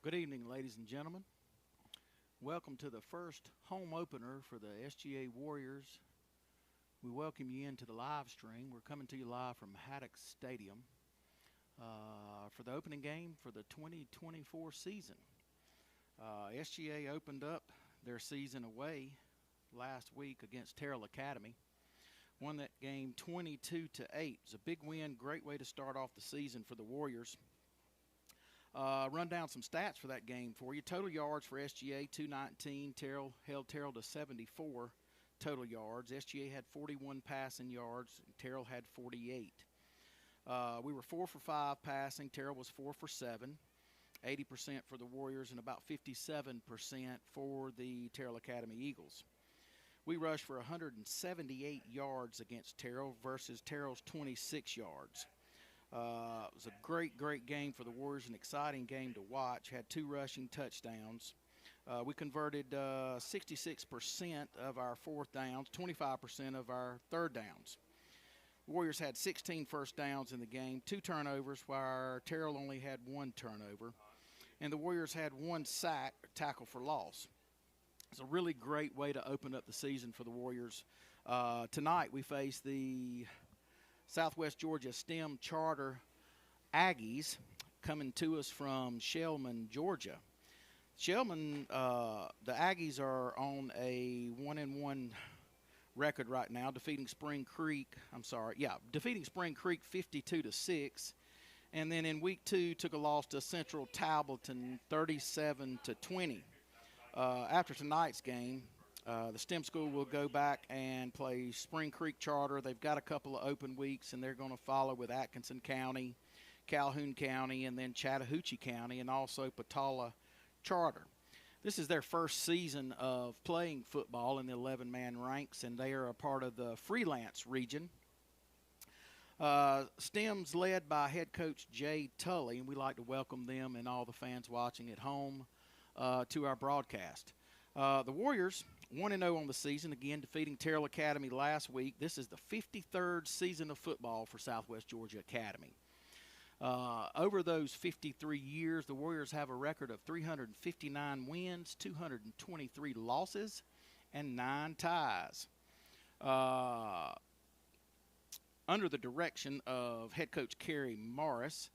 Good evening, ladies and gentlemen. Welcome to the first home opener for the SGA Warriors. We welcome you into the live stream. We're coming to you live from Haddock Stadium for the opening game for the 2024 season. SGA opened up their season away last week against Terrell Academy. Won that game 22-8. It's a big win, great way to start off the season for the Warriors. Run down some stats for that game for you. Total yards for SGA, 219. Terrell held Terrell to 74 total yards. SGA had 41 passing yards. Terrell had 48. We were 4 for 5 passing. Terrell was 4 for 7. 80% for the Warriors and about 57% for the Terrell Academy Eagles. We rushed for 178 yards against Terrell versus Terrell's 26 yards. It was a great game for the Warriors, an exciting game to watch. Had 2 rushing touchdowns. We converted 66% of our fourth downs, 25% of our third downs. The Warriors had 16 first downs in the game, 2 turnovers, while Terrell only had 1 turnover. And the Warriors had 1 sack, tackle for loss. It's a really great way to open up the season for the Warriors. Tonight we face the Southwest Georgia STEM Charter Aggies coming to us from Shellman, Georgia. Shellman, the Aggies are on a 1-1 record right now, defeating Spring Creek 52-6. And then in week 2 took a loss to Central Tableton 37-20. After tonight's game, the STEM school will go back and play Spring Creek Charter. They've got a couple of open weeks, and they're going to follow with Atkinson County, Calhoun County, and then Chattahoochee County, and also Patala Charter. This is their first season of playing football in the 11-man ranks, and they are a part of the freelance region. STEM's led by head coach Jay Tully, and we'd like to welcome them and all the fans watching at home to our broadcast. The Warriors 1-0 on the season, again defeating Terrell Academy last week. This is the 53rd season of football for Southwest Georgia Academy. Over those 53 years, the Warriors have a record of 359 wins, 223 losses, and 9 ties. Under the direction of head coach Kerry Morris,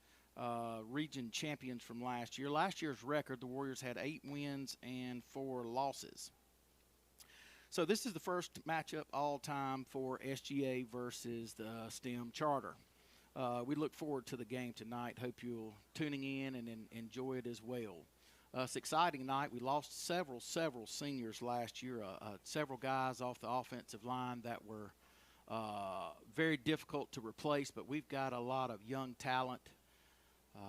region champions from last year. Last year's record, the Warriors had 8 wins and 4 losses. So this is the first matchup all time for SGA versus the STEM Charter. We look forward to the game tonight. Hope you'll tuning in and enjoy it as well. It's an exciting night. We lost several seniors last year, several guys off the offensive line that were very difficult to replace, but we've got a lot of young talent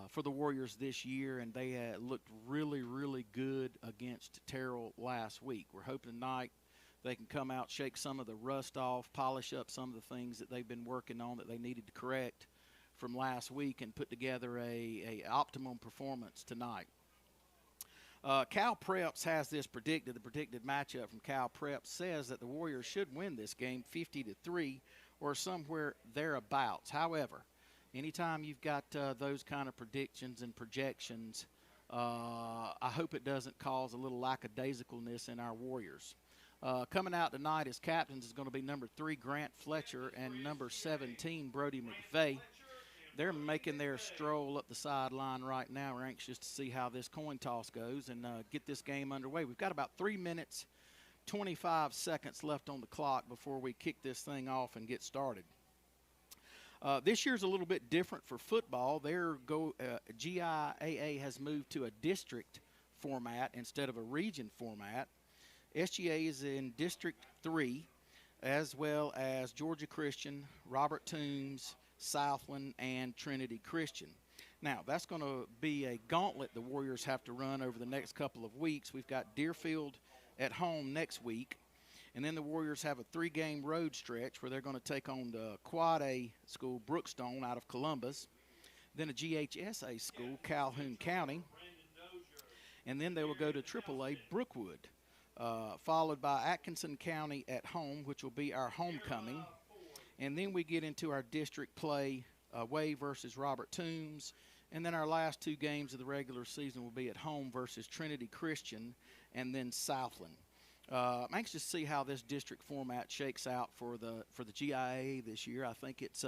for the Warriors this year, and they looked really good against Terrell last week. We're hoping tonight they can come out, shake some of the rust off, polish up some of the things that they've been working on that they needed to correct from last week, and put together a optimum performance tonight. Cal Preps has this predicted. The predicted matchup from Cal Preps says that the Warriors should win this game 50-3 or somewhere thereabouts. However, anytime you've got those kind of predictions and projections, I hope it doesn't cause a little lackadaisicalness in our Warriors. Coming out tonight as captains is going to be number 3, Grant Fletcher, and number 17, Brody McVeigh. They're making their stroll up the sideline right now. We're anxious to see how this coin toss goes and get this game underway. We've got about 3 minutes, 25 seconds left on the clock before we kick this thing off and get started. This year's a little bit different for football. GIAA has moved to a district format instead of a region format. SGA is in District 3, as well as Georgia Christian, Robert Toombs, Southland, and Trinity Christian. Now, that's going to be a gauntlet the Warriors have to run over the next couple of weeks. We've got Deerfield at home next week, and then the Warriors have a 3-game road stretch where they're going to take on the Quad A school, Brookstone, out of Columbus, then a GHSA school, Calhoun County, and then they will go to AAA, Brookwood, followed by Atkinson County at home, which will be our homecoming. And then we get into our district play away versus Robert Toombs, And then our last 2 games of the regular season will be at home versus Trinity Christian and then Southland. I'm anxious to see how this district format shakes out for the GIA this year. I think it's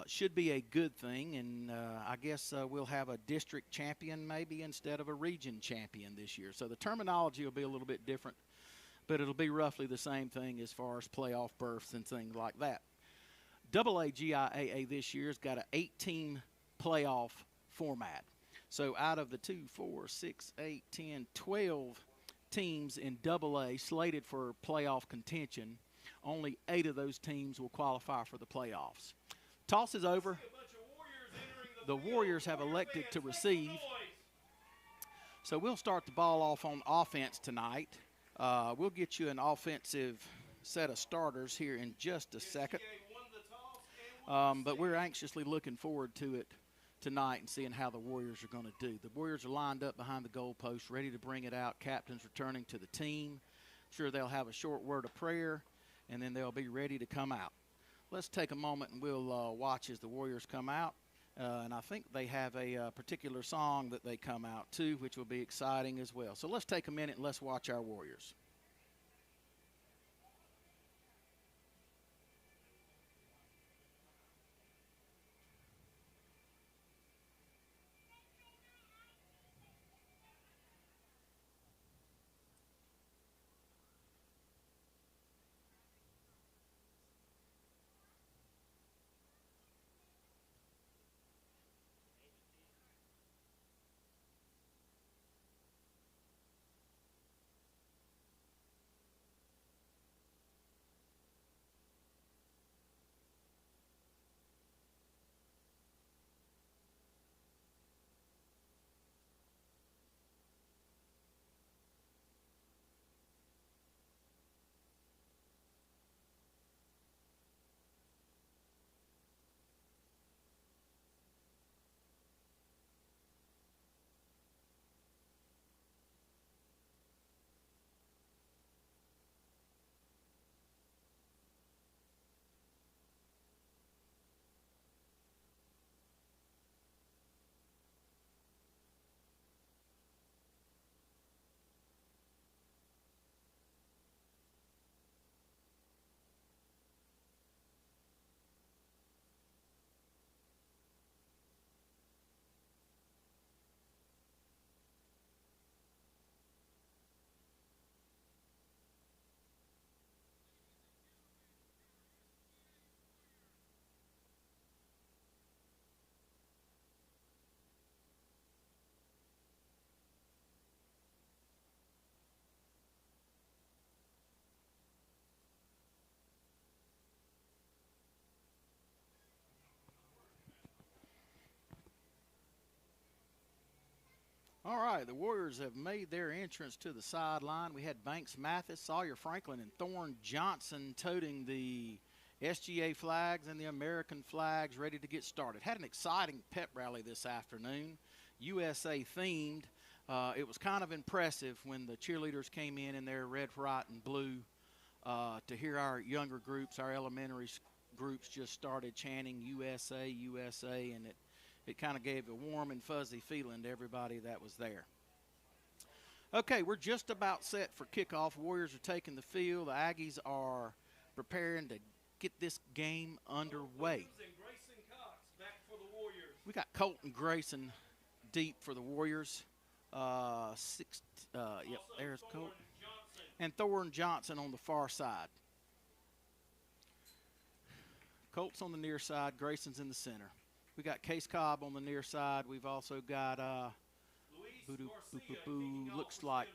should be a good thing, and I guess we'll have a district champion maybe instead of a region champion this year. So the terminology will be a little bit different, but it'll be roughly the same thing as far as playoff berths and things like that. AA GIAA this year has got an 8-team playoff format. So out of the 2, 4, 6, 8, 10, 12 teams in AA slated for playoff contention, only 8 of those teams will qualify for the playoffs. Toss is over. The Warriors have elected to receive. So we'll start the ball off on offense tonight. We'll get you an offensive set of starters here in just a second. But we're anxiously looking forward to it tonight and seeing how the Warriors are going to do. The Warriors are lined up behind the goalpost, ready to bring it out. Captain's returning to the team. I'm sure they'll have a short word of prayer, and then they'll be ready to come out. Let's take a moment and we'll watch as the Warriors come out. And I think they have a particular song that they come out to, which will be exciting as well. So let's take a minute and let's watch our Warriors. All right, the Warriors have made their entrance to the sideline. We had Banks Mathis, Sawyer Franklin, and Thorne Johnson toting the SGA flags and the American flags ready to get started. Had an exciting pep rally this afternoon, USA themed. It was kind of impressive when the cheerleaders came in their red, white, and blue to hear our younger groups, our elementary groups just started chanting USA, USA, and it kind of gave a warm and fuzzy feeling to everybody that was there. Okay, we're just about set for kickoff. Warriors are taking the field. The Aggies are preparing to get this game underway. We got Colton Grayson deep for the Warriors. Yep, there's Colton. And Thorne Johnson on the far side. Colt's on the near side. Grayson's in the center. We got Case Cobb on the near side. We've also got looks like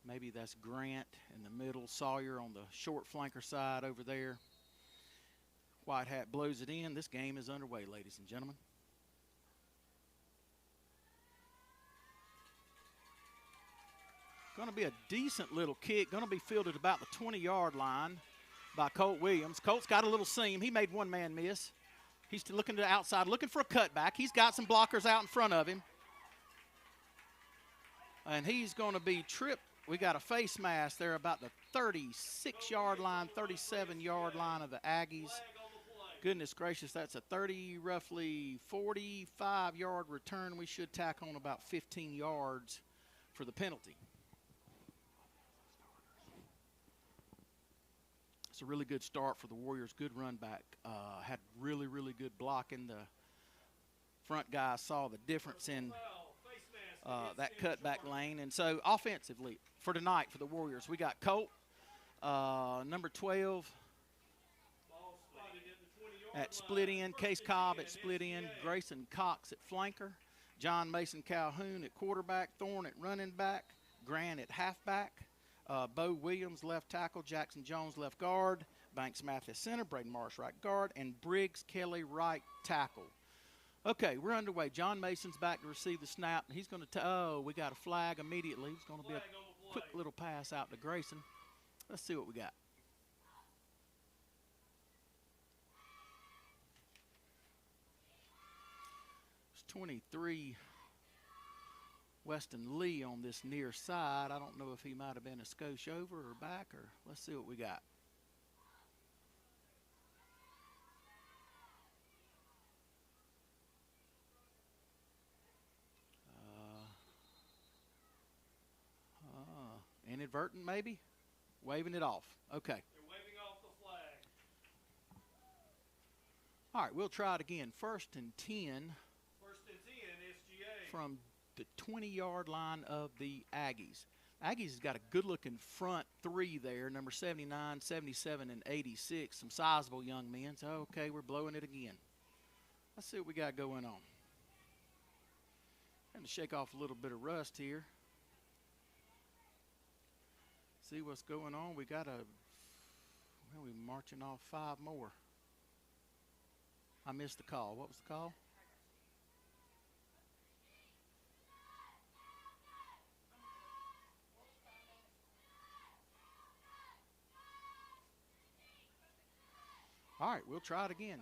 maybe that's Grant in the middle. Sawyer on the short flanker side over there. White Hat blows it in. This game is underway, ladies and gentlemen. Going to be a decent little kick. Going to be fielded about the 20-yard line by Colt Williams. Colt's got a little seam. He made one man miss. He's looking to the outside, looking for a cutback. He's got some blockers out in front of him. And he's going to be tripped. We got a face mask there about the 36-yard line, 37-yard line of the Aggies. Goodness gracious, that's a 30, roughly 45-yard return. We should tack on about 15 yards for the penalty. It's a really good start for the Warriors. Good run back. Had really, really good blocking. The front guy saw the difference in that cutback lane. And so offensively for tonight for the Warriors, we got Colt, number 12, at split end, Case Cobb at split end, Grayson Cox at flanker, John Mason Calhoun at quarterback, Thorne at running back, Grant at halfback, Bo Williams left tackle, Jackson Jones left guard, Banks Mathis center, Braden Marsh right guard, and Briggs Kelly right tackle. Okay, we're underway. John Mason's back to receive the snap. He's going to we got a flag immediately. It's going to be a quick little pass out to Grayson. Let's see what we got. It's 23 Weston Lee on this near side. I don't know if he might have been a skosh over or back, or let's see what we got. Inadvertent, maybe? Waving it off. Okay. They're waving off the flag. All right, we'll try it again. 1st and 10. 1st and 10, SGA. From the 20-yard line of the Aggies. Aggies has got a good-looking front three there, number 79, 77, and 86. Some sizable young men. So, okay, we're blowing it again. Let's see what we got going on. Trying to shake off a little bit of rust here. See what's going on. We got we're marching off 5 more. I missed the call. What was the call? All right, we'll try it again.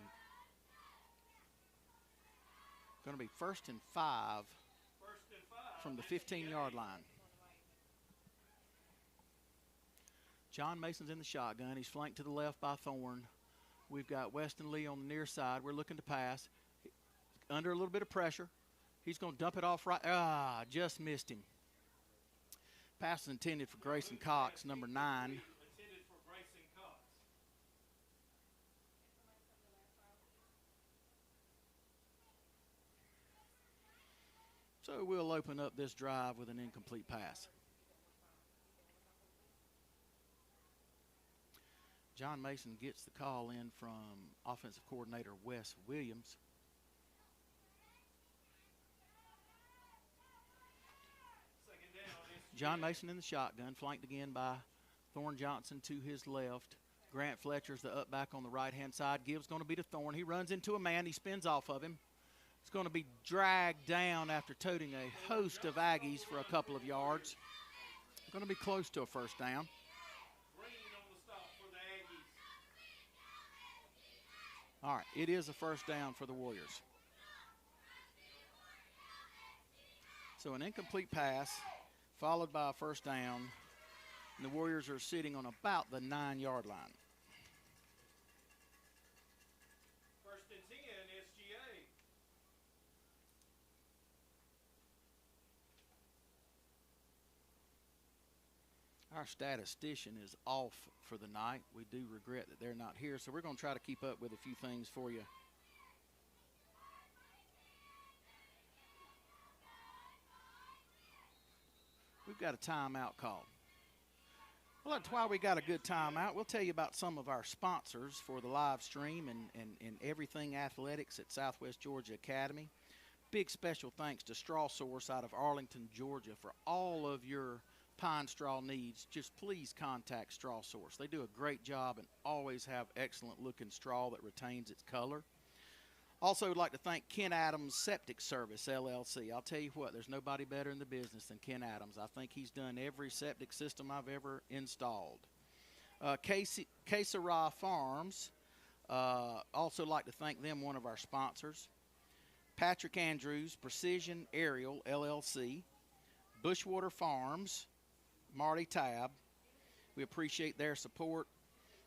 Going to be 1st and 5 from the 15-yard line. John Mason's in the shotgun. He's flanked to the left by Thorne. We've got Weston Lee on the near side. We're looking to pass. Under a little bit of pressure. He's going to dump it off right. Just missed him. Pass is intended for Grayson Cox, number 9. So we'll open up this drive with an incomplete pass. John Mason gets the call in from offensive coordinator Wes Williams. John Mason in the shotgun, flanked again by Thorne Johnson to his left. Grant Fletcher's the up back on the right-hand side. Gibbs going to be to Thorne. He runs into a man. He spins off of him. It's going to be dragged down after toting a host of Aggies for a couple of yards. Going to be close to a first down. All right, it is a first down for the Warriors. So an incomplete pass followed by a first down. And the Warriors are sitting on about the 9-yard line. 1st and 10, SGA. Our statistician is off for the night. We do regret that they're not here, so we're going to try to keep up with a few things for you. We've got a timeout call. Well, that's why we got a good timeout. We'll tell you about some of our sponsors for the live stream and everything athletics at Southwest Georgia Academy. Big special thanks to Straw Source out of Arlington, Georgia for all of your pine straw needs. Just please contact Straw Source. They do a great job and always have excellent looking straw that retains its color. Also would like to thank Ken Adams Septic Service, LLC. I'll tell you what, there's nobody better in the business than Ken Adams. I think he's done every septic system I've ever installed. Quesara Farms, also like to thank them, one of our sponsors. Patrick Andrews, Precision Aerial, LLC. Bushwater Farms, Marty Tabb. We appreciate their support.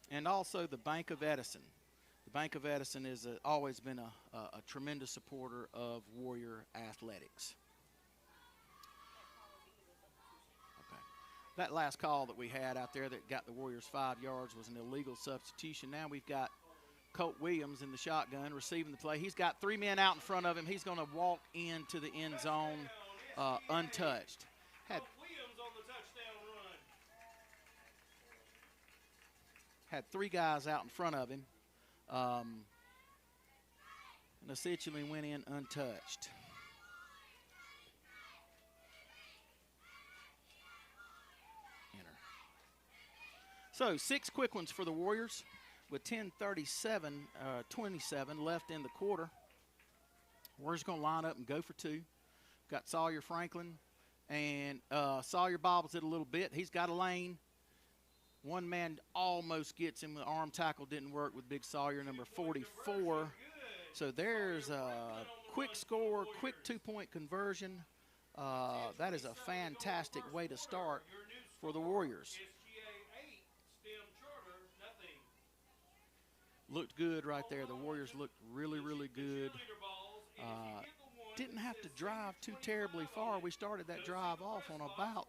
And also the Bank of Edison. The Bank of Edison is always been a tremendous supporter of Warrior athletics. Okay. That last call that we had out there that got the Warriors 5 yards was an illegal substitution. Now we've got Colt Williams in the shotgun receiving the play. He's got 3 men out in front of him. He's going to walk into the end zone untouched. Had 3 guys out in front of him. And essentially went in untouched. Enter. So 6 quick ones for the Warriors with 27 left in the quarter. Warriors going to line up and go for 2. Got Sawyer Franklin, and Sawyer bobbles it a little bit. He's got a lane. One man almost gets him. The arm tackle didn't work with Big Sawyer, number 44. So there's a quick score, quick 2-point conversion. That is a fantastic way to start for the Warriors. Looked good right there. The Warriors looked really, really good. Didn't have to drive too terribly far. We started that drive off on about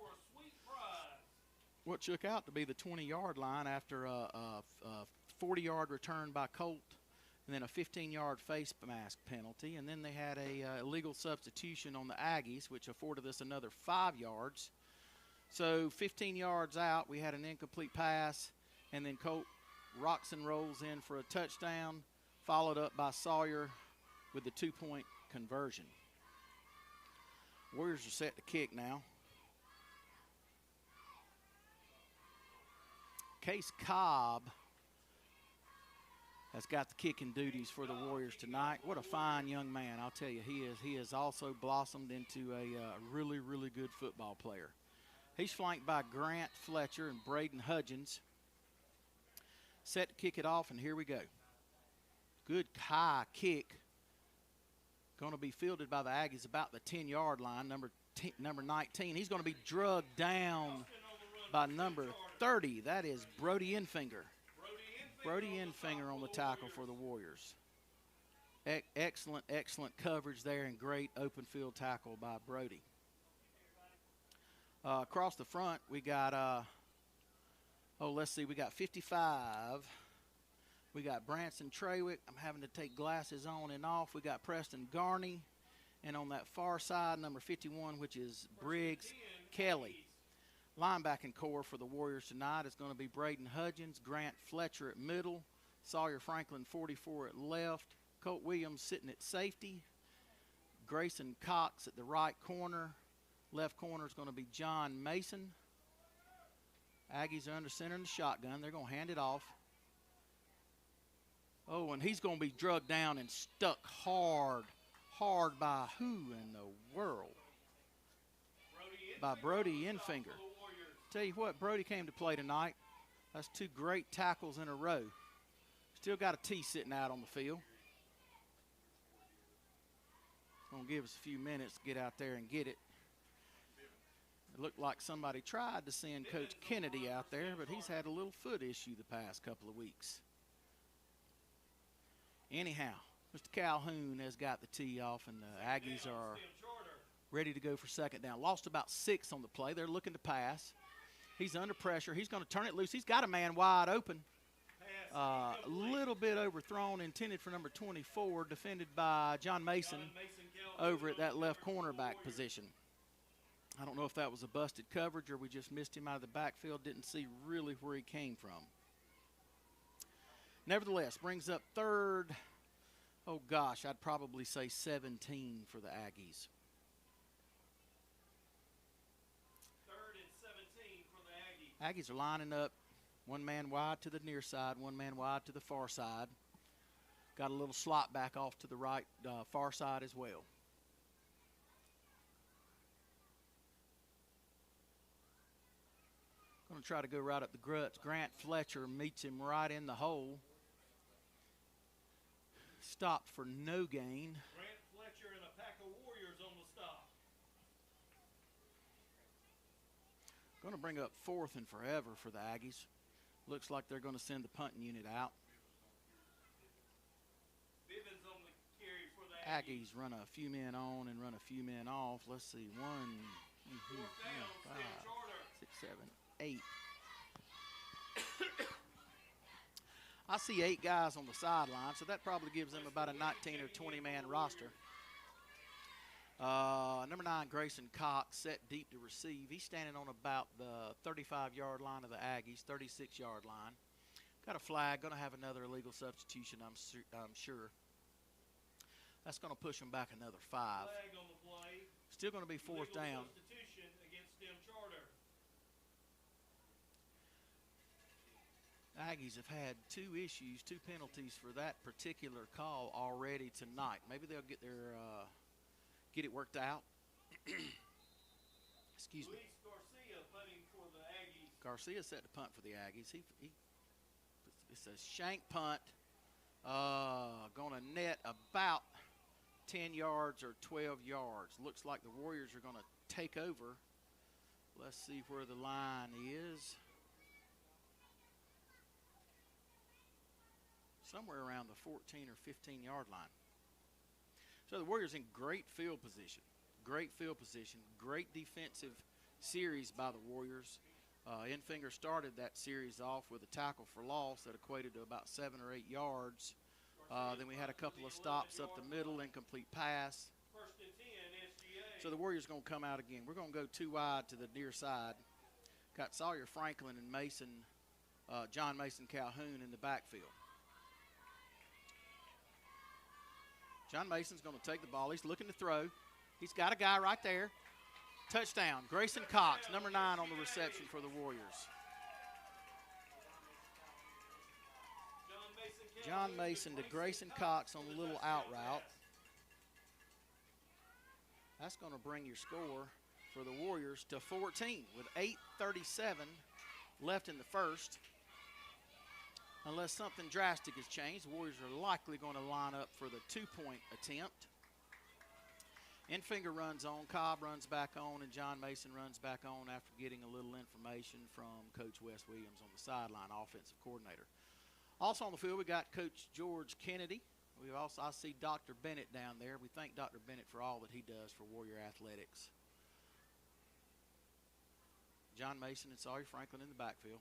what shook out to be the 20-yard line after a 40-yard return by Colt, and then a 15-yard face mask penalty. And then they had a illegal substitution on the Aggies, which afforded us another 5 yards. So 15 yards out, we had an incomplete pass, and then Colt rocks and rolls in for a touchdown, followed up by Sawyer with the 2-point conversion. Warriors are set to kick now. Case Cobb has got the kicking duties for the Warriors tonight. What a fine young man, I'll tell you. He has also blossomed into a really, really good football player. He's flanked by Grant Fletcher and Braden Hudgens. Set to kick it off, and here we go. Good high kick. Going to be fielded by the Aggies about the 10-yard line, number 19. He's going to be drugged down by number 30. That is Brody Enfinger. Brody Enfinger on the tackle for the Warriors. Excellent, excellent coverage there, and great open field tackle by Brody. Across the front, we got, let's see, we got 55. We got Branson Trawick. I'm having to take glasses on and off. We got Preston Garney. And on that far side, number 51, which is Briggs Kelly. Linebacking core for the Warriors tonight is going to be Braden Hudgens, Grant Fletcher at middle, Sawyer Franklin 44 at left, Colt Williams sitting at safety, Grayson Cox at the right corner. Left corner is going to be John Mason. Aggies are under center in the shotgun. They're going to hand it off. Oh, and he's going to be drugged down and stuck hard by who in the world? By Brody Enfinger. Tell you what, Brody came to play tonight. That's 2 great tackles in a row. Still got a T sitting out on the field. It's going to give us a few minutes to get out there and get it. It looked like somebody tried to send Coach Kennedy out there, but he's had a little foot issue the past couple of weeks. Anyhow, Mr. Calhoun has got the tee off, and the Aggies are ready to go for second down. Lost about 6 on the play. They're looking to pass. He's under pressure. He's going to turn it loose. He's got a man wide open. A little bit overthrown, intended for number 24, defended by John Mason over at that left cornerback position. I don't know if that was a busted coverage or we just missed him out of the backfield. Didn't see really where he came from. Nevertheless, brings up third. Oh, gosh, I'd probably say 17 for the Aggies. Third and 17 for the Aggies. Aggies are lining up. One man wide to the near side, one man wide to the far side. Got a little slot back off to the right, far side as well. Going to try to go right up the guts. Grant Fletcher meets him right in the hole. Stopped for no gain. Grant Fletcher and a pack of Warriors on the stop. Going to bring up 4th and forever for the Aggies. Looks like they're going to send the punting unit out. Aggies run a few men on and run a few men off. Let's see, 1, 2, 3, 4, 5, 6, 7, 8. I see 8 guys on the sideline, so that probably gives them about a 19 or 20 man roster. Number 9, Grayson Cox, set deep to receive. He's standing on about the 35-yard line of the Aggies, 36-yard line. Got a flag, going to have another illegal substitution, I'm sure. That's going to push them back another 5. Flag on the play. Still going to be 4th down. Substitution against Stem Charter. Aggies have had 2 issues, 2 penalties for that particular call already tonight. Maybe they'll get their get it worked out. Excuse me. Luis Garcia punting for the Aggies. Garcia set to punt for the Aggies. It's a shank punt. Going to net about 10 yards or 12 yards. Looks like the Warriors are going to take over. Let's see where the line is. Somewhere around the 14 or 15-yard line. So the Warriors in great field position. Great field position. Great defensive series by the Warriors. Infinger started that series off with a tackle for loss that equated to about 7 or 8 yards. Then we had a couple of stops up the middle, incomplete pass. 1st and 10, SGA. So the Warriors going to come out again. We're going to go 2 wide to the near side. Got Sawyer Franklin and John Mason Calhoun in the backfield. John Mason's going to take the ball. He's looking to throw. He's got a guy right there. Touchdown. Grayson Cox, number 9 on the reception for the Warriors. John Mason to Grayson Cox on the little out route. That's going to bring your score for the Warriors to 14 with 8:37 left in the first. Unless something drastic has changed, the Warriors are likely going to line up for the 2-point attempt. Infinger runs on, Cobb runs back on, and John Mason runs back on after getting a little information from Coach Wes Williams on the sideline, offensive coordinator. Also on the field, we got Coach George Kennedy. I see Dr. Bennett down there. We thank Dr. Bennett for all that he does for Warrior athletics. John Mason and Sawyer Franklin in the backfield.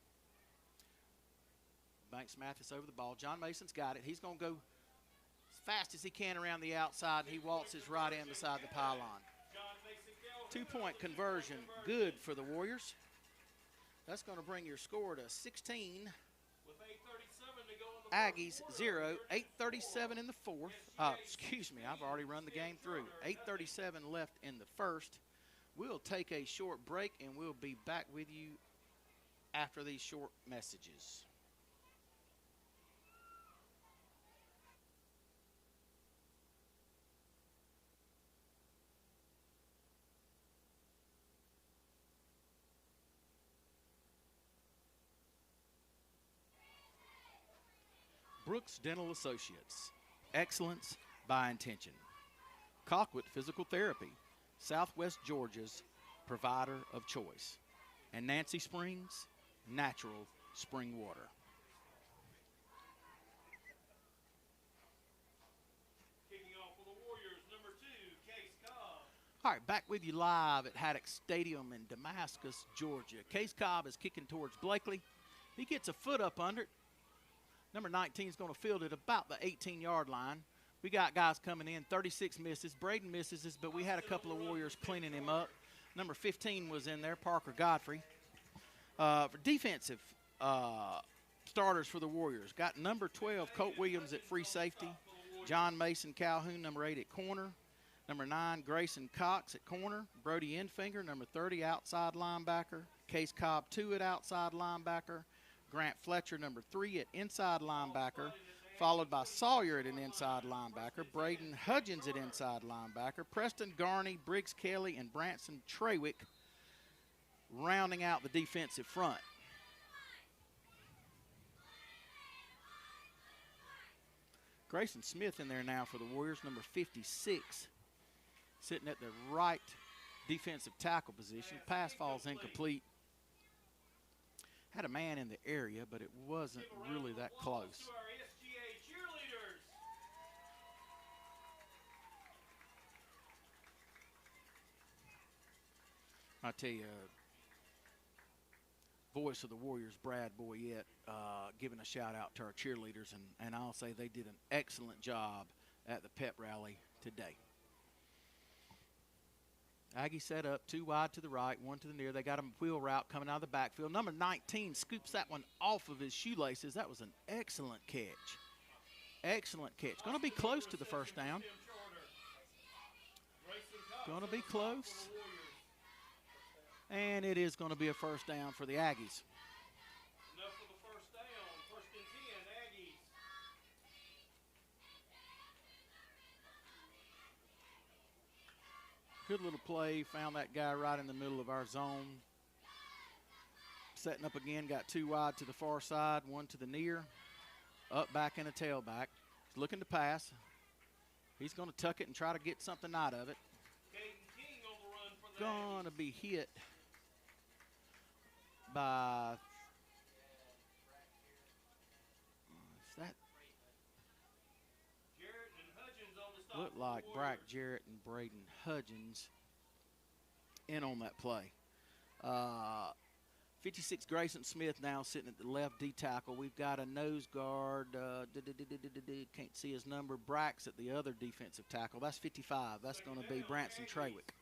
Banks Mathis over the ball. John Mason's got it. He's going to go as fast as he can around the outside, and he waltzes right in beside the pylon. 2-point conversion, good for the Warriors. That's going to bring your score to 16. With 8:37 to go in the Aggies 0, 8:37 in the fourth. Excuse me, I've already run the game through. 8:37 left in the first. We'll take a short break, and we'll be back with you after these short messages. Brooks Dental Associates, excellence by intention. Colquitt Physical Therapy, Southwest Georgia's provider of choice. And Nancy Springs, natural spring water. Kicking off for the Warriors, number 2, Case Cobb. All right, back with you live at Haddock Stadium in Damascus, Georgia. Case Cobb is kicking towards Blakely. He gets a foot up under it. Number 19 is going to field it about the 18-yard line. We got guys coming in, 36 misses. Braden misses us, but we had a couple of Warriors cleaning him up. Number 15 was in there, Parker Godfrey. For defensive starters for the Warriors, got number 12, Colt Williams at free safety. John Mason Calhoun, number 8 at corner. Number 9, Grayson Cox at corner. Brody Infinger, number 30, outside linebacker. Case Cobb, 2 at outside linebacker. Grant Fletcher, number 3 at inside linebacker, followed by Sawyer at an inside linebacker, Braden Hudgens at inside linebacker, Preston Garney, Briggs Kelly, and Branson Trawick rounding out the defensive front. Grayson Smith in there now for the Warriors, number 56, sitting at the right defensive tackle position. Pass falls incomplete. Had a man in the area, but it wasn't really that close. To our SGA cheerleaders. I tell you, voice of the Warriors, Brad Boyette, giving a shout out to our cheerleaders, and I'll say they did an excellent job at the pep rally today. Aggie set up, 2 wide to the right, 1 to the near. They got a wheel route coming out of the backfield. Number 19 scoops that one off of his shoelaces. That was an excellent catch. Excellent catch. Going to be close to the first down. Going to be close. And it is going to be a first down for the Aggies. Enough for the first down. 1st and 10, Aggies. Good little play. Found that guy right in the middle of our zone. Setting up again. Got 2 wide to the far side, 1 to the near. Up, back, and a tailback. He's looking to pass. He's going to tuck it and try to get something out of it. King on the run for the Going to be hit by that Jarrett and Hudgens on the stop. looked like Brack Jarrett and Braden Hudgens in on that play. 56 Grayson Smith now sitting at the left D tackle. We've got a nose guard. Can't see his number. Brack's at the other defensive tackle. That's 55. That's going to be Branson Trawick.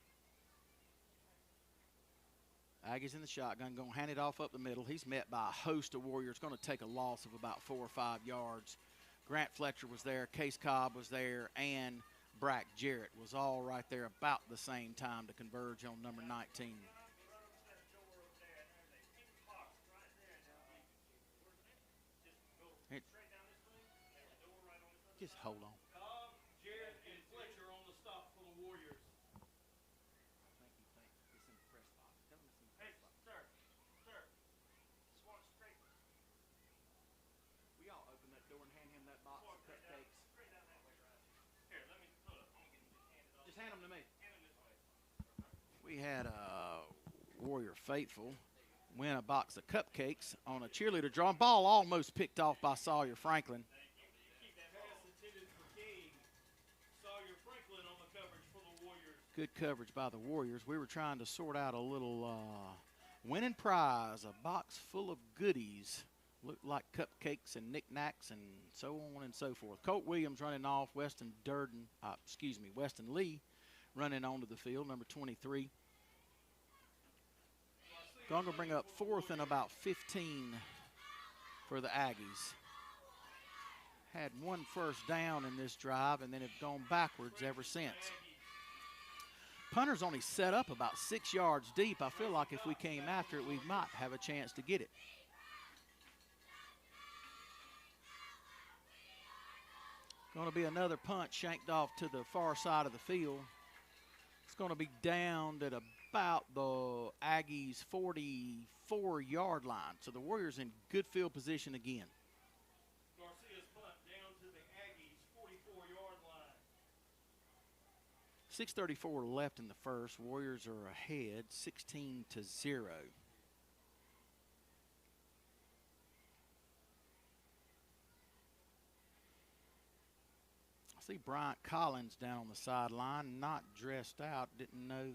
Aggies in the shotgun, going to hand it off up the middle. He's met by a host of Warriors. Going to take a loss of about 4 or 5 yards. Grant Fletcher was there, Case Cobb was there, and Brack Jarrett was all right there about the same time to converge on number 19. Just hold on. Cobb, Jarrett, and Fletcher on the stop for the Warriors. Hey, sir. Swat straight. We all open that door and hand him that box of cupcakes. Straight down that way, right? Here, let me hold up. I'm gonna get hand it off. Just hand them to me. Hand them this way. We had a Warrior faithful win a box of cupcakes on a cheerleader draw. Ball almost picked off by Sawyer Franklin. Good coverage by the Warriors. We were trying to sort out a little winning prize, a box full of goodies. Looked like cupcakes and knickknacks and so on and so forth. Colt Williams running off. Weston Lee running onto the field, number 23. Going to bring up 4th and about 15 for the Aggies. Had 1 first down in this drive and then have gone backwards ever since. Punter's only set up about 6 yards deep. I feel like if we came after it, we might have a chance to get it. Going to be another punt shanked off to the far side of the field. It's going to be downed at about the Aggies' 44-yard line. So the Warriors in good field position again. Garcia's punt down to the Aggies' 44-yard line. 6:34 left in the first. Warriors are ahead 16-0. I see Bryant Collins down on the sideline, not dressed out. Didn't know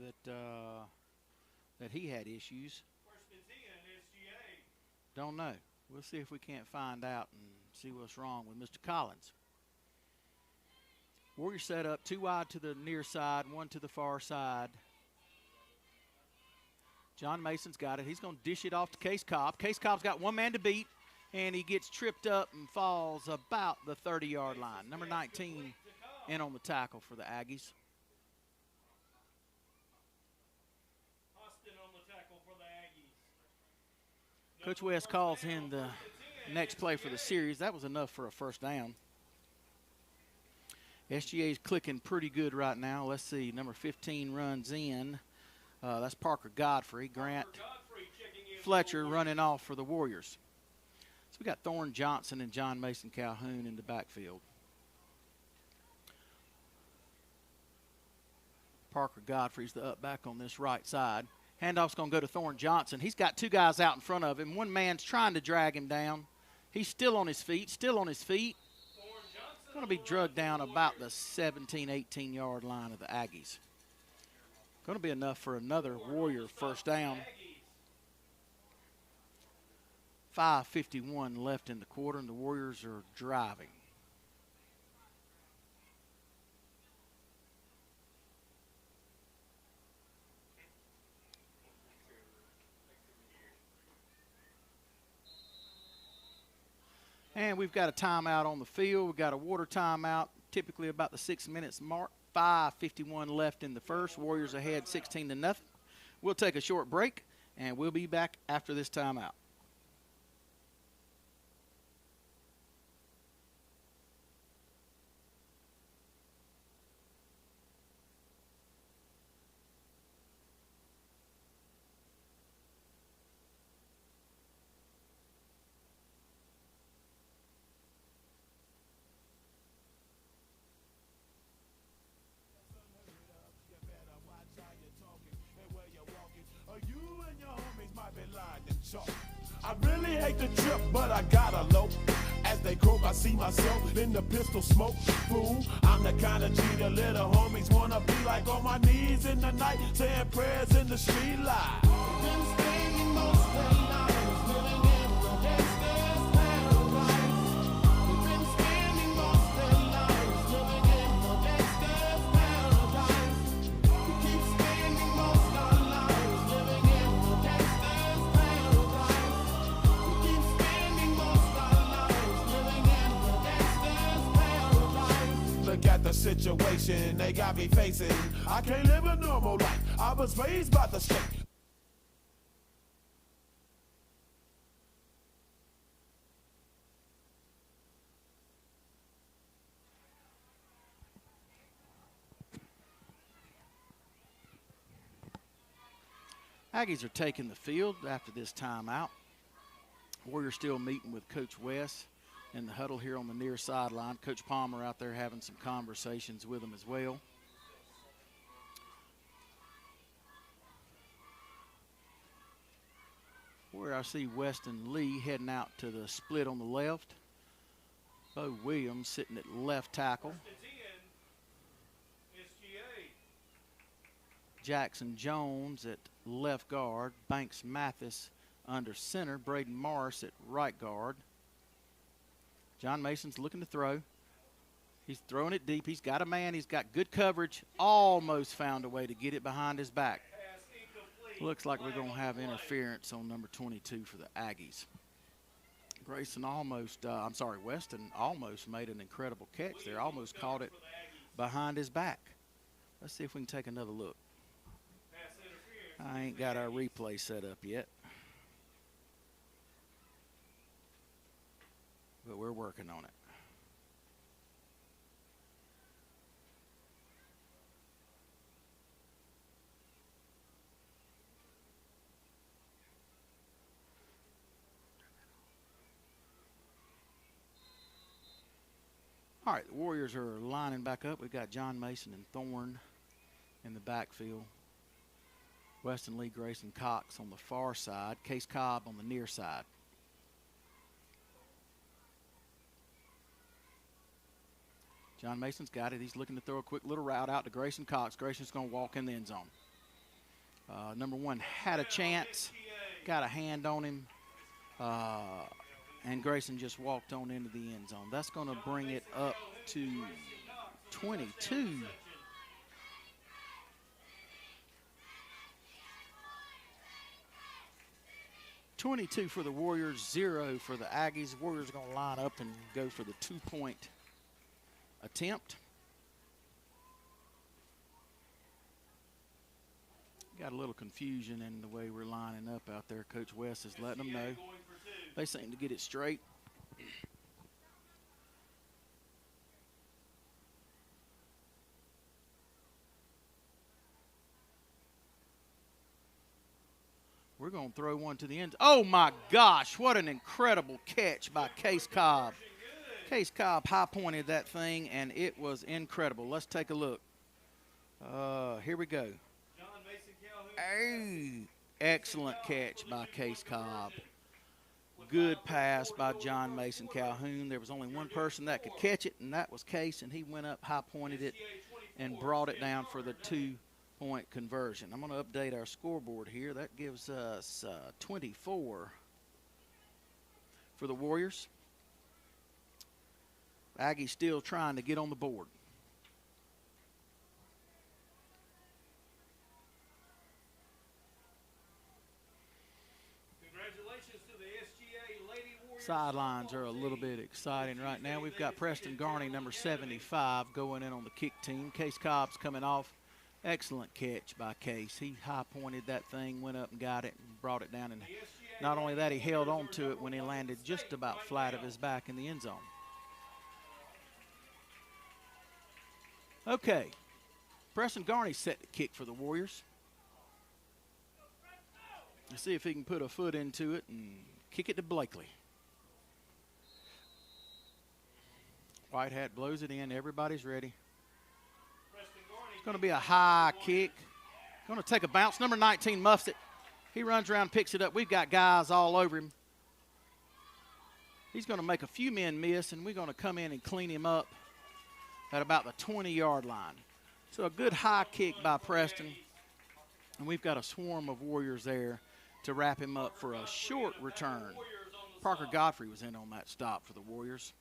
that he had issues. 1st and 10, SGA. Don't know. We'll see if we can't find out and see what's wrong with Mr. Collins. Warriors set up 2 wide to the near side, 1 to the far side. John Mason's got it. He's going to dish it off to Case Cobb. Case Cobb's got 1 man to beat, and he gets tripped up and falls about the 30-yard line. Number 19 in on the tackle for the Aggies. Austin on the tackle for the Aggies. Coach West calls in the next play for the series. That was enough for a first down. SGA's clicking pretty good right now. Let's see. Number 15 runs in. That's Parker Godfrey. Grant Fletcher running off for the Warriors. So we got Thorne Johnson and John Mason Calhoun in the backfield. Parker Godfrey's the up back on this right side. Handoff's going to go to Thorne Johnson. He's got 2 guys out in front of him. 1 man's trying to drag him down. He's still on his feet, Going to be drugged down about the 17, 18-yard line of the Aggies. Going to be enough for another Warrior first down. 5:51 left in the quarter, and the Warriors are driving. And we've got a timeout on the field. We've got a water timeout, typically about the 6 minutes mark. 5:51 left in the first. Warriors ahead 16-0. We'll take a short break, and we'll be back after this timeout. I really hate the trip, but I gotta low. As they croak, I see myself in the pistol smoke. Fool, I'm the kind of G the little homies wanna be like, on my knees in the night, saying prayers in the street light. Been spending most of their lives living in the gangster's paradise. We've been spending most of their lives living in the gangster's paradise. We keep spending most of our lives living in the gangster's paradise. We keep spending most of our lives living in the gangster's paradise. Look at the situation they got me facing. I can't live a normal life. I was raised by the state. Aggies are taking the field after this timeout. Warriors still meeting with Coach West in the huddle here on the near sideline. Coach Palmer out there having some conversations with them as well. Where I see Weston Lee heading out to the split on the left. Bo Williams sitting at left tackle. SGA. Jackson Jones at left guard. Banks Mathis under center. Braden Morris at right guard. John Mason's looking to throw. He's throwing it deep. He's got a man. He's got good coverage. Almost found a way to get it behind his back. Looks like we're going to have interference on number 22 for the Aggies. Weston almost made an incredible catch there. Almost caught it behind his back. Let's see if we can take another look. I ain't got our replay set up yet, but we're working on it. All right, the Warriors are lining back up. We've got John Mason and Thorne in the backfield. Weston Lee, Grayson Cox on the far side. Case Cobb on the near side. John Mason's got it. He's looking to throw a quick little route out to Grayson Cox. Grayson's going to walk in the end zone. Number one had a chance, got a hand on him, and Grayson just walked on into the end zone. That's going to bring it up to 22. .22 for the Warriors, 0 for the Aggies. Warriors are going to line up and go for the 2-point attempt. Got a little confusion in the way we're lining up out there. Coach West is letting them know. They seem to get it straight. We're going to throw one to the end. Oh, my gosh. What an incredible catch by Case Cobb. Case Cobb high-pointed that thing, and it was incredible. Let's take a look. Here we go. Hey, excellent catch by Case Cobb. Good pass by John Mason Calhoun. There was only one person that could catch it, and that was Case, and he went up, high-pointed it, and brought it down for the 2 point conversion. I'm going to update our scoreboard here. That gives us 24 for the Warriors. Aggies still trying to get on the board. Congratulations to the SGA Lady Warriors. Sidelines are a little bit exciting right now. We've got Preston Garney, number 75, going in on the kick team. Case Cobb's coming off. Excellent catch by Case. He high-pointed that thing, went up and got it, and brought it down. And not only that, he held on to it when he landed just about flat of his back in the end zone. Okay, Preston Garney set the kick for the Warriors. Let's see if he can put a foot into it and kick it to Blakely. White hat blows it in. Everybody's ready. It's going to be a high kick. Going to take a bounce. Number 19 muffs it. He runs around, picks it up. We've got guys all over him. He's going to make a few men miss, and we're going to come in and clean him up at about the 20-yard line. So a good high kick by Preston. And we've got a swarm of Warriors there to wrap him up for a short return. Parker Godfrey was in on that stop for the Warriors.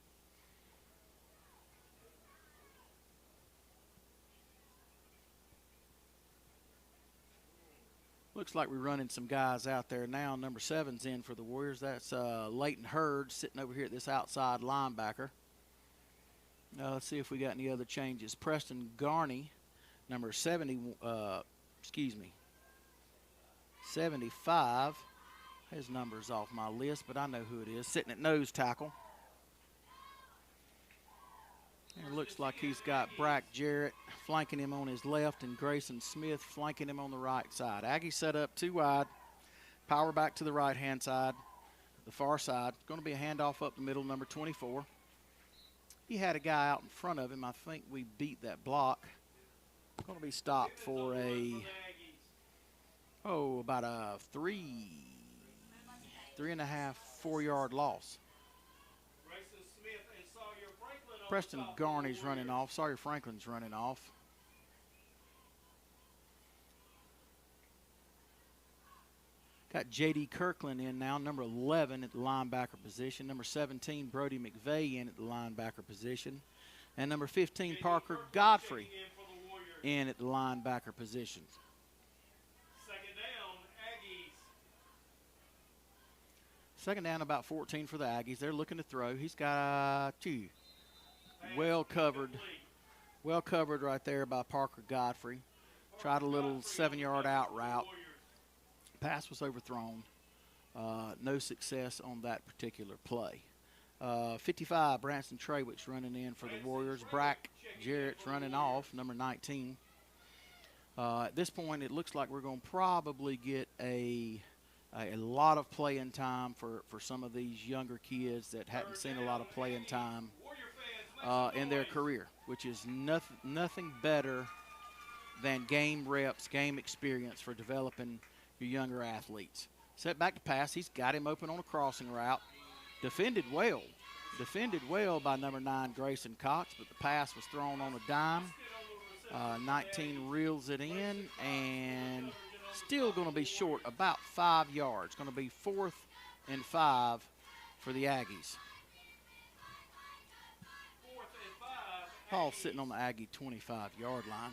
Looks like we're running some guys out there now. Number 7's in for the Warriors. That's Leighton Hurd sitting over here at this outside linebacker. Let's see if we got any other changes. Preston Garney, number 75. His number's off my list, but I know who it is. Sitting at nose tackle. And it looks like he's got Brack Jarrett flanking him on his left and Grayson Smith flanking him on the right side. Aggie set up 2 wide. Power back to the right-hand side, the far side. Going to be a handoff up the middle, number 24. He had a guy out in front of him. I think we beat that block. Going to be stopped for about a 3.5, 4-yard loss. Preston Garney's running off. Sawyer Franklin's running off. Got J.D. Kirkland in now, number 11 at the linebacker position. Number 17, Brody McVeigh in at the linebacker position. And number 15, Parker Godfrey in at the linebacker position. Second down, Aggies. Second down, about 14 for the Aggies. They're looking to throw. He's got 2. Well covered right there by Parker Godfrey. Tried a little 7-yard out route. Pass was overthrown. No success on that particular play. 55, Branson Trawick's running in for the Warriors. Brack Jarrett's running off, number 19. At this point, it looks like we're going to probably get a lot of playing time for some of these younger kids that hadn't seen a lot of playing time in their career, which is nothing better than game reps, game experience for developing your younger athletes. Set back to pass. He's got him open on a crossing route. Defended well by number 9, Grayson Cox, but the pass was thrown on a dime. 19 reels it in, and still going to be short, about 5 yards. Going to be 4th and 5 for the Aggies. Paul sitting on the Aggie 25-yard line.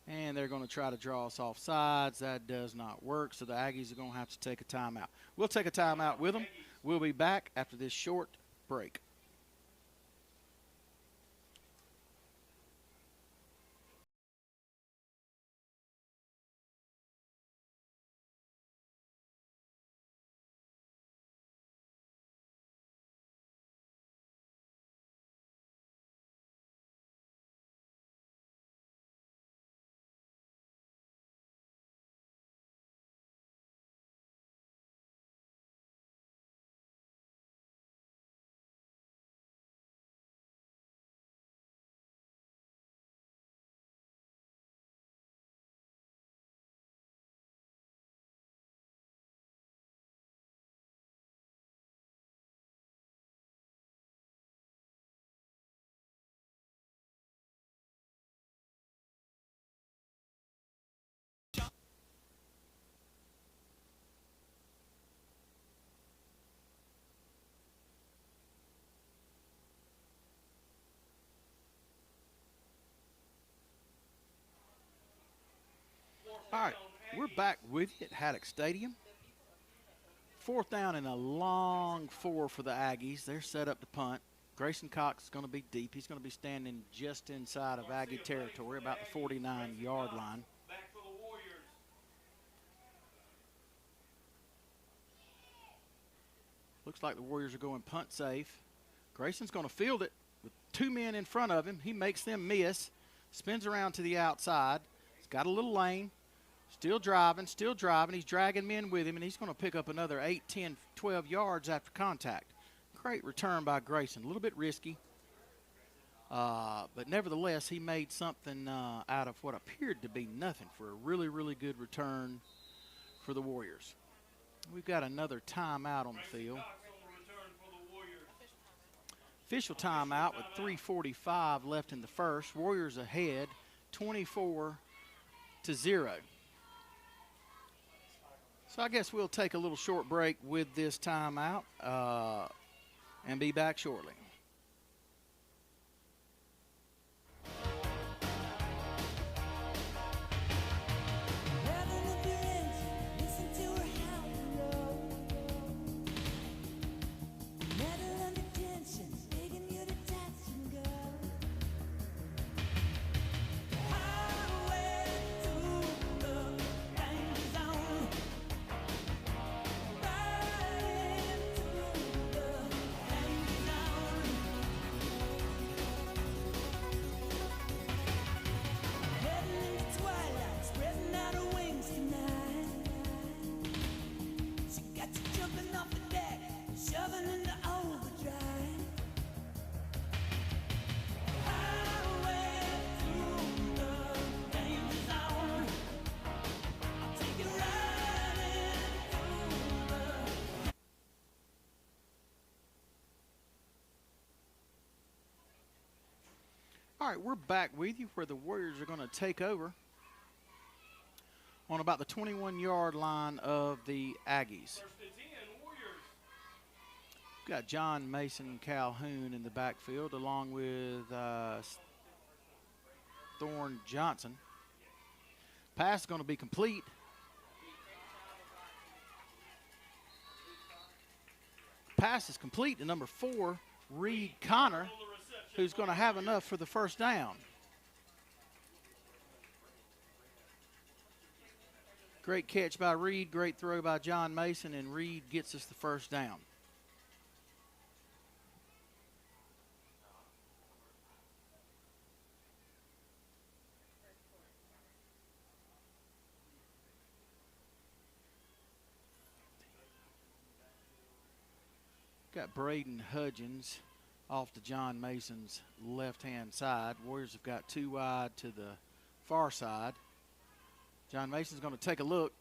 And they're going to try to draw us off sides. That does not work, so the Aggies are going to have to take a timeout. We'll take a timeout with them. We'll be back after this short break. All right, we're back with you at Haddock Stadium. 4th down and a long 4 for the Aggies. They're set up to punt. Grayson Cox is going to be deep. He's going to be standing just inside of Aggie territory, about the 49-yard line. Back for the Warriors. Looks like the Warriors are going punt safe. Grayson's going to field it with 2 men in front of him. He makes them miss. Spins around to the outside. He's got a little lane. Still driving, still driving. He's dragging men with him, and he's going to pick up another 8, 10, 12 yards after contact. Great return by Grayson. A little bit risky. But nevertheless, he made something out of what appeared to be nothing for a really, really good return for the Warriors. We've got another timeout on the field. Official timeout with 3:45 left in the first. Warriors ahead 24-0. So I guess we'll take a little short break with this timeout and be back shortly. All right, we're back with you where the Warriors are going to take over on about the 21-yard line of the Aggies. We've got John Mason Calhoun in the backfield along with Thorne Johnson. Pass is going to be complete. Pass is complete to number 4, Reed Connor, who's going to have enough for the first down. Great catch by Reed, great throw by John Mason, and Reed gets us the first down. Got Braden Hudgens off to John Mason's left-hand side. Warriors have got 2 wide to the far side. John Mason's going to take a look.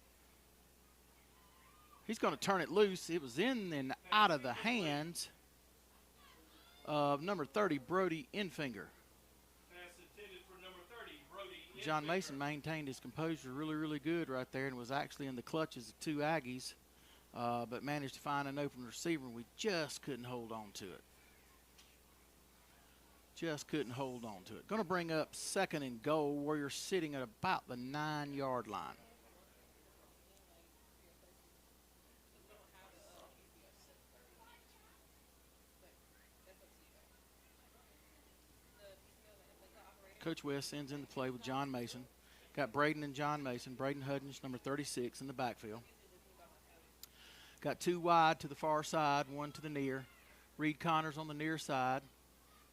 He's going to turn it loose. It was in and out of the hands of number 30, Brody Infinger. John Mason maintained his composure really, really good right there and was actually in the clutches of 2 Aggies, but managed to find an open receiver, and we just couldn't hold on to it. Just couldn't hold on to it. Going to bring up 2nd and goal. Warriors sitting at about the 9-yard line. Coach West sends in the play with John Mason. Got Braden and John Mason. Braden Hudgens, number 36, in the backfield. Got 2 wide to the far side, 1 to the near. Reed Connors on the near side.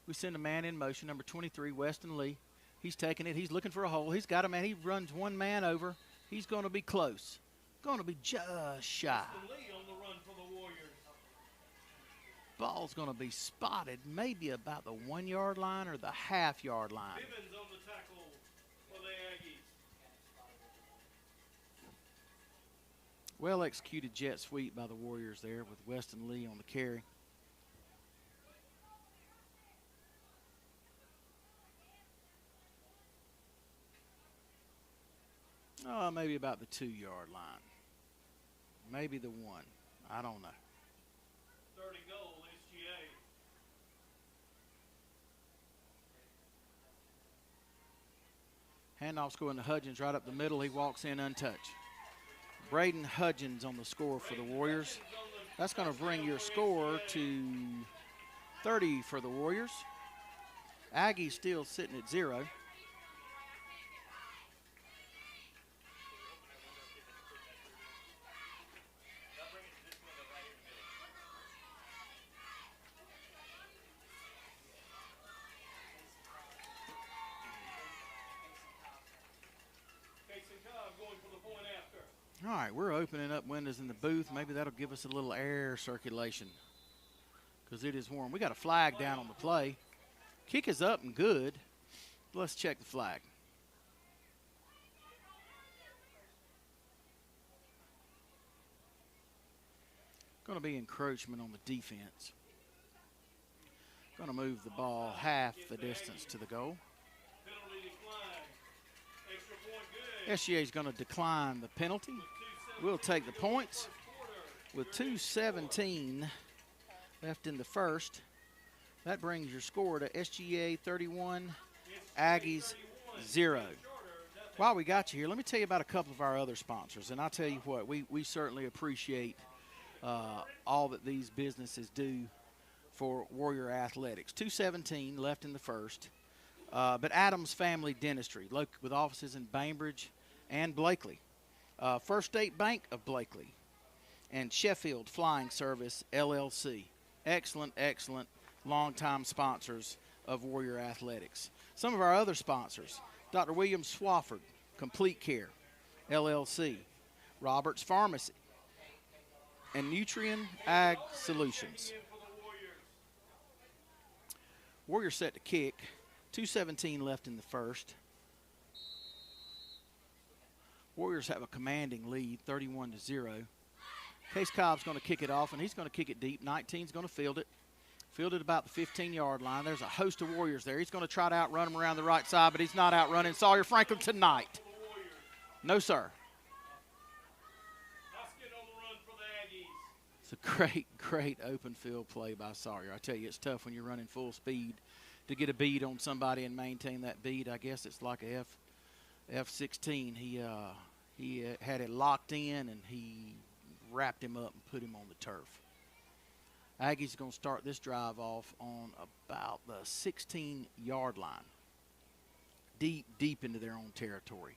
We send a man in motion, number 23, Weston Lee. He's taking it. He's looking for a hole. He's got a man. He runs 1 man over. He's going to be close. Going to be just shy. Weston Lee on the run for the Warriors. Ball's going to be spotted maybe about the 1-yard line or the half-yard line. Bivens on the tackle for the Aggies. Well-executed jet sweep by the Warriors there with Weston Lee on the carry. Oh, maybe about the 2-yard line. Maybe the 1. I don't know. 3rd and goal, Handoff's going to Hudgens right up the middle. He walks in untouched. Braden Hudgens on the score for the Warriors. That's going to bring your score to 30 for the Warriors. Aggies still sitting at 0. All right, we're opening up windows in the booth. Maybe that'll give us a little air circulation because it is warm. We got a flag down on the play. Kick is up and good. Let's check the flag. Going to be encroachment on the defense. Going to move the ball half the distance to the goal. SGA is going to decline the penalty. We'll take the points with 2:17 left in the first. That brings your score to SGA 31, Aggies 0. While we got you here, let me tell you about a couple of our other sponsors. And I'll tell you what, we certainly appreciate all that these businesses do for Warrior Athletics. 2:17 left in the first. But Adams Family Dentistry, with offices in Bainbridge and Blakely. First State Bank of Blakely. And Sheffield Flying Service, LLC. Excellent, excellent longtime sponsors of Warrior Athletics. Some of our other sponsors, Dr. William Swafford, Complete Care, LLC. Roberts Pharmacy. And Nutrien Ag Solutions. Warriors set to kick. 2:17 left in the first. Warriors have a commanding lead, 31-0. Case Cobb's going to kick it off, and he's going to kick it deep. 19's going to field it. Fielded about the 15-yard line. There's a host of Warriors there. He's going to try to outrun him around the right side, but he's not outrunning Sawyer Franklin tonight. No, sir. It's a great, great open field play by Sawyer. I tell you, it's tough when you're running full speed to get a bead on somebody and maintain that bead. I guess it's like a F-16. He had it locked in, and he wrapped him up and put him on the turf. Aggies are going to start this drive off on about the 16-yard line, deep into their own territory.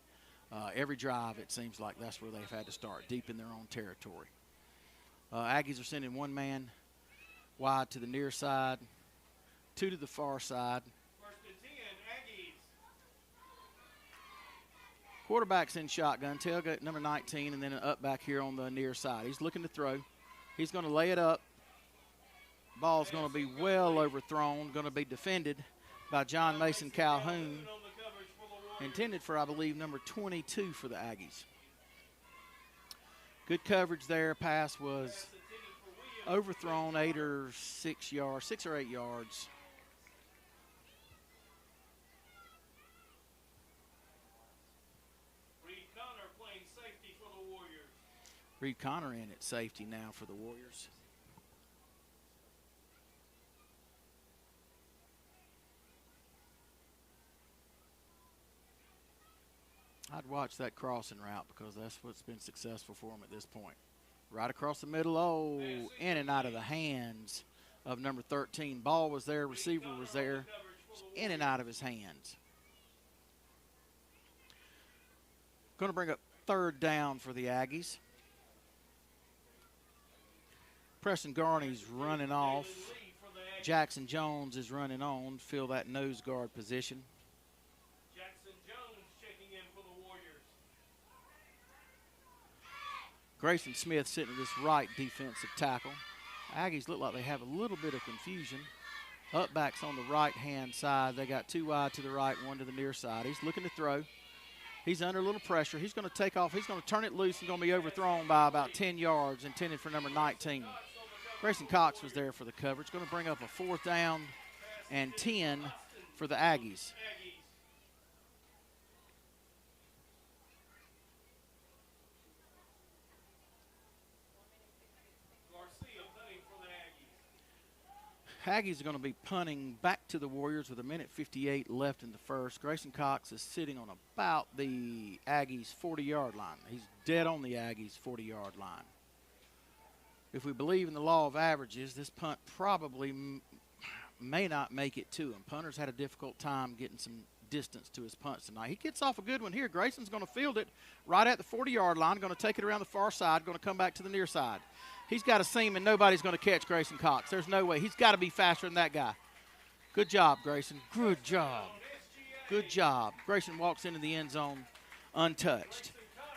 Every drive, it seems like that's where they've had to start, deep in their own territory. Aggies are sending one man wide to the near side, 2 to the far side. First and 10, Aggies. Quarterback's in shotgun, tailgate number 19, and then an up back here on the near side. He's looking to throw. He's going to lay it up. Ball's going to be well overthrown, going to be defended by John Mason Calhoun. Intended for, I believe, number 22 for the Aggies. Good coverage there. Pass was overthrown 6 or 8 yards. Reed Connor in at safety now for the Warriors. I'd watch that crossing route because that's what's been successful for him at this point. Right across the middle, in and out of the hands of number 13. Ball was there, receiver was there, in and out of his hands. Going to bring up third down for the Aggies. Preston Garney's running off. Jackson Jones is running on, fill that nose guard position. Grayson Smith sitting at this right defensive tackle. Aggies look like they have a little bit of confusion. Up backs on the right-hand side. They got 2 wide to the right, 1 to the near side. He's looking to throw. He's under a little pressure. He's going to take off. He's going to turn it loose and going to be overthrown by about 10 yards, intended for number 19. Grayson Cox was there for the coverage. Going to bring up a 4th down and 10 for the Aggies. Aggies are going to be punting back to the Warriors with 1:58 left in the first. Grayson Cox is sitting on about the Aggies' 40-yard line. He's dead on the Aggies' 40-yard line. If we believe in the law of averages, this punt probably may not make it to him. Punter's had a difficult time getting some distance to his punts tonight. He gets off a good one here. Grayson's going to field it right at the 40-yard line, going to take it around the far side, going to come back to the near side. He's got a seam, and nobody's going to catch Grayson Cox. There's no way. He's got to be faster than that guy. Good job, Grayson. Good job. Good job. Grayson walks into the end zone untouched.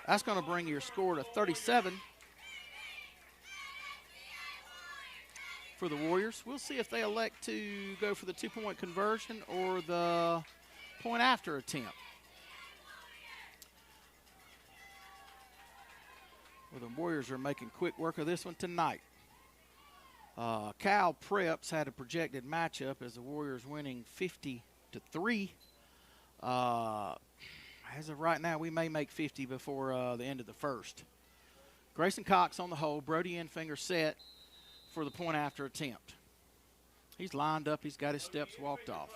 That's going to bring your score to 37 for the Warriors. We'll see if they elect to go for the two-point conversion or the point-after attempt. Well, the Warriors are making quick work of this one tonight. Cal Preps had a projected matchup as the Warriors winning 50-3. As of right now, we may make 50 before the end of the first. Grayson Cox on the hole. Brody Enfinger set for the point-after attempt. He's lined up. He's got his steps walked off.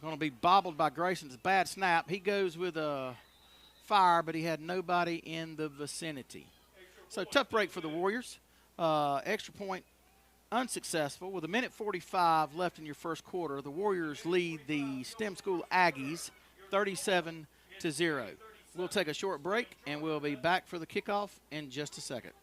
Going to be bobbled by Grayson's bad snap. He goes with a fire, but he had nobody in the vicinity. So tough break for the Warriors. Extra point unsuccessful. With 1:45 left in your first quarter, the Warriors lead the STEM School Aggies 37-0. We'll take a short break, and we'll be back for the kickoff in just a second.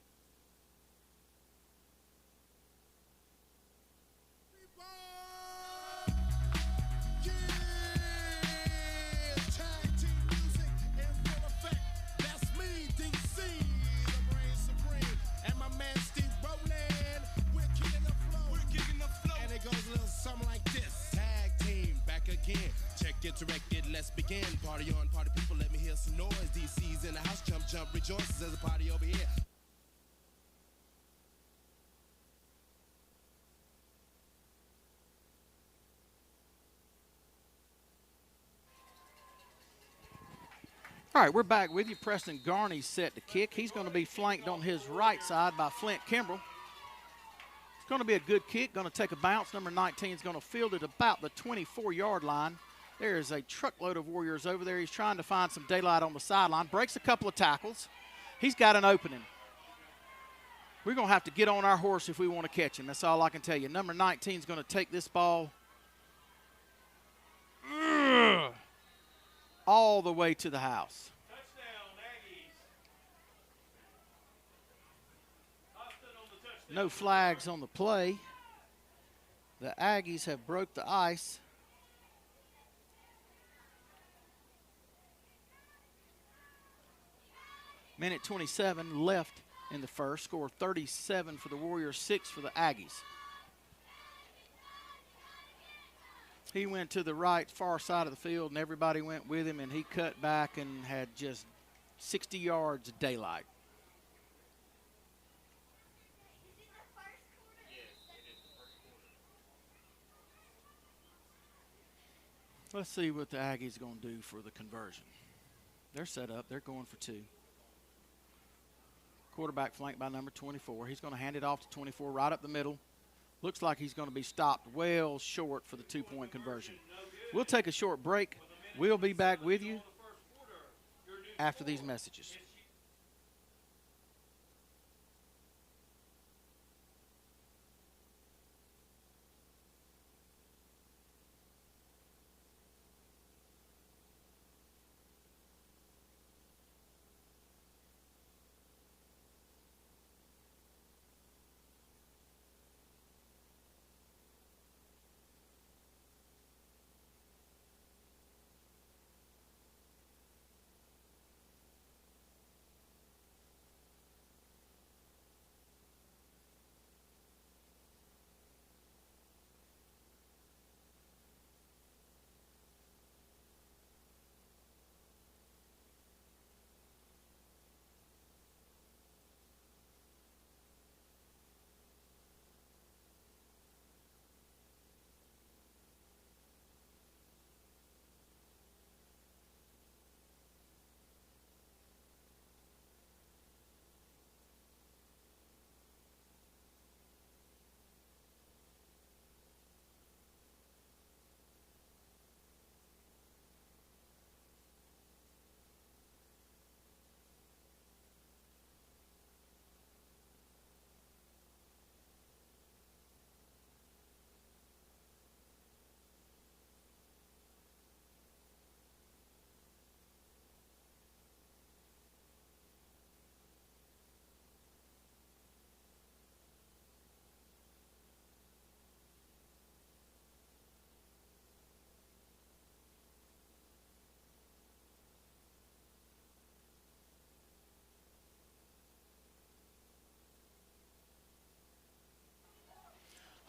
Get directed, let's begin. Party on, party people, let me hear some noise. DC's in the house, jump, jump, rejoices. There's a party over here. All right, we're back with you. Preston Garney's set to kick. He's going to be flanked on his right side by Flint Kimbrell. It's going to be a good kick, going to take a bounce. Number 19 is going to field it about the 24-yard line. There is a truckload of Warriors over there. He's trying to find some daylight on the sideline. Breaks a couple of tackles. He's got an opening. We're going to have to get on our horse if we want to catch him. That's all I can tell you. Number 19 is going to take this ball all the way to the house. Touchdown, Aggies. Austin on the touchdown. No flags on the play. The Aggies have broke the ice. Minute 27 left in the first. Score 37 for the Warriors, 6 for the Aggies. He went to the right far side of the field, and everybody went with him, and he cut back and had just 60 yards of daylight. Let's see what the Aggies are going to do for the conversion. They're set up. They're going for two. Quarterback flanked by number 24. He's going to hand it off to 24 right up the middle. Looks like he's going to be stopped well short for the two-point conversion. We'll take a short break. We'll be back with you after these messages.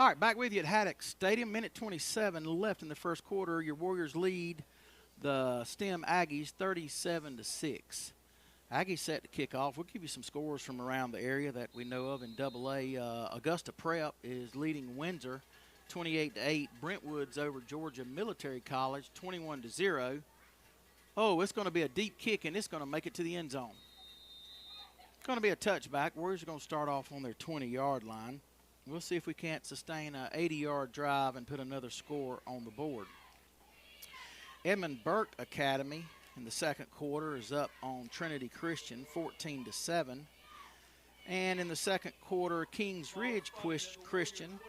All right, back with you at Haddock Stadium. Minute 27 left in the first quarter. Your Warriors lead the STEM Aggies 37-6. Aggies set to kick off. We'll give you some scores from around the area that we know of in AA. Augusta Prep is leading Windsor 28-8. Brentwood's over Georgia Military College 21-0. Oh, it's going to be a deep kick, and it's going to make it to the end zone. It's going to be a touchback. Warriors are going to start off on their 20-yard line. We'll see if we can't sustain an 80-yard drive and put another score on the board. Edmund Burke Academy in the second quarter is up on Trinity Christian 14-7. And in the second quarter, Kings Ridge Christian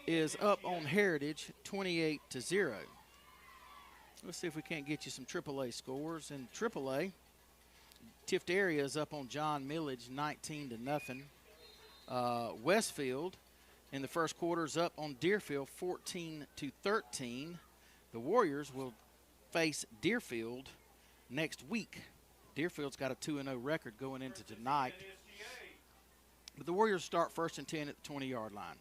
is up on Heritage 28-0. Let's see if we can't get you some AAA scores. In AAA, Tift Area is up on John Millage 19-0. Westfield in the first quarter is up on Deerfield 14-13. The Warriors will face Deerfield next week. Deerfield's got a 2-0 record going into tonight. But the Warriors start 1st and 10 at the 20-yard line.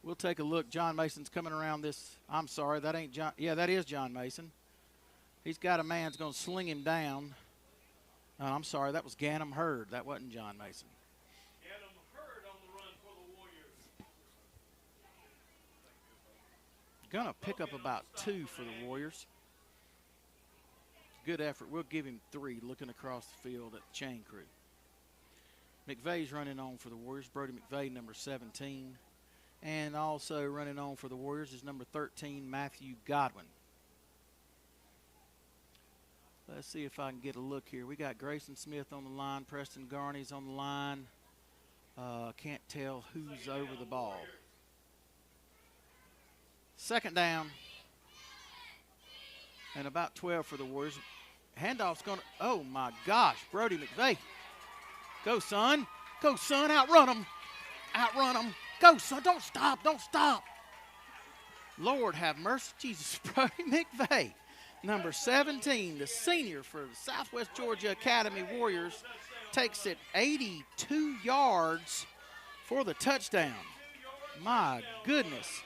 We'll take a look. John Mason's coming around this. I'm sorry, that ain't John. Yeah, that is John Mason. He's got a man that's going to sling him down. I'm sorry, that was Ganem Hurd. That wasn't John Mason. Ganem Hurd on the run for the Warriors. Going to pick up about 2 for the Warriors. Good effort. We'll give him 3 looking across the field at the chain crew. McVeigh's running on for the Warriors. Brody McVeigh, number 17. And also running on for the Warriors is number 13, Matthew Godwin. Let's see if I can get a look here. We got Grayson Smith on the line. Preston Garney's on the line. Can't tell who's over the ball. Second down. And about 12 for the Warriors. Handoff's going to, oh my gosh, Brody McVeigh. Go, son. Go, son. Outrun him. Outrun him. Go, son. Don't stop. Don't stop. Lord have mercy. Jesus, Brody McVeigh. Number 17, the senior for the Southwest Georgia Academy Warriors, takes it 82 yards for the touchdown. My goodness.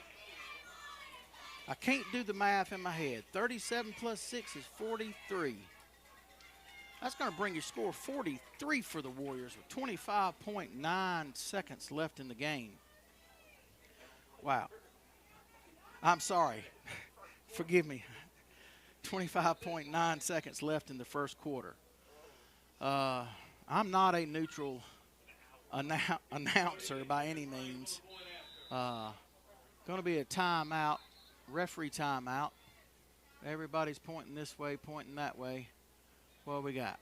I can't do the math in my head. 37 plus 6 is 43. That's going to bring your score 43 for the Warriors with 25.9 seconds left in the game. Wow. I'm sorry. Forgive me. 25.9 seconds left in the first quarter. I'm not a neutral announcer by any means. Going to be a timeout, referee timeout. Everybody's pointing this way, pointing that way. What we got?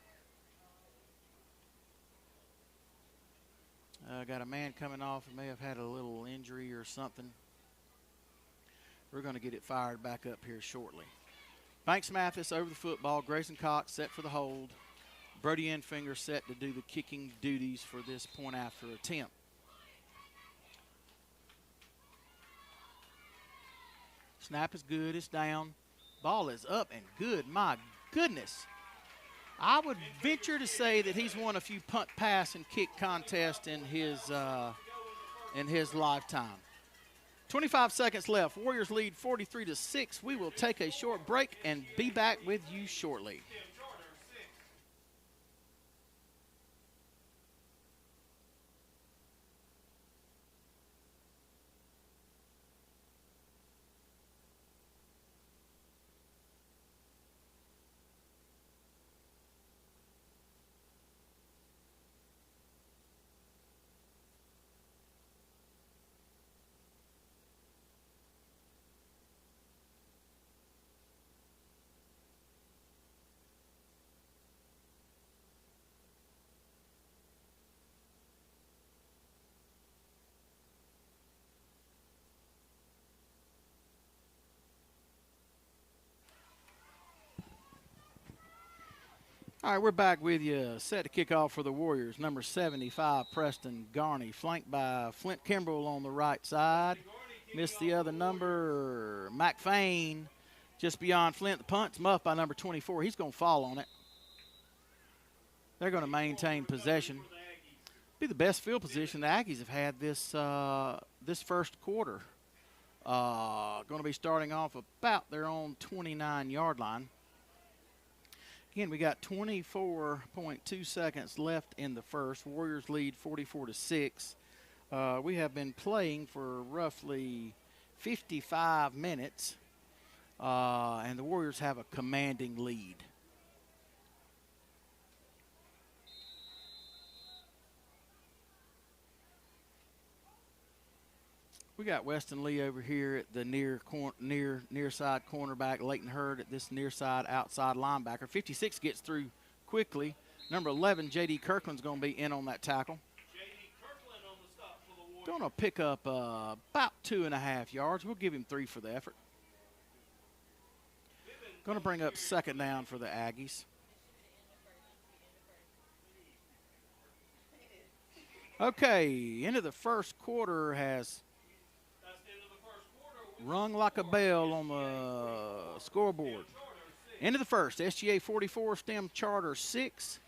Got a man coming off who may have had a little injury or something. We're going to get it fired back up here shortly. Banks Mathis over the football. Grayson Cox set for the hold. Brody Enfinger set to do the kicking duties for this point after attempt. Snap is good. It's down. Ball is up and good. My goodness. I would venture to say that he's won a few punt, pass, and kick contests in his lifetime. 25 seconds left. Warriors lead 43-6. We will take a short break and be back with you shortly. All right, we're back with you. Set to kick off for the Warriors. Number 75, Preston Garney, flanked by Flint Kimbrell on the right side. Missed the other number. McFain just beyond Flint. The punt's muffed by number 24. He's going to fall on it. They're going to maintain possession. Be the best field position the Aggies have had this first quarter. Going to be starting off about their own 29-yard line. Again, we got 24.2 seconds left in the first. Warriors lead 44-6. We have been playing for roughly 55 minutes, and the Warriors have a commanding lead. We got Weston Lee over here at the near side cornerback. Leighton Hurd at this near side outside linebacker. 56 gets through quickly. Number 11, J.D. Kirkland's going to be in on that tackle. J.D. Kirkland on the stop for the Warriors. Going to pick up about 2.5 yards. We'll give him 3 for the effort. Going to bring up second down for the Aggies. Okay, into the first quarter has rung like a bell on the scoreboard. End of the first, SGA 44, STEM Charter 6.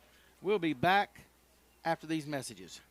We'll be back after these messages.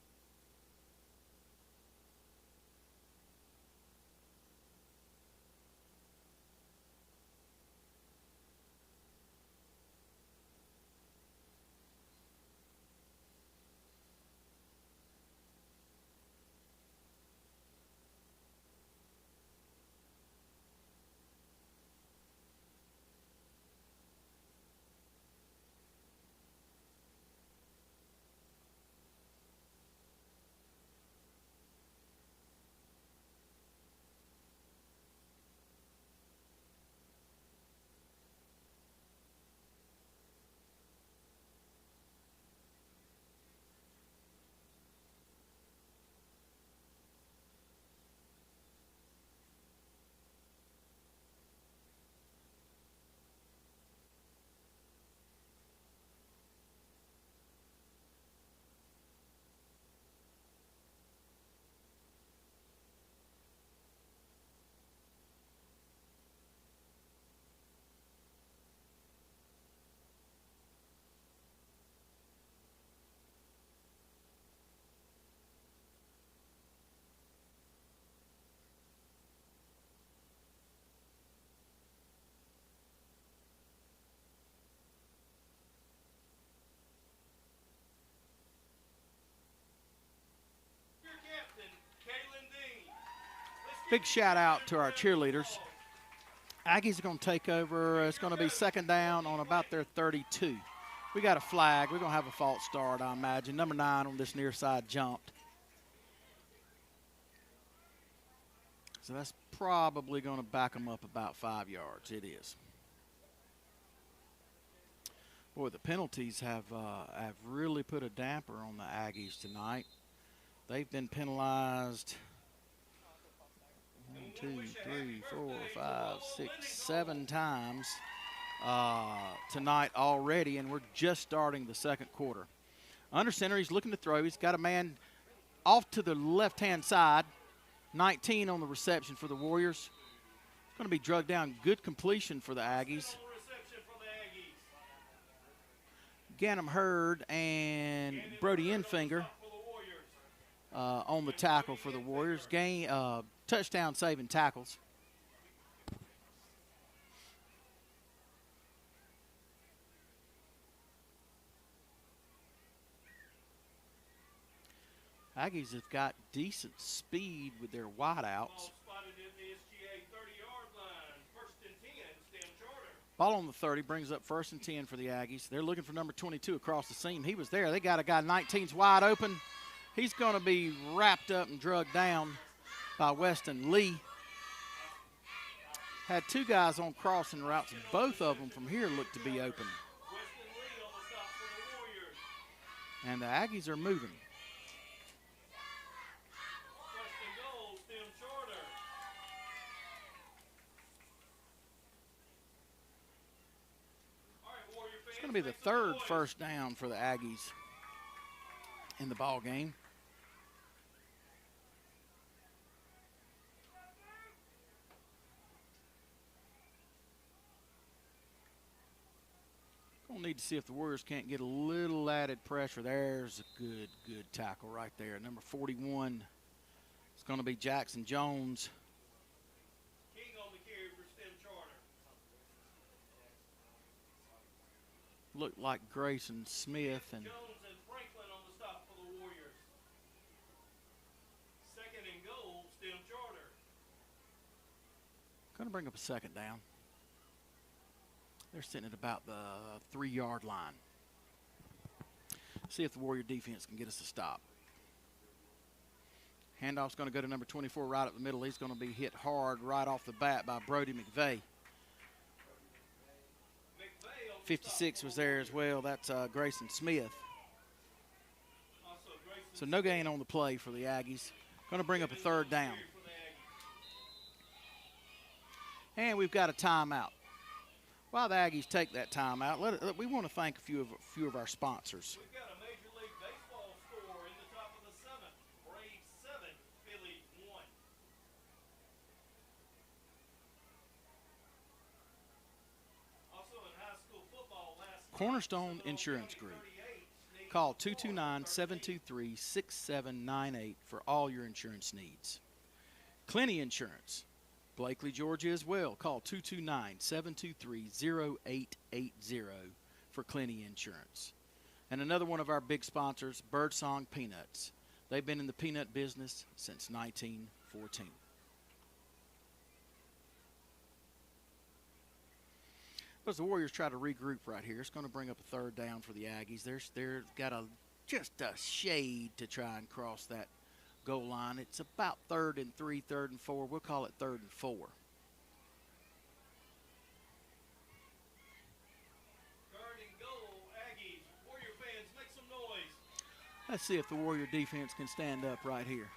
Big shout out to our cheerleaders. Aggies are going to take over. It's going to be second down on about their 32. We got a flag. We're going to have a false start, I imagine. Number 9 on this near side jumped. So that's probably going to back them up about 5 yards. It is. Boy, the penalties have really put a damper on the Aggies tonight. They've been penalized 1, 2, 3, 4, 5, 6, 7 times tonight already, and we're just starting the second quarter. Under center, he's looking to throw. He's got a man off to the left-hand side. 19 on the reception for the Warriors. It's going to be drugged down. Good completion for the Aggies. Ganem Hurd and Brody Enfinger on the tackle for the Warriors. Touchdown saving tackles. Aggies have got decent speed with their wideouts. Ball on the 30 brings up 1st and 10 for the Aggies. They're looking for number 22 across the seam. He was there. They got a guy 19's wide open. He's going to be wrapped up and drugged down by Weston Lee. Had 2 guys on crossing routes. Both of them from here look to be open. And the Aggies are moving. It's going to be the 3rd first down for the Aggies in the ball game. We'll need to see if the Warriors can't get a little added pressure. There's a good tackle right there. Number 41 is going to be Jackson Jones. King on the carry for Stem Charter. Looked like Grayson Smith. And Jones and Franklin on the stop for the Warriors. Second and goal, Stem Charter. going to bring up a second down. They're sitting at about the 3-yard line. See if the Warrior defense can get us a stop. Handoff's going to go to number 24 right up the middle. He's going to be hit hard right off the bat by Brody McVeigh. 56 was there as well. That's Grayson Smith. So no gain on the play for the Aggies. Going to bring up a third down. And we've got a timeout. While the Aggies take that timeout, we want to thank a few of our sponsors. We've got a Major League Baseball score in the top of the 7th. Braves 7, Phillies 1. Also in high school football last Cornerstone Insurance Group. Call 229-723-6798 for all your insurance needs. Clenny Insurance. Blakely, Georgia as well. Call 229-723-0880 for Clenny Insurance. And another one of our big sponsors, Birdsong Peanuts. They've been in the peanut business since 1914. As the Warriors try to regroup right here, it's going to bring up a third down for the Aggies. They've got just a shade to try and cross that goal line. It's about 3rd and 3, 3rd and 4. We'll call it 3rd and 4. Third and goal, Aggies. Warrior fans, make some noise. Let's see if the Warrior defense can stand up right here.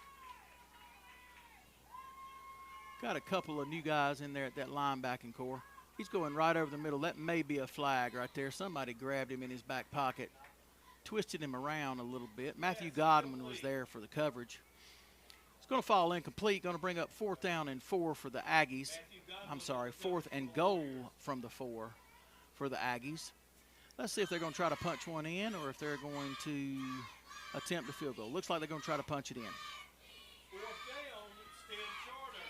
Got a couple of new guys in there at that linebacking core. He's going right over the middle. That may be a flag right there. Somebody grabbed him in his back pocket, twisted him around a little bit. Matthew Godwin was there for the coverage. It's going to fall incomplete. Going to bring up 4th down and 4 for the Aggies. I'm sorry, 4th and goal from the 4 for the Aggies. Let's see if they're going to try to punch one in or if they're going to attempt a field goal. Looks like they're going to try to punch it in. 4th down, Stem Charter.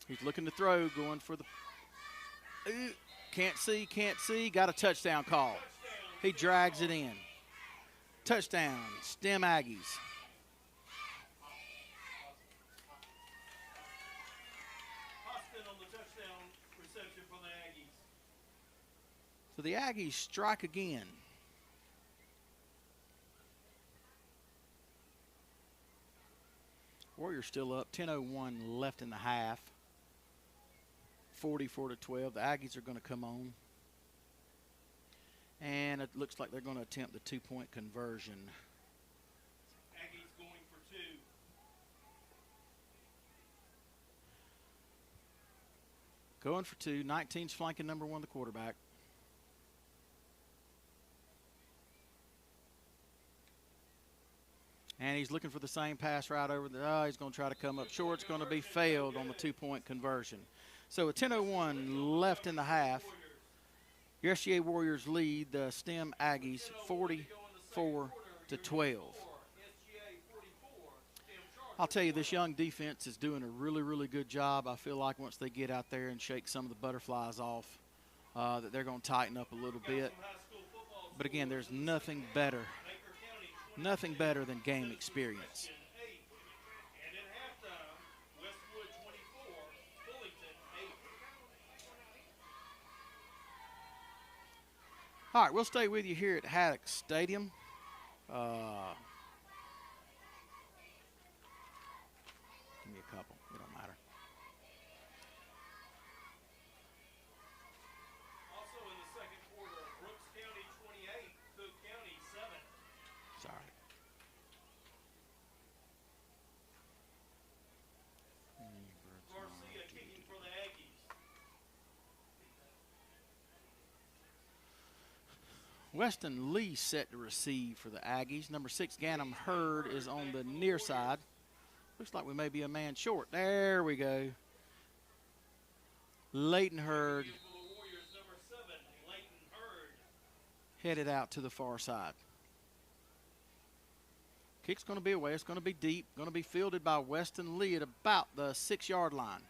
He's looking to throw, going for the can't see. Got a touchdown call. He drags it in. Touchdown, Stem Aggies. Austin on the touchdown reception for the Aggies. So the Aggies strike again. Warriors still up, 10:01 left in the half. 44-12. The Aggies are going to come on. And it looks like they're going to attempt the 2-point conversion. Aggies going for 2. Going for 2. 19's flanking number 1, the quarterback. And he's looking for the same pass right over the, he's going to try to come up short. It's going to be failed on the 2-point conversion. So a 10:01 left in the half. Your SGA Warriors lead the STEM Aggies 44-12. I'll tell you, this young defense is doing a really, really good job. I feel like once they get out there and shake some of the butterflies off, that they're going to tighten up a little bit. But again, there's nothing better than game experience. And at halftime, Westwood 24, Bullington 8. All right, we'll stay with you here at Haddock Stadium. Give me a couple. It don't matter. Also in the second quarter, Brooks County 28, Cook County 7. Sorry. Garcia kicking for the Aggies. Weston Lee set to receive for the Aggies. Number 6, Ganem Hurd, is on the near side. Looks like we may be a man short. There we go. Leighton Hurd For the Warriors, number 7, headed out to the far side. Kick's going to be away. It's going to be deep. Going to be fielded by Weston Lee at about the 6-yard line.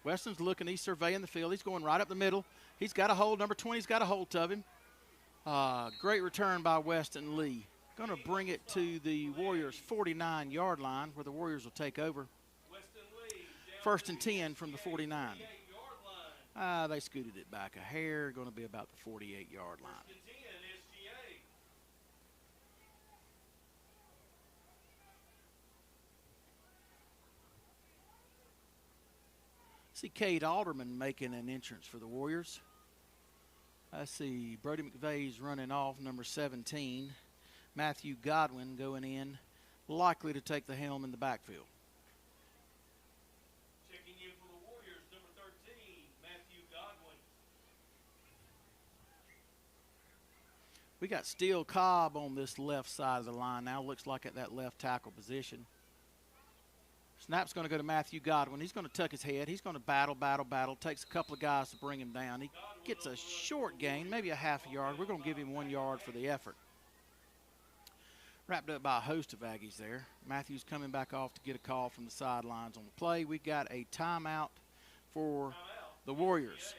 Weston's looking. He's surveying the field. He's going right up the middle. He's got a hold. Number 20's got a hold of him. Great return by Weston Lee. Going to bring it to the Warriors' 49-yard line where the Warriors will take over. First and 10 from the 49. They scooted it back a hair. Going to be about the 48-yard line. See Cade Alderman making an entrance for the Warriors. I see Brody McVeigh's running off, number 17. Matthew Godwin going in, likely to take the helm in the backfield. Checking in for the Warriors, number 13, Matthew Godwin. We got Steele Cobb on this left side of the line now. Looks like at that left tackle position. Snap's going to go to Matthew Godwin. He's going to tuck his head. He's going to battle. Takes a couple of guys to bring him down. He gets a short gain, maybe a half a yard. We're going to give him 1 yard for the effort. Wrapped up by a host of Aggies there. Matthew's coming back off to get a call from the sidelines on the play. We got a timeout for the Warriors.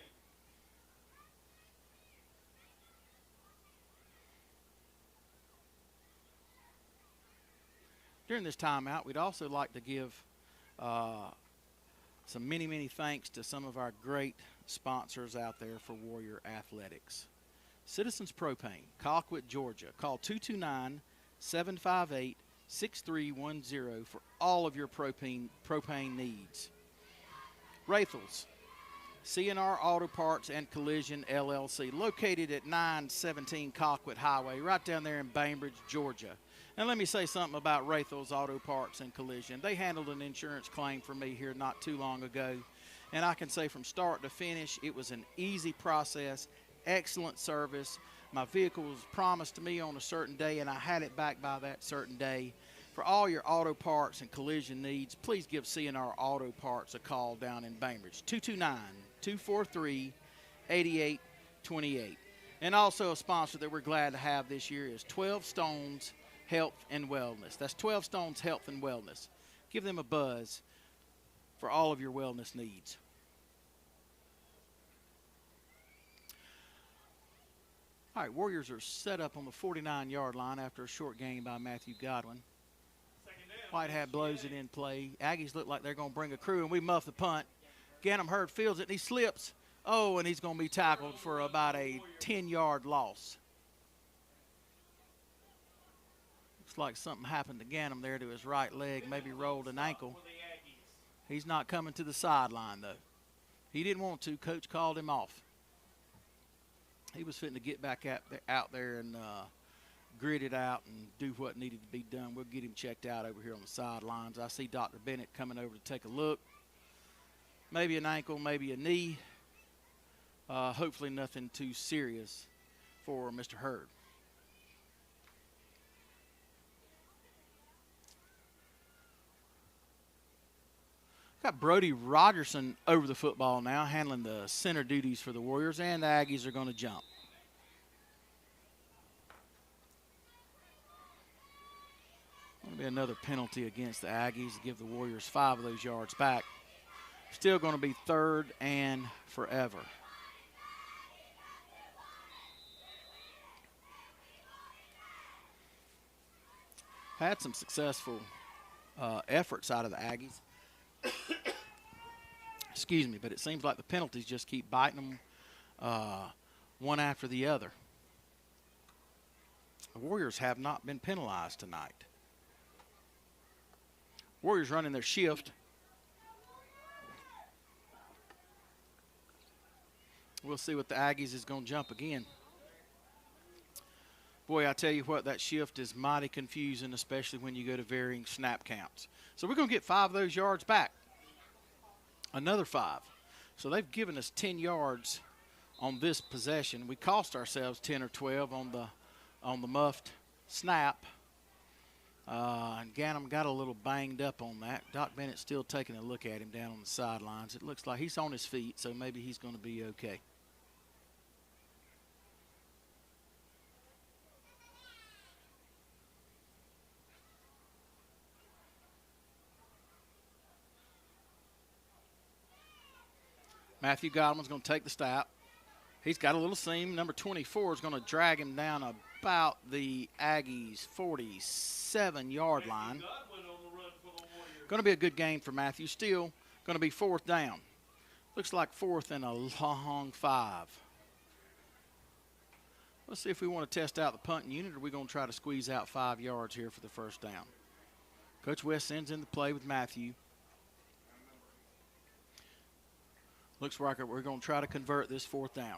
During this timeout, we'd also like to give some many thanks to some of our great sponsors out there for Warrior Athletics. Citizens Propane, Colquitt, Georgia. Call 229-758-6310 for all of your propane needs. Wraithels, C&R Auto Parts and Collision LLC, located at 917 Colquitt Highway, right down there in Bainbridge, Georgia. And let me say something about Wraithels Auto Parts and Collision. They handled an insurance claim for me here not too long ago. And I can say from start to finish, it was an easy process, excellent service. My vehicle was promised to me on a certain day, and I had it back by that certain day. For all your auto parts and collision needs, please give C&R Auto Parts a call down in Bainbridge, 229-243-8828. And also a sponsor that we're glad to have this year is 12 Stones Health and Wellness. That's 12 Stones Health and Wellness. Give them a buzz for all of your wellness needs. All right, Warriors are set up on the 49-yard line after a short gain by Matthew Godwin. Whitehat blows it in play. Aggies look like they're going to bring a crew, and we muff the punt. Ganem Hurd fields it, and he slips. Oh, and he's going to be tackled for about a 10-yard loss. Looks like something happened to Ganem there to his right leg, maybe rolled an ankle. He's not coming to the sideline, though. He didn't want to. Coach called him off. He was fitting to get back out there and grit it out and do what needed to be done. We'll get him checked out over here on the sidelines. I see Dr. Bennett coming over to take a look. Maybe an ankle, maybe a knee. Hopefully nothing too serious for Mr. Hurd. Got Brody Rogerson over the football now, handling the center duties for the Warriors, and the Aggies are going to jump. Going to be another penalty against the Aggies to give the Warriors 5 of those yards back. Still going to be 3rd and forever. Had some successful efforts out of the Aggies. Excuse me, but it seems like the penalties just keep biting them one after the other. The Warriors have not been penalized tonight. Warriors running their shift. We'll see what the Aggies is going to jump again. Boy, I tell you what, that shift is mighty confusing, especially when you go to varying snap counts. So we're going to get 5 of those yards back. Another 5. So they've given us 10 yards on this possession. We cost ourselves 10 or 12 on the muffed snap. And Ganem got a little banged up on that. Doc Bennett's still taking a look at him down on the sidelines. It looks like he's on his feet, so maybe he's going to be okay. Matthew Godwin's going to take the snap. He's got a little seam. Number 24 is going to drag him down about the Aggies' 47-yard line. Going to be a good game for Matthew. Still going to be 4th down. Looks like 4th and a long 5. Let's see if we want to test out the punting unit, or are we going to try to squeeze out 5 yards here for the first down. Coach West sends in the play with Matthew. Looks like we're going to try to convert this 4th down.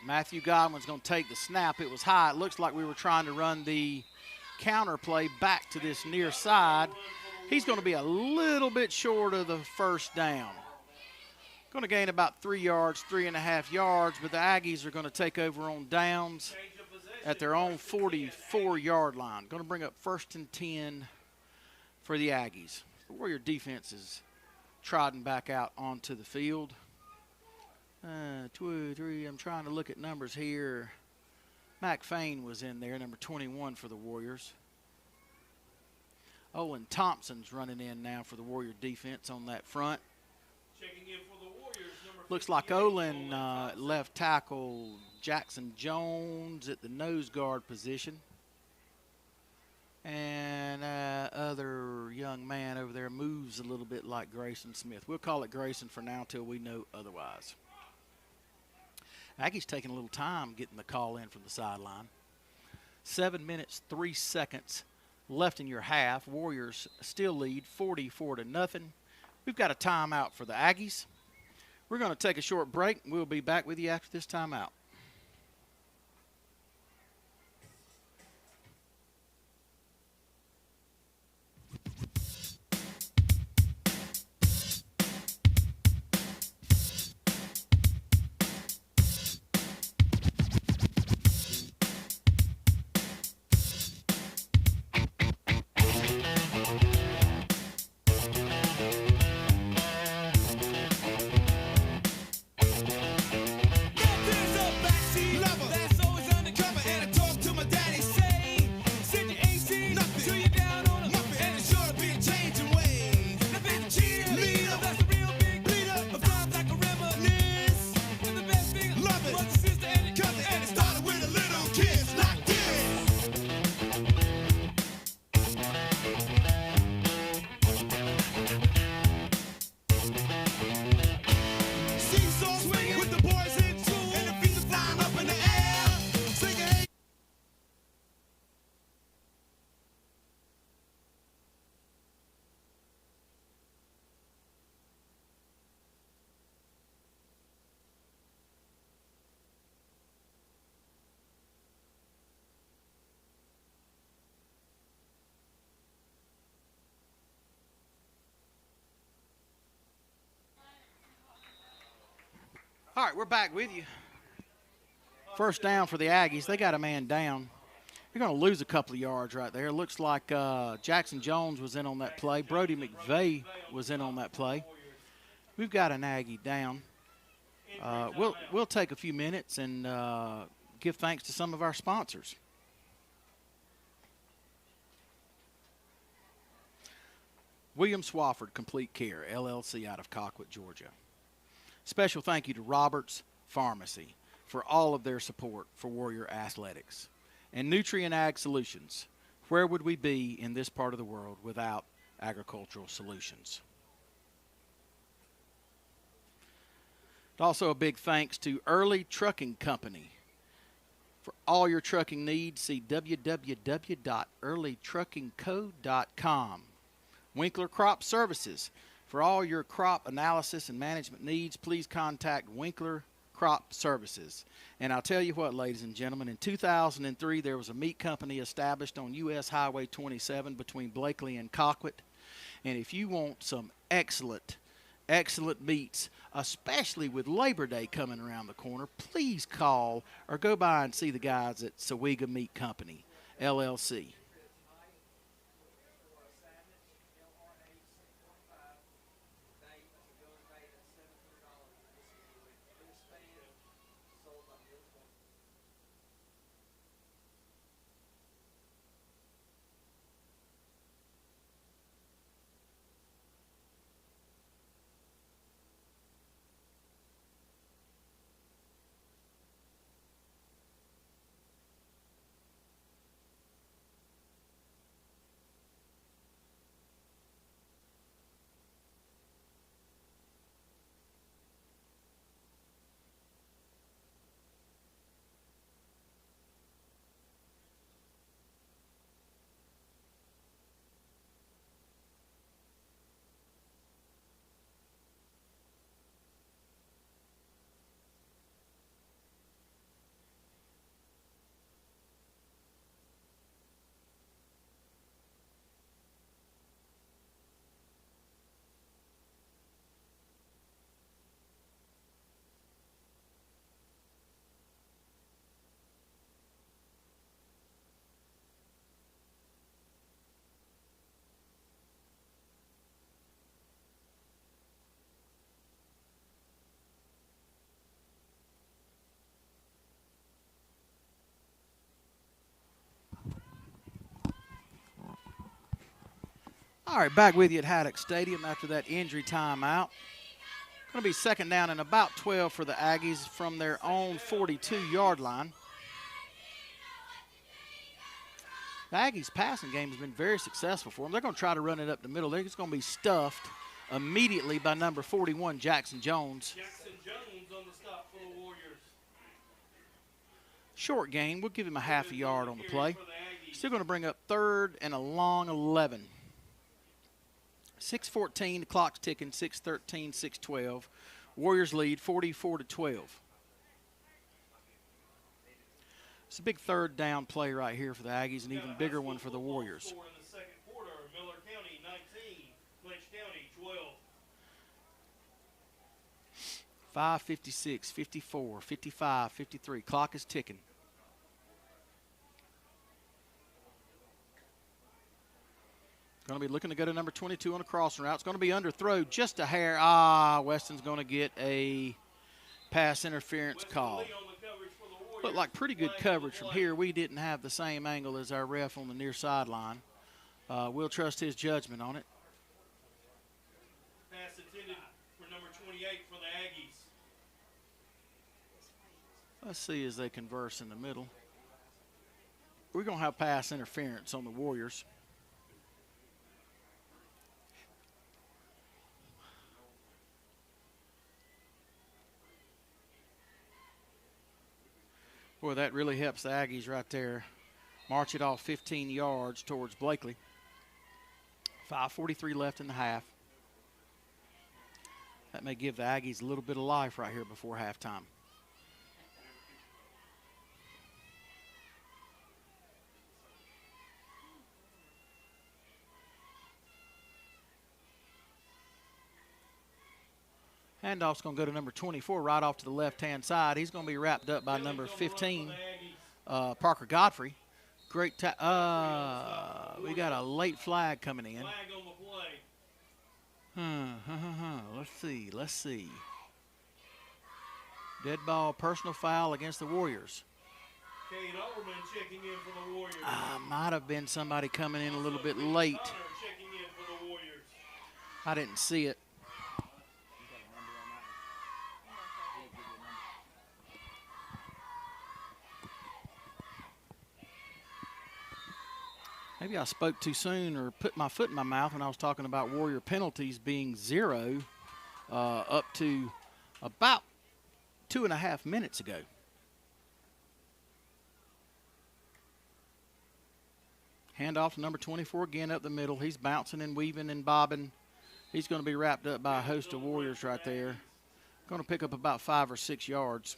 Matthew Godwin's going to take the snap. It was high. It looks like we were trying to run the counter play back to this near side. He's going to be a little bit short of the first down. Going to gain about 3 yards, 3.5 yards, but the Aggies are going to take over on downs at their own 44-yard line. Going to bring up 1st and 10 for the Aggies. The Warrior defense is trotting back out onto the field. 2, 3, I'm trying to look at numbers here. Mac Fain was in there, number 21 for the Warriors. Owen Thompson's running in now for the Warrior defense on that front. Checking in for the Warriors, number Looks like 58, Olin left tackle Jackson Jones at the nose guard position. And other young man over there moves a little bit like Grayson Smith. We'll call it Grayson for now till we know otherwise. Aggies taking a little time getting the call in from the sideline. 7 minutes, 3 seconds left in your half. Warriors still lead 44-0. We've got a timeout for the Aggies. We're going to take a short break. We'll be back with you after this timeout. All right, we're back with you. First down for the Aggies. They got a man down. They're going to lose a couple of yards right there. Looks like Jackson Jones was in on that play. Brody McVeigh was in on that play. We've got an Aggie down. We'll take a few minutes and give thanks to some of our sponsors. William Swafford Complete Care, LLC, out of Colquitt, Georgia. Special thank you to Roberts Pharmacy for all of their support for Warrior Athletics. And Nutrient Ag Solutions. Where would we be in this part of the world without agricultural solutions? Also a big thanks to Early Trucking Company. For all your trucking needs, see www.earlytruckingco.com. Winkler Crop Services. For all your crop analysis and management needs, please contact Winkler Crop Services. And I'll tell you what, ladies and gentlemen, in 2003, there was a meat company established on U.S. Highway 27 between Blakely and Colquitt. And if you want some excellent meats, especially with Labor Day coming around the corner, please call or go by and see the guys at Sawega Meat Company, LLC. All right, back with you at Haddock Stadium after that injury timeout. Going to be second down and about 12 for the Aggies from their own 42-yard line. The Aggies' passing game has been very successful for them. They're going to try to run it up the middle. They're just going to be stuffed immediately by number 41, Jackson Jones. Jackson Jones on the stop for the Warriors. Short gain. We'll give him a half a yard on the play. For the Aggies. Still going to bring up third and a long 11. 6:14, the clock's ticking, 6:13, 6:12. Warriors lead 44-12. It's a big third down play right here for the Aggies, an even bigger one for the Warriors. Score in the second quarter, Miller County 19, Clinch County 12. 5:56, 54, 55, 53. Clock is ticking. Going to be looking to go to number 22 on a crossing route. It's going to be underthrow just a hair. Weston's going to get a pass interference call. Looked like pretty good coverage from here. We didn't have the same angle as our ref on the near sideline. We'll trust his judgment on it. Pass intended for number 28 for the Aggies. Let's see as they converse in the middle. We're going to have pass interference on the Warriors. Boy, that really helps the Aggies right there. March it off 15 yards towards Blakely. 5:43 left in the half. That may give the Aggies a little bit of life right here before halftime. Handoff's going to go to number 24 right off to the left-hand side. He's going to be wrapped up by number 15, Parker Godfrey. Great. We got a late flag coming in. Flag on the play. Let's see. Dead ball, personal foul against the Warriors. Kane Overman checking in for the Warriors. Might have been somebody coming in a little bit late. Connor checking in for the Warriors. I didn't see it. Maybe I spoke too soon or put my foot in my mouth when I was talking about Warrior penalties being 0 up to about 2.5 minutes ago. Handoff to number 24 again up the middle. He's bouncing and weaving and bobbing. He's going to be wrapped up by a host of Warriors right there. Going to pick up about 5 or 6 yards.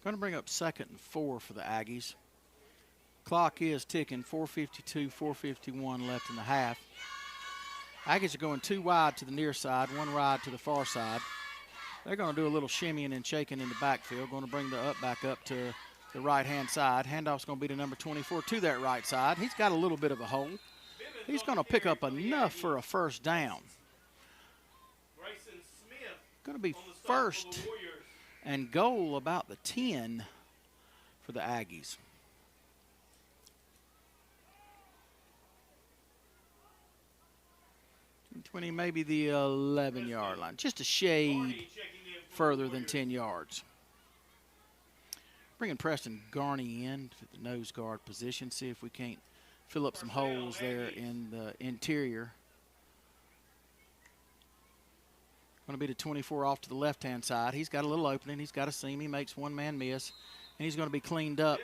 Going to bring up 2nd and 4 for the Aggies. Clock is ticking, 4:52, 4:51 left in the half. Aggies are going 2 wide to the near side, 1 wide to the far side. They're going to do a little shimmying and shaking in the backfield. Going to bring the back up to the right-hand side. Handoff's going to be to number 24 to that right side. He's got a little bit of a hole. He's going to pick up enough for a first down. Going to be first and goal about the 10 for the Aggies. Maybe the 11-yard line. Just a shade further than 10 yards. Bringing Preston Garney in to the nose guard position. See if we can't fill up some holes there in the interior. Going to be the 24 off to the left-hand side. He's got a little opening. He's got a seam. He makes one man miss. And he's going to be cleaned up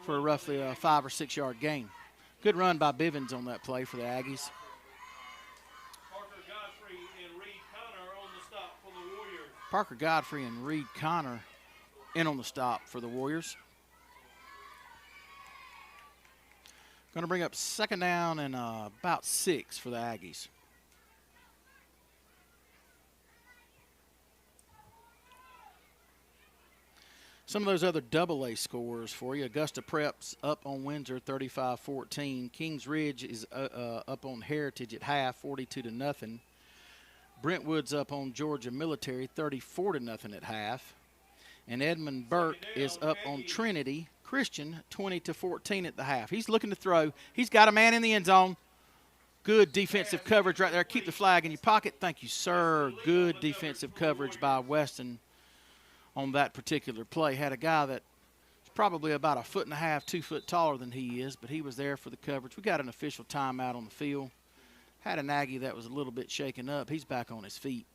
for roughly a 5 or 6 yard gain. Good run by Bivens on that play for the Aggies. Parker Godfrey and Reed Connor in on the stop for the Warriors. Going to bring up 2nd down and about 6 for the Aggies. Some of those other AA scores for you. Augusta Prep's up on Windsor 35-14. Kings Ridge is up on Heritage at half 42-0. Brentwood's up on Georgia Military 34-0 at half. And Edmund Burke is up on Trinity Christian 20-14 at the half. He's looking to throw. He's got a man in the end zone. Good defensive coverage right there. Keep the flag in your pocket. Thank you, sir. Good defensive coverage by Weston on that particular play. Had a guy that's probably about 1.5 feet, 2 foot taller than he is, but he was there for the coverage. We got an official timeout on the field. Had an Aggie that was a little bit shaken up. He's back on his feet.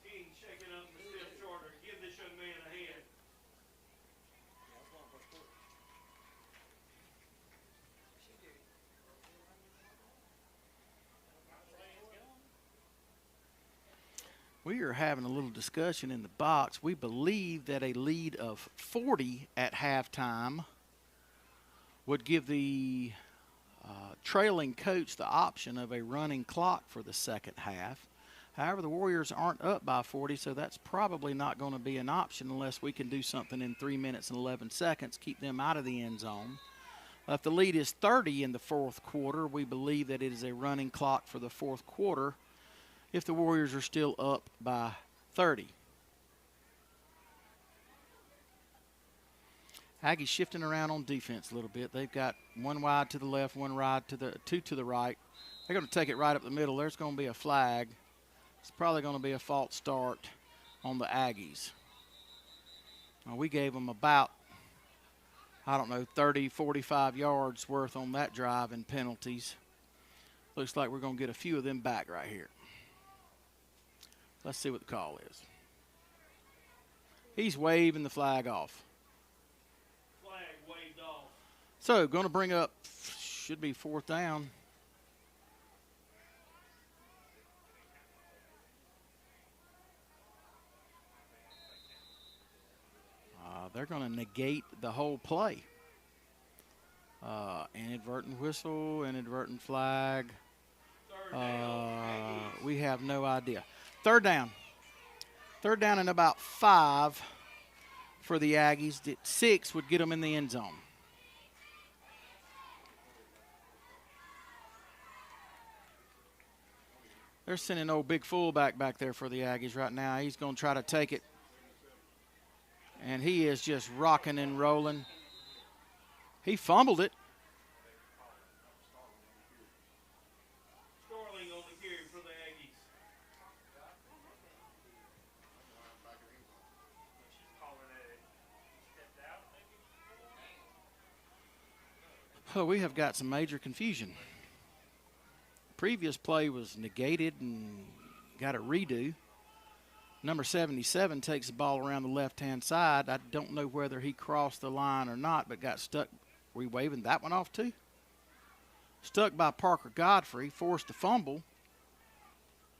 King shaking up the stiff shorter. Give this young man a hand. We are having a little discussion in the box. We believe that a lead of 40 at halftime would give the trailing coach the option of a running clock for the second half. However, the Warriors aren't up by 40, so that's probably not going to be an option unless we can do something in 3 minutes and 11 seconds, keep them out of the end zone. If the lead is 30 in the fourth quarter, we believe that it is a running clock for the fourth quarter if the Warriors are still up by 30. Aggies shifting around on defense a little bit. They've got one wide to the left, one wide to the two to the right. They're going to take it right up the middle. There's going to be a flag. It's probably going to be a false start on the Aggies. We gave them about, 30, 45 yards worth on that drive in penalties. Looks like we're going to get a few of them back right here. Let's see what the call is. He's waving the flag off. Flag waved off. So, going to bring up, should be fourth down. They're going to negate the whole play. Inadvertent whistle, inadvertent flag. We have no idea. Third down. Third down and about 5 for the Aggies. 6 would get them in the end zone. They're sending old big fullback back there for the Aggies right now. He's going to try to take it. And he is just rocking and rolling. He fumbled it. Starling on the carry for the Aggies. Oh, we have got some major confusion. Previous play was negated and got a redo. Number 77 takes the ball around the left-hand side. I don't know whether he crossed the line or not, but got stuck. Were we waving that one off too? Stuck by Parker Godfrey, forced a fumble.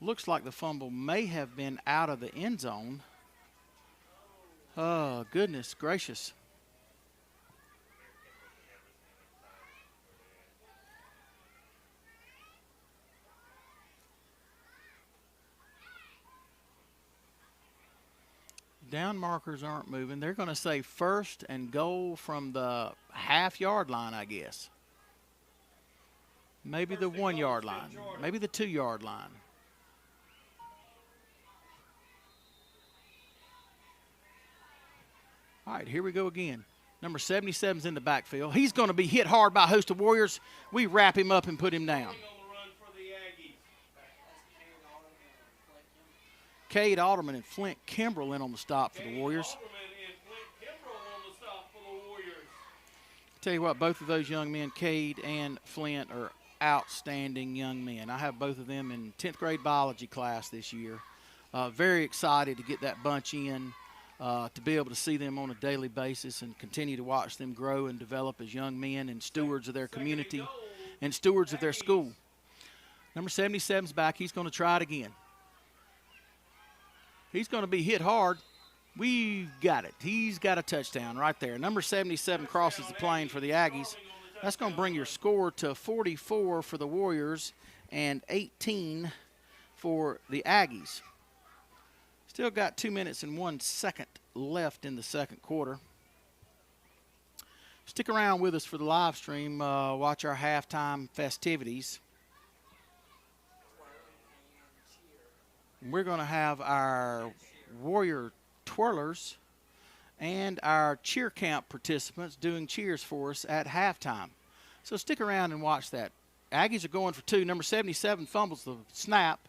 Looks like the fumble may have been out of the end zone. Oh, goodness gracious. Down markers aren't moving. They're going to say first and goal from the half-yard line, I guess. Maybe the 1 yard line. Maybe the 2 yard line. All right, here we go again. Number 77's in the backfield. He's going to be hit hard by a host of Warriors. We wrap him up and put him down. Cade Alderman and Flint Kimbrell in on the stop for the Warriors. Tell you what, both of those young men, Cade and Flint, are outstanding young men. I have both of them in 10th grade biology class this year. Very excited to get that bunch in, to be able to see them on a daily basis and continue to watch them grow and develop as young men and stewards of their community and stewards of their school. Number 77's back. He's going to try it again. He's going to be hit hard. We've got it. He's got a touchdown right there. Number 77 crosses the plane for the Aggies. That's going to bring your score to 44 for the Warriors and 18 for the Aggies. Still got 2 minutes and 1 second left in the second quarter. Stick around with us for the live stream. Watch our halftime festivities. We're going to have our Warrior twirlers and our cheer camp participants doing cheers for us at halftime. So stick around and watch that. Aggies are going for two. Number 77 fumbles the snap.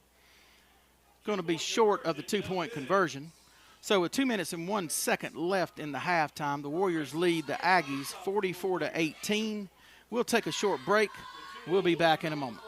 Going to be short of the 2-point conversion. So with 2 minutes and 1 second left in the halftime, the Warriors lead the Aggies 44-18. We'll take a short break. We'll be back in a moment.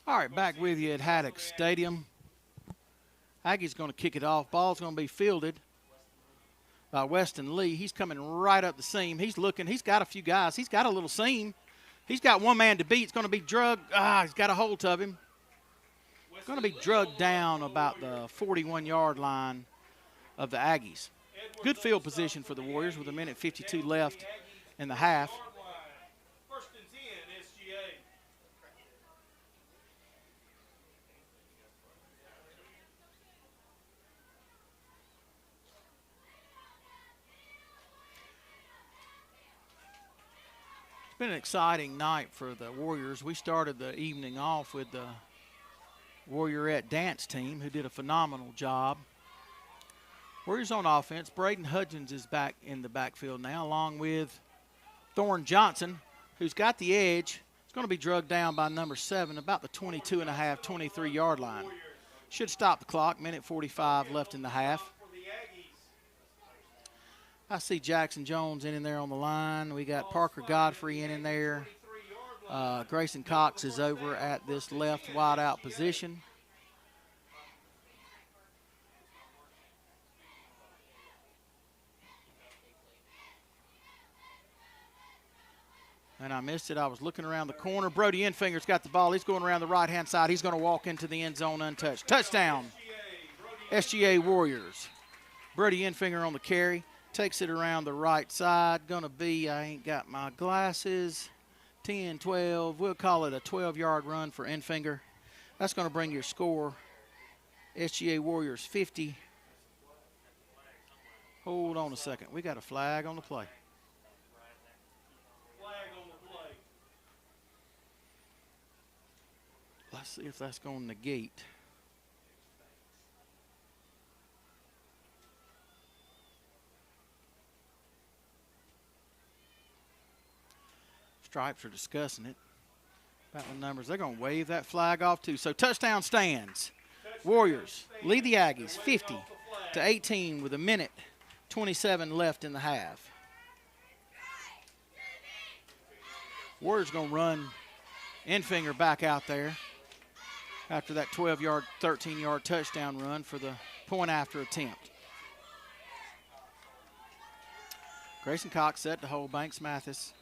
All right, back with you at Haddock Stadium. Aggie's going to kick it off. Ball's going to be fielded by Weston Lee. He's coming right up the seam. He's looking. He's got a few guys. He's got a little seam. He's got one man to beat. It's going to be drugged. He's got a hold of him. Going to be drugged down about the 41-yard line of the Aggies. Good field position for the Warriors with 1:52 left in the half. First and 10, SGA. It's been an exciting night for the Warriors. We started the evening off with the Warriorette dance team, who did a phenomenal job. Warriors on offense. Braden Hudgens is back in the backfield now, along with Thorne Johnson, who's got the edge. It's going to be drugged down by number 7, about the 22.5, 23-yard line. Should stop the clock. 1:45 left in the half. I see Jackson Jones in there on the line. We got Parker Godfrey in there. Grayson Cox is over at this left wideout position. And I missed it. I was looking around the corner. Brody Enfinger's got the ball. He's going around the right-hand side. He's going to walk into the end zone untouched. Touchdown, SGA Warriors. Brody Enfinger on the carry. Takes it around the right side. Going to be, I ain't got my glasses, 10, 12. We'll call it a 12-yard run for Enfinger. That's going to bring your score, SGA Warriors 50. Hold on a second. We got a flag on the play. Let's see if that's going to negate. Stripes are discussing it about the numbers. They're going to wave that flag off too. So touchdown stands. Warriors lead the Aggies 50-18 with 1:27 left in the half. Warriors going to run Enfinger back out there after that 12-yard, 13-yard touchdown run for the point-after attempt. Grayson Cox set to hold Banks Mathis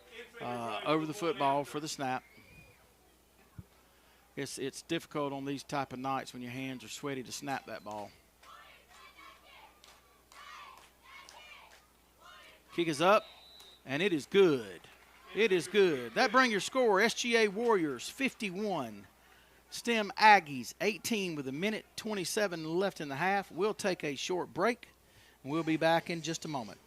over the football for the snap. It's difficult on these type of nights when your hands are sweaty to snap that ball. Kick is up, and it is good. It is good. That brings your score, SGA Warriors 51, STEM Aggies 18 with 1:27 left in the half. We'll take a short break, and we'll be back in just a moment.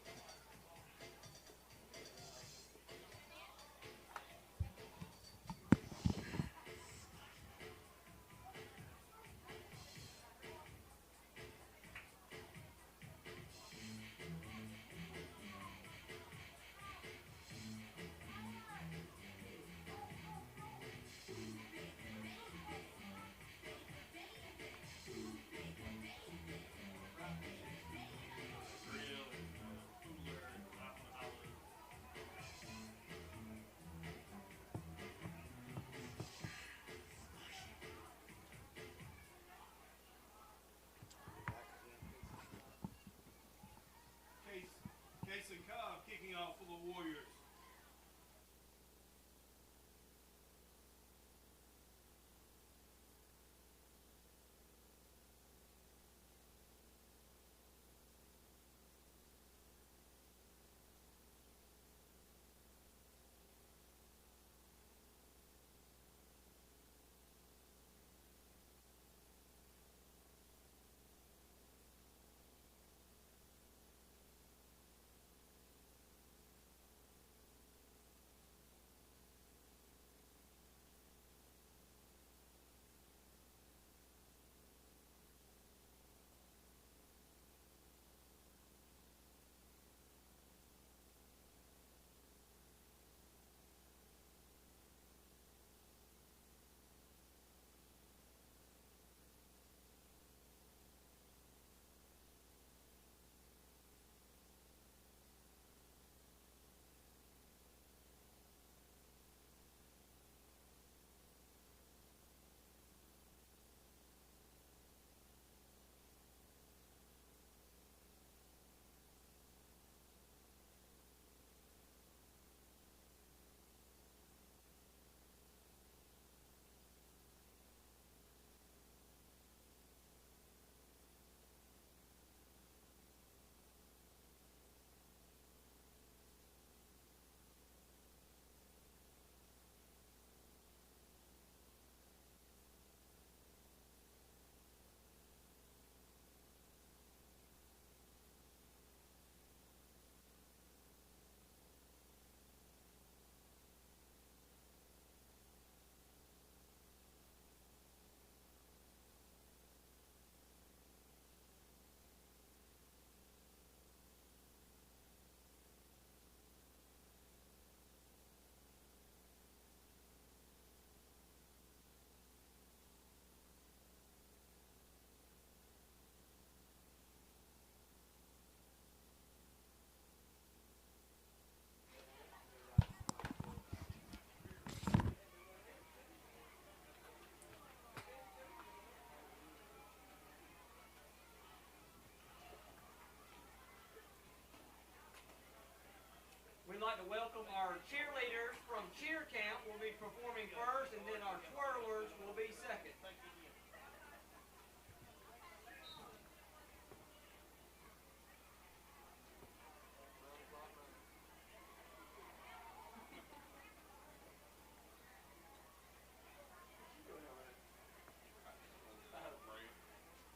like to welcome our cheerleaders from cheer camp. Will be performing first, and then our twirlers will be second.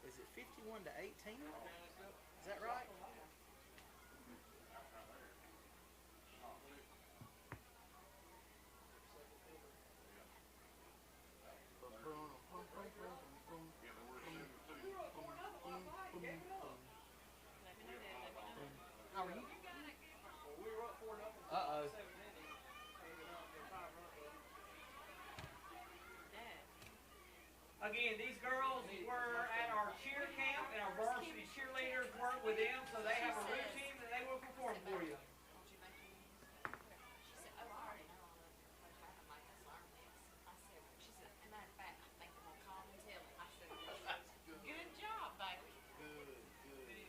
Is it 51 to 18? Is that right? How are you? We were up 4-0. Uh-oh. Again, these girls were at our cheer camp, and our varsity cheerleaders work with them, so they have a routine that they will perform for you. Good job, baby. Good, good.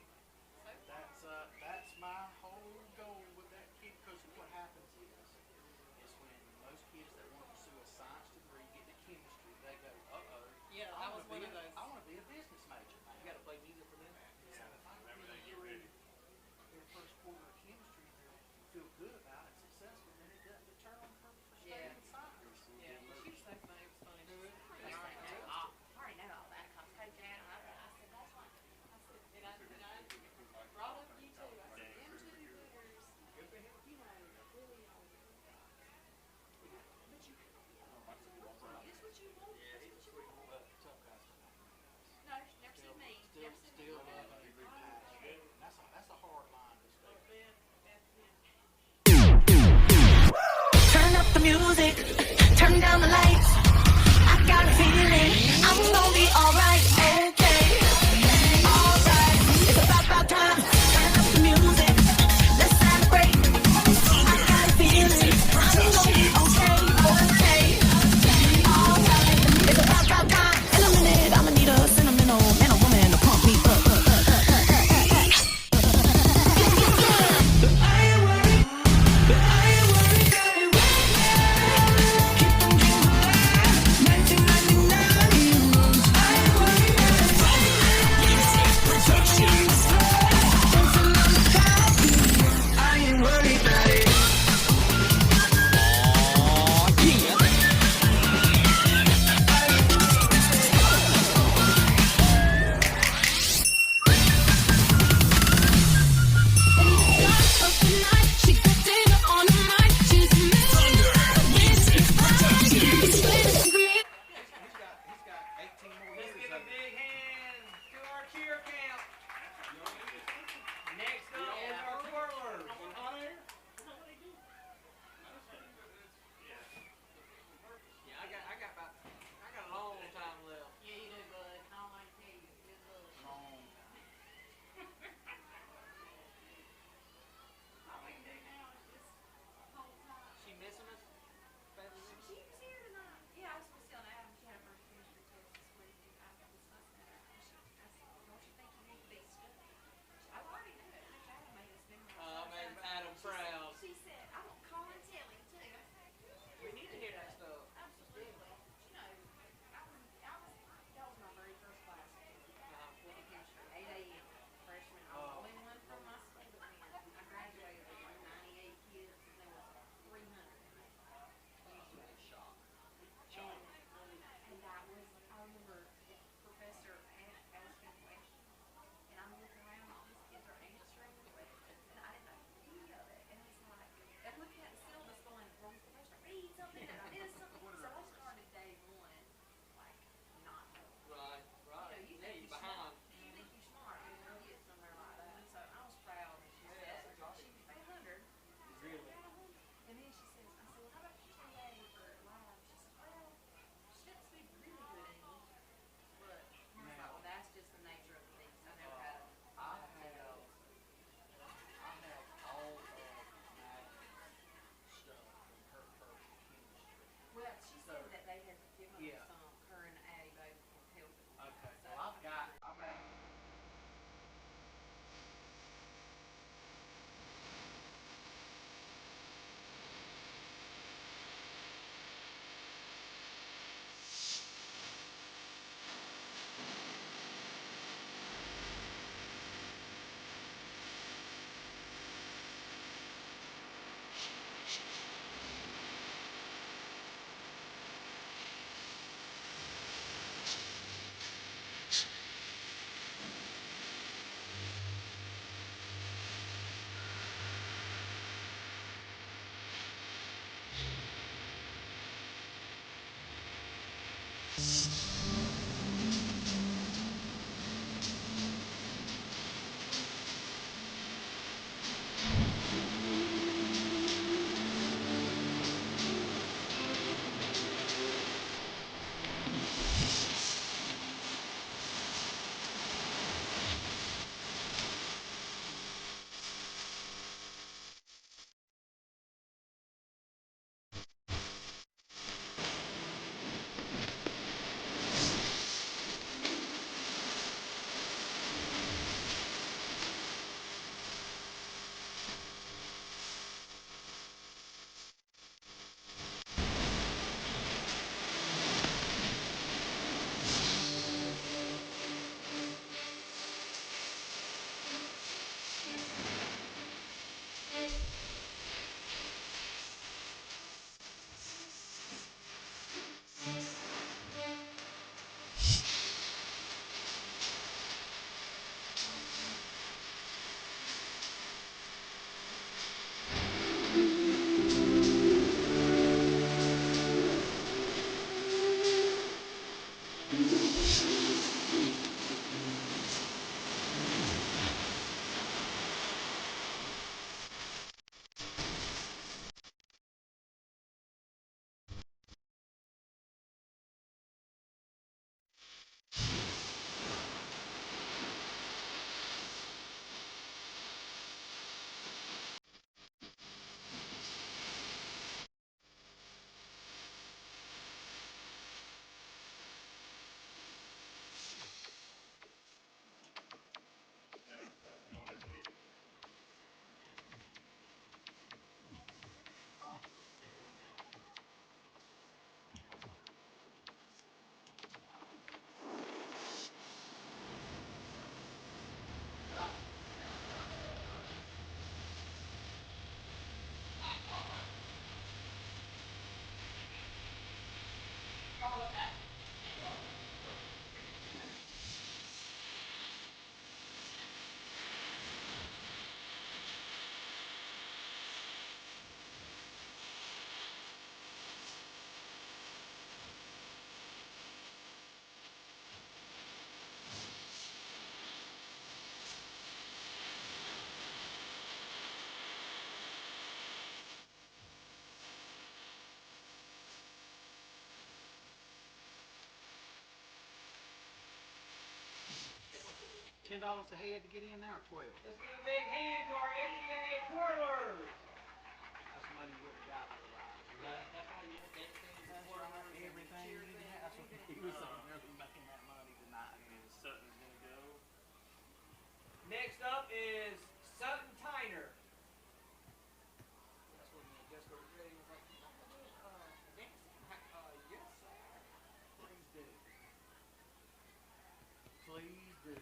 That's my whole goal with that kid, because what happens is when most kids that want to pursue a science degree get to chemistry, they go, uh-oh. Yeah, I that was wanna one of those. I want to be a business major. You got to play music for them. So if I can get them through their first quarter of chemistry and they feel good about it, successful, then it doesn't deter them from Yeah. studying science. Yeah, well, she was so funny. It was funny. That's I already fantastic. know all that. Cause Coach Adam, I said that's why. I said, and I brought up you too. I said them two boogers. You know, really on. But you, that's what you want. Yeah, he's a sweet tough guy. $10 a head to get in now, or 12? Let's give a big hand to our SGA twirlers. That's the money you would have got otherwise. That's why you want everything. That's right. Everything you didn't have. That's what he was saying. They're making that money tonight. And Sutton's gonna go. Next up is Sutton Tyner. That's when Jessica was ready. Was like, "You want to do dancing?" I'm like, yes, sir. Please do. Please do.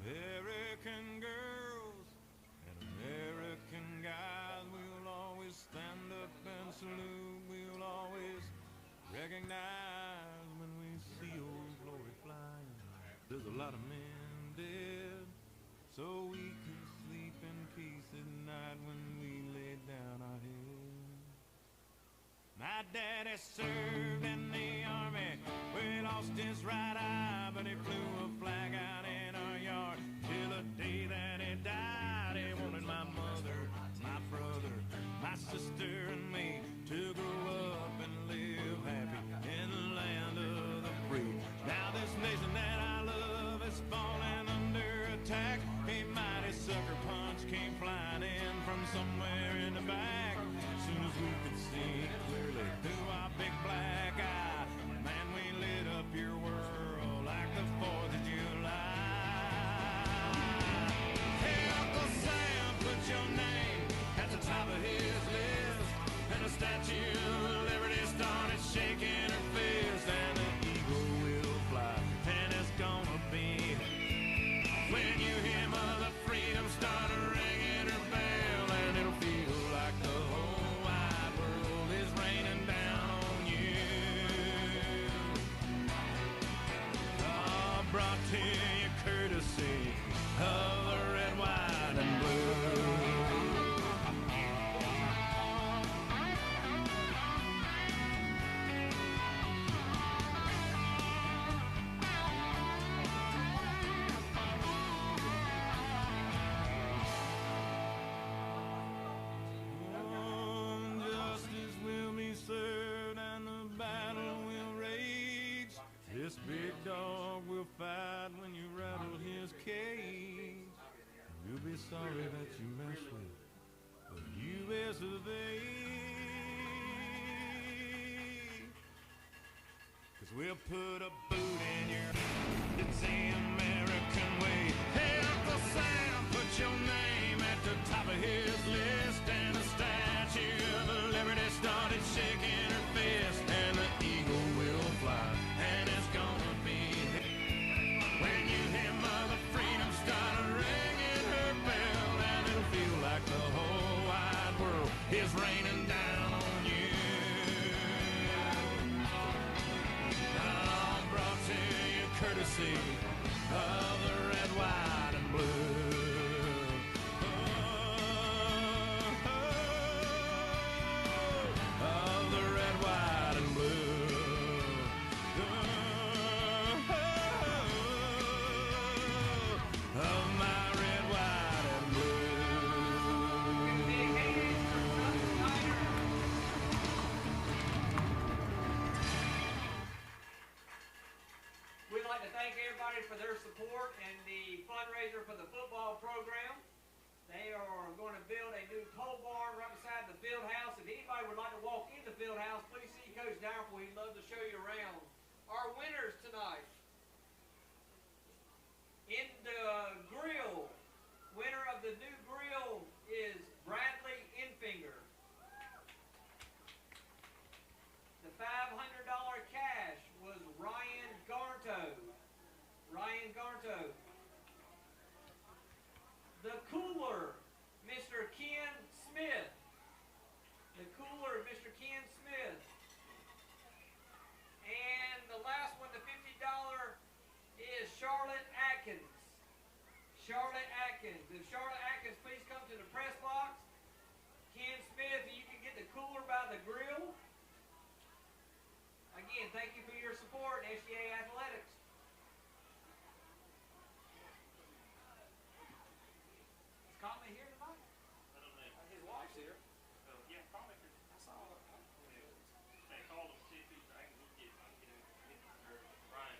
American girls and American guys, we'll always stand up and salute. We'll always recognize when we see old glory flying. There's a lot of men dead, so we can sleep in peace at night when we lay down our heads. My daddy served in the army, we lost his right eye, but he flew a flag out in our yard till the day that he died. He wanted my mother, my brother, my sister and me to grow up and live happy in the land of the free. Now this nation that I love is falling under attack. A mighty sucker punch came flying in from somewhere in the back. As soon as we could see clearly through our big black eye, man, we lit up your world like the 4th of July. Hey, Uncle Sam, put your name at the top of his list, and the Statue of Liberty started shaking her fist, and the eagle will fly, and it's gonna be when you hear Mother Freedom start ringing her bell, and it'll feel like the whole wide world is raining down on you. Brought to you sorry that you messed with the US of A. 'Cause we'll put a boot in your. It's the American way. Hey, Uncle Sam, put your name at the top of his list, and the Statue of Liberty started shaking her fist, and the eagle will fly, and it's gonna be when you hear Mother Freedom start ringing her bell, and it'll feel like the whole wide world is raining down on you. Brought to you courtesy of the red, white, and blue. Of the red, white, and blue. Of my red, white, and We'd like to thank everybody for their support and the fundraiser for the football program. They are going to build a new pole barn right beside the field house. If anybody would like to walk in the field house, please see Coach Dowerful. He'd love to show you around. Our winners tonight. In the grill, winner of the new grill is Bradley Infinger. The $500 cash was Ryan Garto. Ryan Garto. The cooler, Mr. Ken Smith. The cooler, Mr. Ken Smith. And the last one, the $50 is Charlotte Atkins. Charlotte Atkins. If Charlotte Atkins, please come to the press box. Ken Smith, you can get the cooler by the grill. Again, thank you for your support in SGA Athletics. Is Conley here tonight? I don't know. His wife's here. Yeah, probably. I saw it. They called him, see if he's, I can get her, Ryan.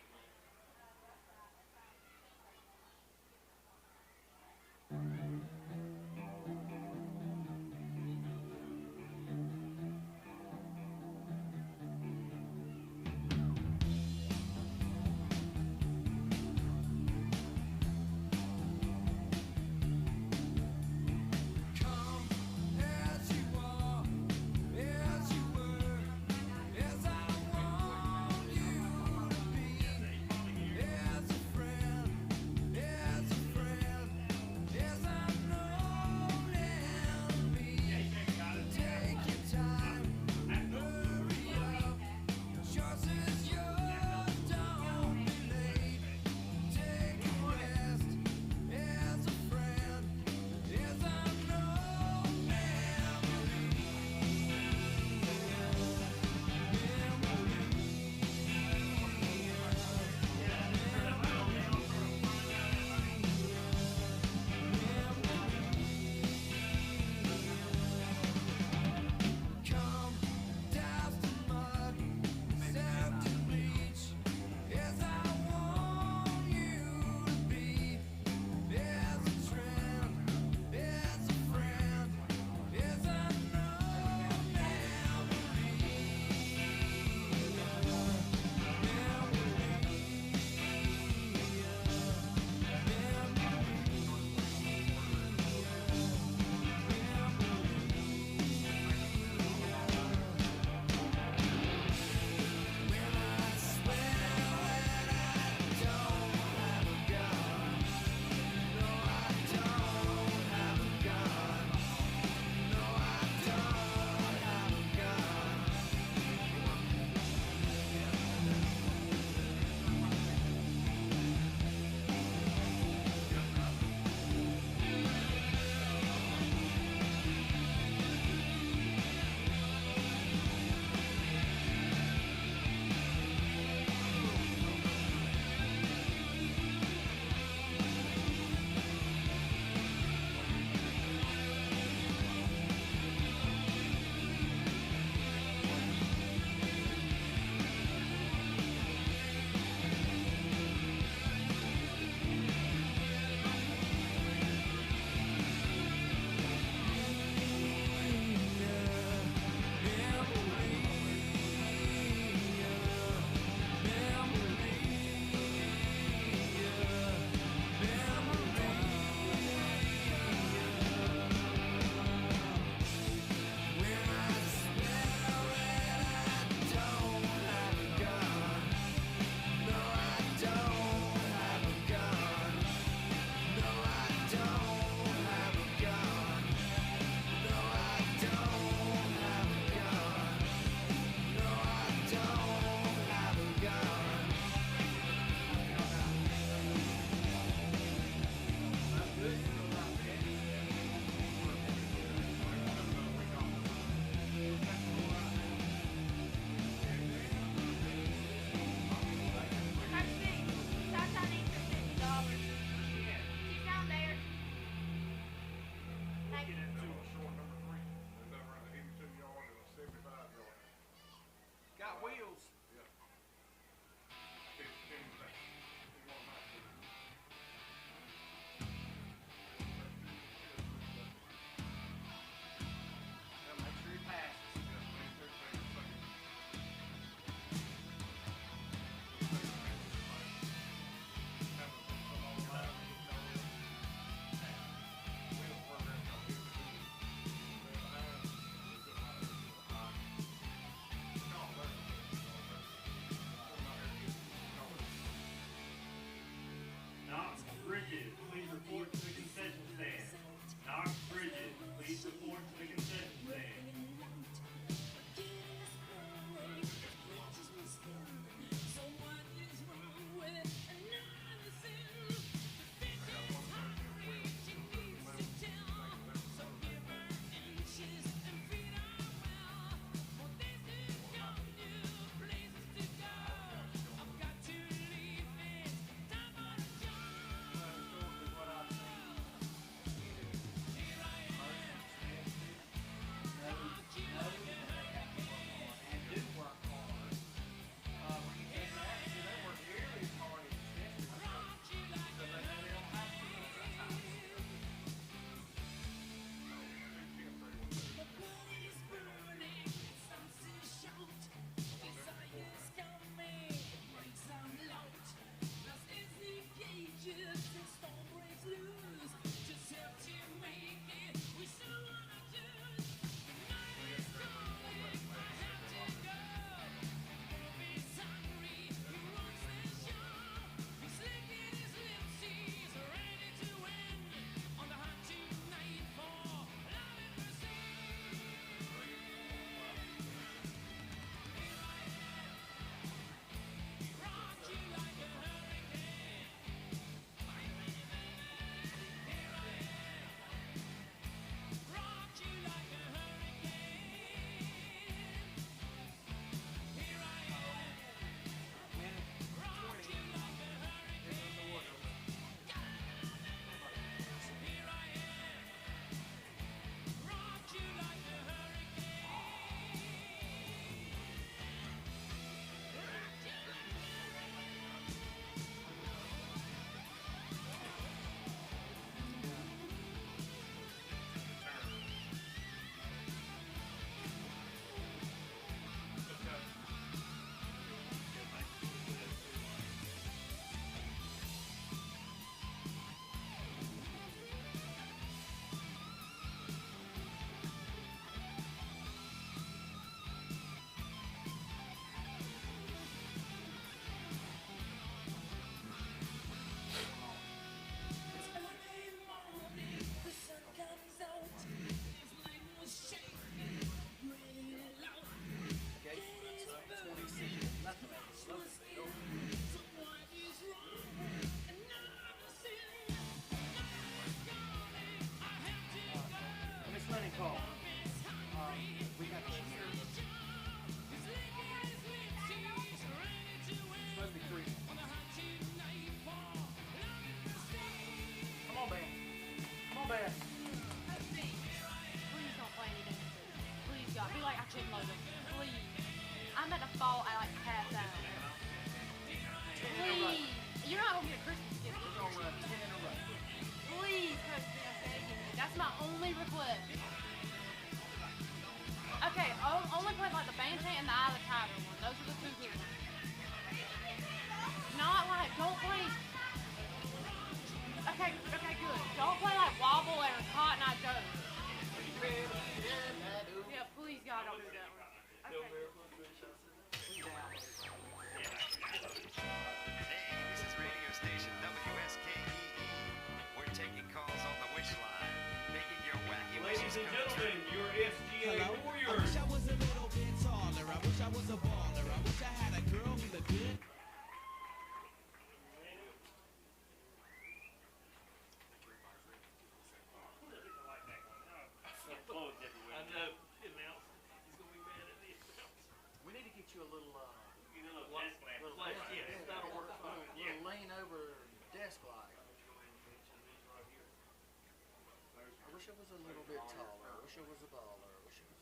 wish I was a little bit taller. Wish I was a baller. Wish I was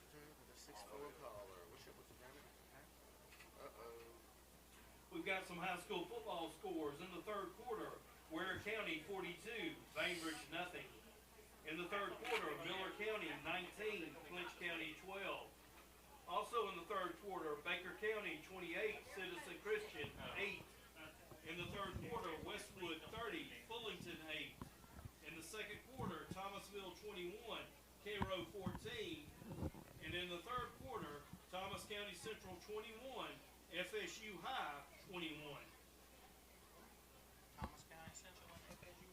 a 6'4" caller. Wish I was a We've got some high school football scores in the third quarter. Ware County 42, Bainbridge nothing. In the third quarter, Miller County 19, Clinch County 12. Also in the third quarter, Baker County 28, Citizen Christian 8. In the third quarter, Westwood 30, Fullington 8. In the second quarter, Thomasville 21, Cairo 14. And in the third quarter, Thomas County Central 21, FSU High 21. Thomas County Central and FSU.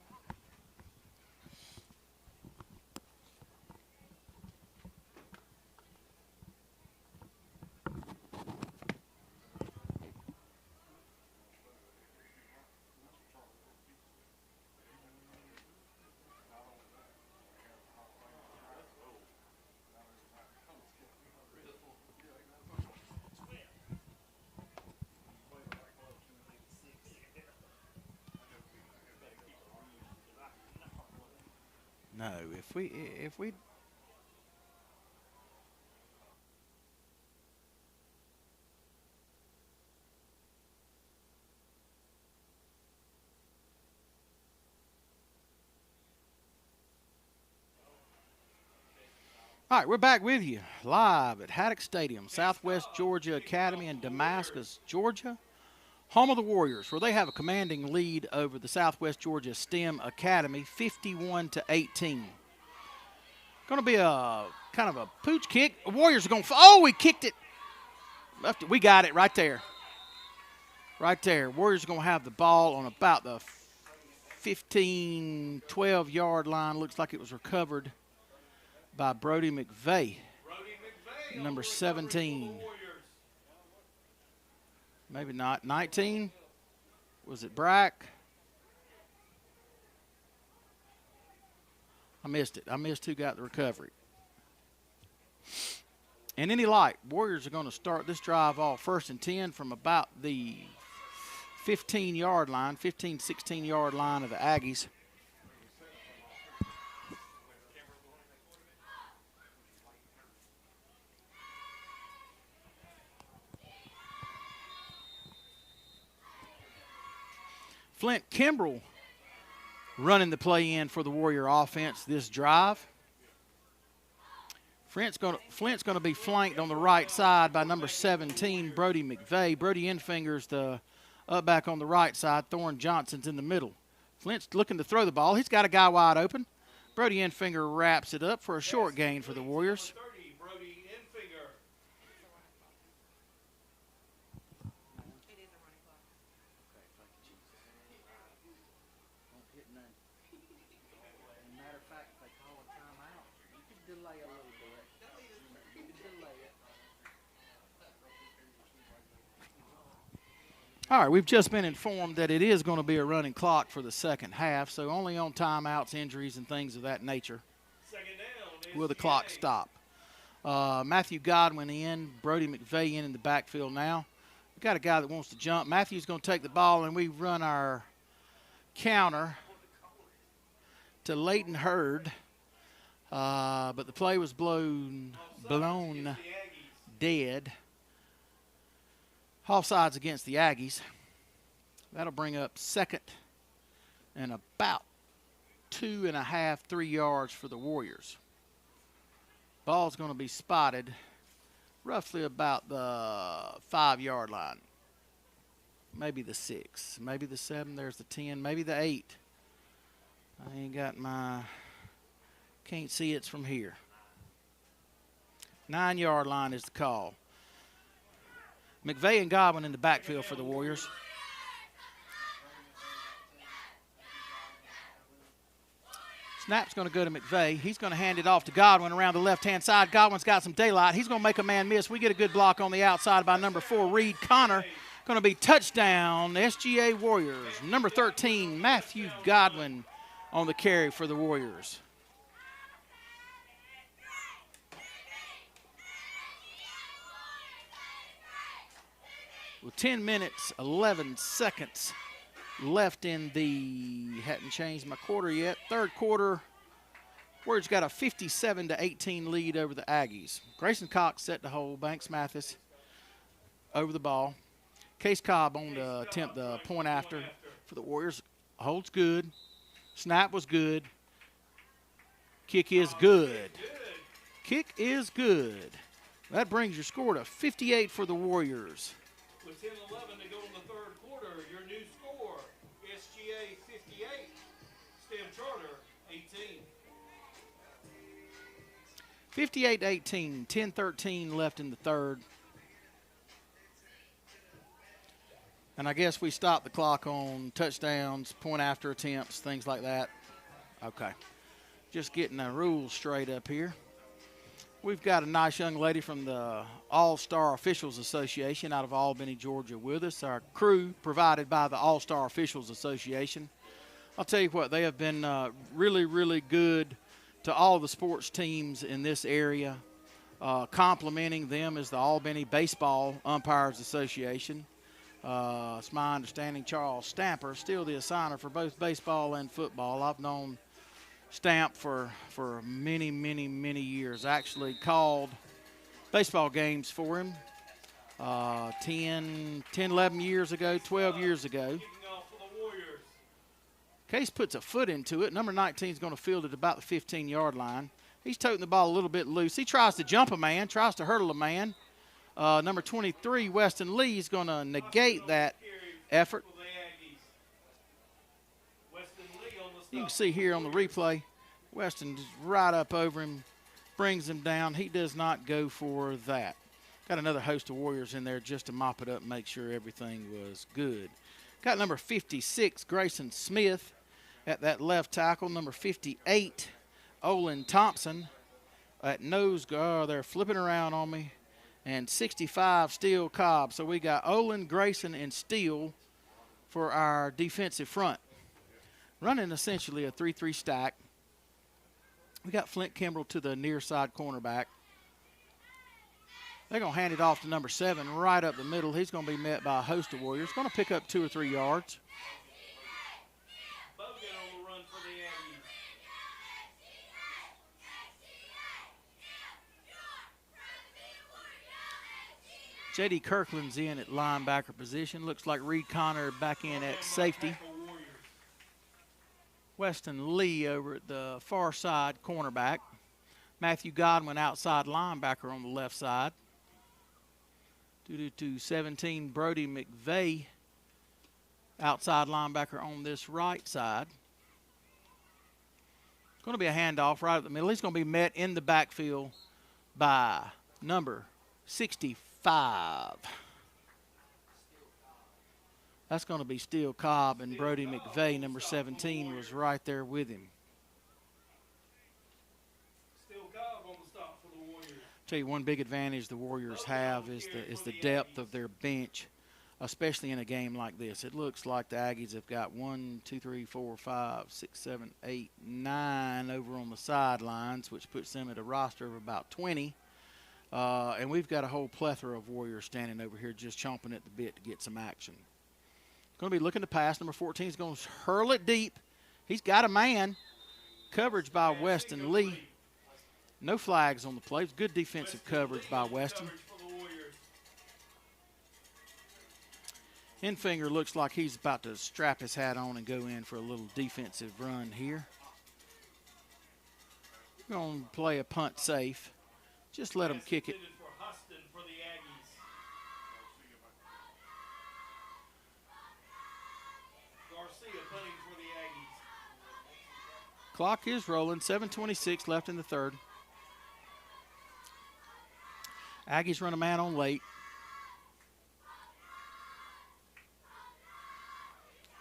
No, if we All right, we're back with you live at Haddock Stadium, Southwest Georgia Academy in Damascus, Georgia. Home of the Warriors, where they have a commanding lead over the Southwest Georgia STEM Academy, 51-18. Going to be a kind of a pooch kick. The Warriors are going to – oh, we kicked it. Left it. We got it right there. Right there. Warriors are going to have the ball on about the 15, 12-yard line. Looks like it was recovered by Brody McVeigh, number 17. Maybe not. 19? Was it Brack? I missed it. I missed who got the recovery. And any light, Warriors are going to start this drive off 1st and 10 from about the 15-yard line, 15, 16-yard line of the Aggies. Flint Kimbrell running the play in for the Warrior offense this drive. Flint's going to be flanked on the right side by number 17, Brody McVeigh. Brody Infingers the up back on the right side. Thorne Johnson's in the middle. Flint's looking to throw the ball. He's got a guy wide open. Brody Infinger wraps it up for a short gain for the Warriors. All right, we've just been informed that it is going to be a running clock for the second half, so only on timeouts, injuries, and things of that nature will the clock stop. Matthew Godwin in, Brody McVeigh in the backfield now. We've got a guy that wants to jump. Matthew's going to take the ball, and we run our counter to Leighton Hurd, but the play was blown dead. Offsides against the Aggies. That'll bring up 2nd and about 2.5, 3 yards for the Warriors. Ball's going to be spotted roughly about the 5-yard line. Maybe the 6, maybe the 7, there's the 10, maybe the 8. I ain't got can't see it's from here. 9-yard line is the call. McVeigh and Godwin in the backfield for the Warriors. Snap's going to go to McVeigh. He's going to hand it off to Godwin around the left-hand side. Godwin's got some daylight. He's going to make a man miss. We get a good block on the outside by number 4, Reed Connor. Going to be touchdown, SGA Warriors. Number 13, Matthew Godwin on the carry for the Warriors. With 10 minutes, 11 seconds left in the, hadn't changed my quarter yet, third quarter Warriors got a 57-18 lead over the Aggies. Grayson Cox set the hole. Banks Mathis over the ball. Case Cobb on to attempt the point after for the Warriors. Holds good. Snap was good. Kick is good. Kick is good. That brings your score to 58 for the Warriors. With 10-11 to go in the third quarter, your new score, SGA 58, Stem Charter 18. 58-18, 10-13 left in the third. And I guess we stopped the clock on touchdowns, point after attempts, things like that. Okay. Just getting the rules straight up here. We've got a nice young lady from the All-Star Officials Association out of Albany, Georgia with us. Our crew provided by the All-Star Officials Association. I'll tell you what, they have been really, really good to all the sports teams in this area. Complimenting them is the Albany Baseball Umpires Association. It's my understanding Charles Stamper, still the assigner for both baseball and football. I've known Stamp for many, many, many years. Actually called baseball games for him 10, 11 years ago, 12 years ago. Kicking off for the Warriors. Case puts a foot into it. Number 19 is going to field it about the 15-yard line. He's toting the ball a little bit loose. He tries to jump a man, tries to hurdle a man. Number 23, Weston Lee, is going to negate that effort. You can see here on the replay, Weston is right up over him, brings him down. He does not go for that. Got another host of Warriors in there just to mop it up and make sure everything was good. Got number 56, Grayson Smith, at that left tackle. Number 58, Olin Thompson at nose guard. They're flipping around on me. And 65, Steele Cobb. So we got Olin, Grayson, and Steele for our defensive front. Running essentially a 3-3 stack. We got Flint Kimbrell to the near side cornerback. They're going to hand it off to number 7 right up the middle. He's going to be met by a host of Warriors. Going to pick up 2 or 3 yards. Bogan on the run for the Aggies. J.D. Kirkland's in at linebacker position. Looks like Reed Connor back in at safety. Weston Lee over at the far side cornerback. Matthew Godwin outside linebacker on the left side. 2-17 Brody McVeigh outside linebacker on this right side. Going to be a handoff right up the middle. He's going to be met in the backfield by number 65. That's going to be Steele Cobb, and Brody McVeigh, number 17, was right there with him. Steele Cobb on the stop for the Warriors. Tell you one big advantage the Warriors have is the depth of their bench, especially in a game like this. It looks like the Aggies have got 1, 2, 3, 4, 5, 6, 7, 8, 9 over on the sidelines, which puts them at a roster of about 20. And we've got a whole plethora of Warriors standing over here just chomping at the bit to get some action. Going to be looking to pass. Number 14 is going to hurl it deep. He's got a man. Coverage by Weston Lee. No flags on the play. Good defensive coverage by Weston. Infinger looks like he's about to strap his hat on and go in for a little defensive run here. We're going to play a punt safe. Just let him kick it. Clock is rolling. 7:26 left in the third. Aggies run a man on late.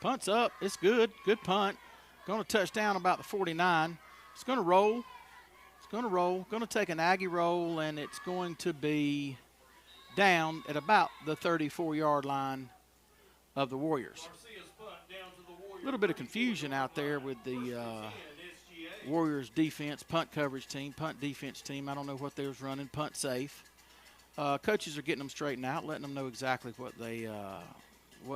Punt's up. It's good. Good punt. Going to touch down about the 49. It's going to roll. It's going to roll. Going to take an Aggie roll, and it's going to be down at about the 34-yard line of the Warriors. A little bit of confusion out there with the Warriors defense, punt coverage team, punt defense team. I don't know what they was running, punt safe. Coaches are getting them straightened out, letting them know exactly what they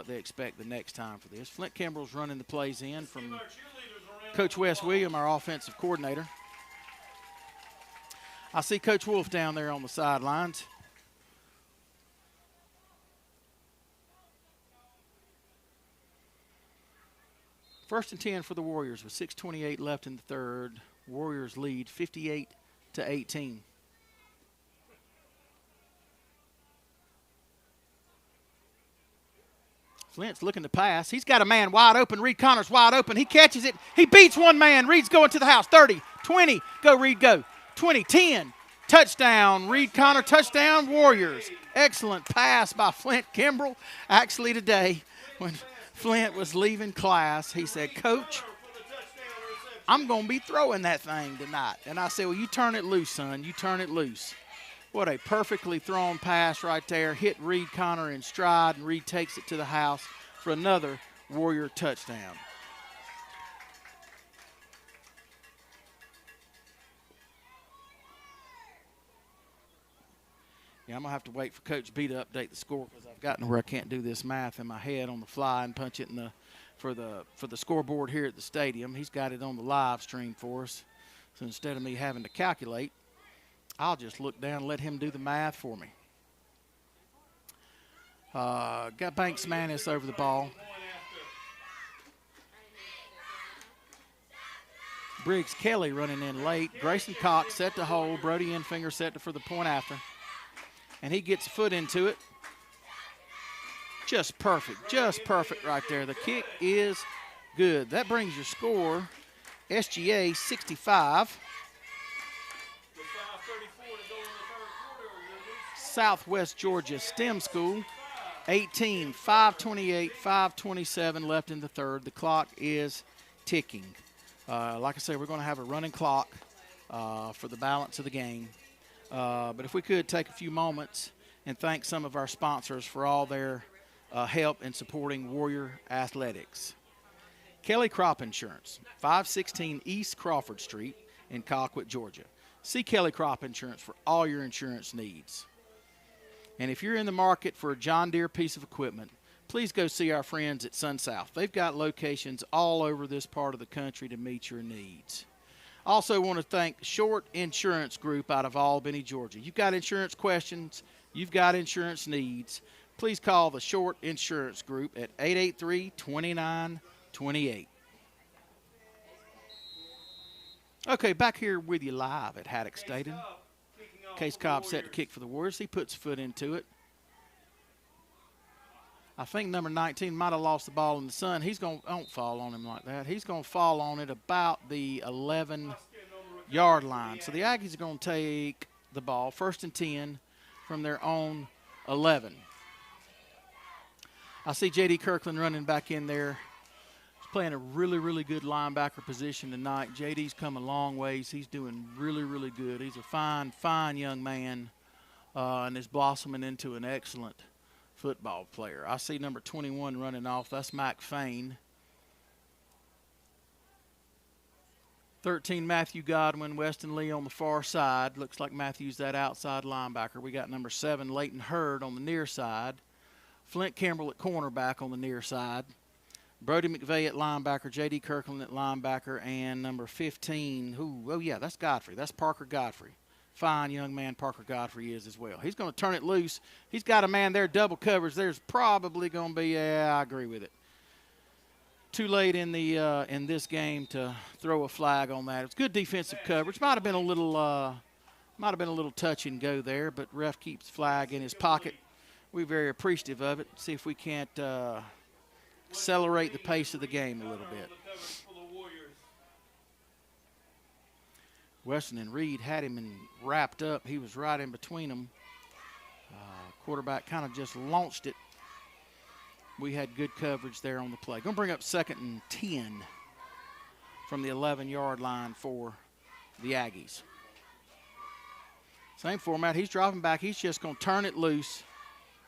expect the next time for this. Flint Kimbrell's running the plays in from Coach Wes William, our offensive coordinator. I see Coach Wolf down there on the sidelines. First and 10 for the Warriors with 6:28 left in the third. Warriors lead 58-18. Flint's looking to pass. He's got a man wide open. Reed Connor's wide open. He catches it. He beats one man. Reed's going to the house. 30, 20. Go, Reed, go. 20, 10. Touchdown. Reed Connor, touchdown, Warriors. Excellent pass by Flint Kimbrell. Actually, today, when Flint was leaving class, he said, Coach, I'm going to be throwing that thing tonight. And I said, well, you turn it loose, son. You turn it loose. What a perfectly thrown pass right there. Hit Reed Connor in stride, and Reed takes it to the house for another Warrior touchdown. Yeah, I'm going to have to wait for Coach B to update the score because I've gotten where I can't do this math in my head on the fly and punch it in for the scoreboard here at the stadium. He's got it on the live stream for us. So instead of me having to calculate, I'll just look down and let him do the math for me. Got Banks Manis over the ball. Briggs Kelly running in late. Grayson Cox set to hold. Brody Enfinger set for the point after. And he gets a foot into it. Just perfect right there. The kick is good. That brings your score, SGA 65. Southwest Georgia STEM School 18, 5:28, 5:27 left in the third. The clock is ticking. Like I said, we're going to have a running clock for the balance of the game. But if we could take a few moments and thank some of our sponsors for all their help in supporting Warrior Athletics. Kelly Crop Insurance, 516 East Crawford Street in Colquitt, Georgia. See Kelly Crop Insurance for all your insurance needs. And if you're in the market for a John Deere piece of equipment, please go see our friends at SunSouth. They've got locations all over this part of the country to meet your needs. Also want to thank Short Insurance Group out of Albany, Georgia. You've got insurance questions, you've got insurance needs, please call the Short Insurance Group at 883-2928. Okay, back here with you live at Haddock Stadium. Case Cobb set to kick for the Warriors. He puts a foot into it. I think number 19 might have lost the ball in the sun. He's going to, don't fall on him like that. He's going to fall on it about the 11-yard line. So the Aggies are going to take the ball, 1st and 10 from their own 11. I see J.D. Kirkland running back in there. He's playing a really, really good linebacker position tonight. J.D.'s come a long ways. He's doing really, really good. He's a fine, fine young man and is blossoming into an excellent football player. I see number 21 running off. That's Mac Fain. 13, Matthew Godwin. Weston Lee on the far side. Looks like Matthew's that outside linebacker. We got number 7, Leighton Hurd on the near side. Flint Kimbrell at cornerback on the near side. Brody McVeigh at linebacker. J.D. Kirkland at linebacker. And number 15, that's Godfrey. That's Parker Godfrey. Fine young man Parker Godfrey is as well. He's going to turn it loose. He's got a man there, double coverage. There's probably going to be, I agree with it. Too late in this game to throw a flag on that. It's good defensive coverage. Might have been a little touch and go there, but ref keeps flag in his pocket. We're very appreciative of it. See if we can't accelerate the pace of the game a little bit. Weston and Reed had him wrapped up. He was right in between them. Quarterback kind of just launched it. We had good coverage there on the play. Going to bring up 2nd and 10 from the 11-yard line for the Aggies. Same format. He's dropping back. He's just going to turn it loose.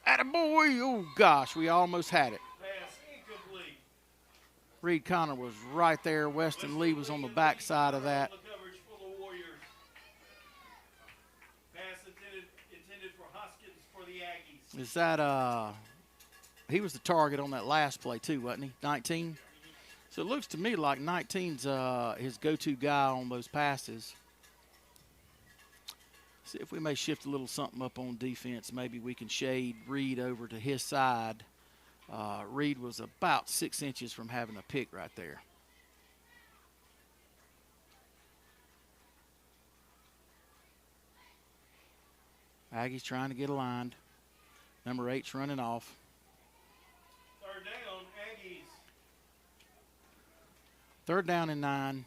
Attaboy! Oh, gosh, we almost had it. Reed Connor was right there. Weston Lee was on the backside of that. Is that he was the target on that last play too, wasn't he? 19. So it looks to me like 19's his go-to guy on those passes. See if we may shift a little something up on defense. Maybe we can shade Reed over to his side. Reed was about 6 inches from having a pick right there. Aggies trying to get aligned. Number 8's running off. Third down, Aggies. Third down and 9.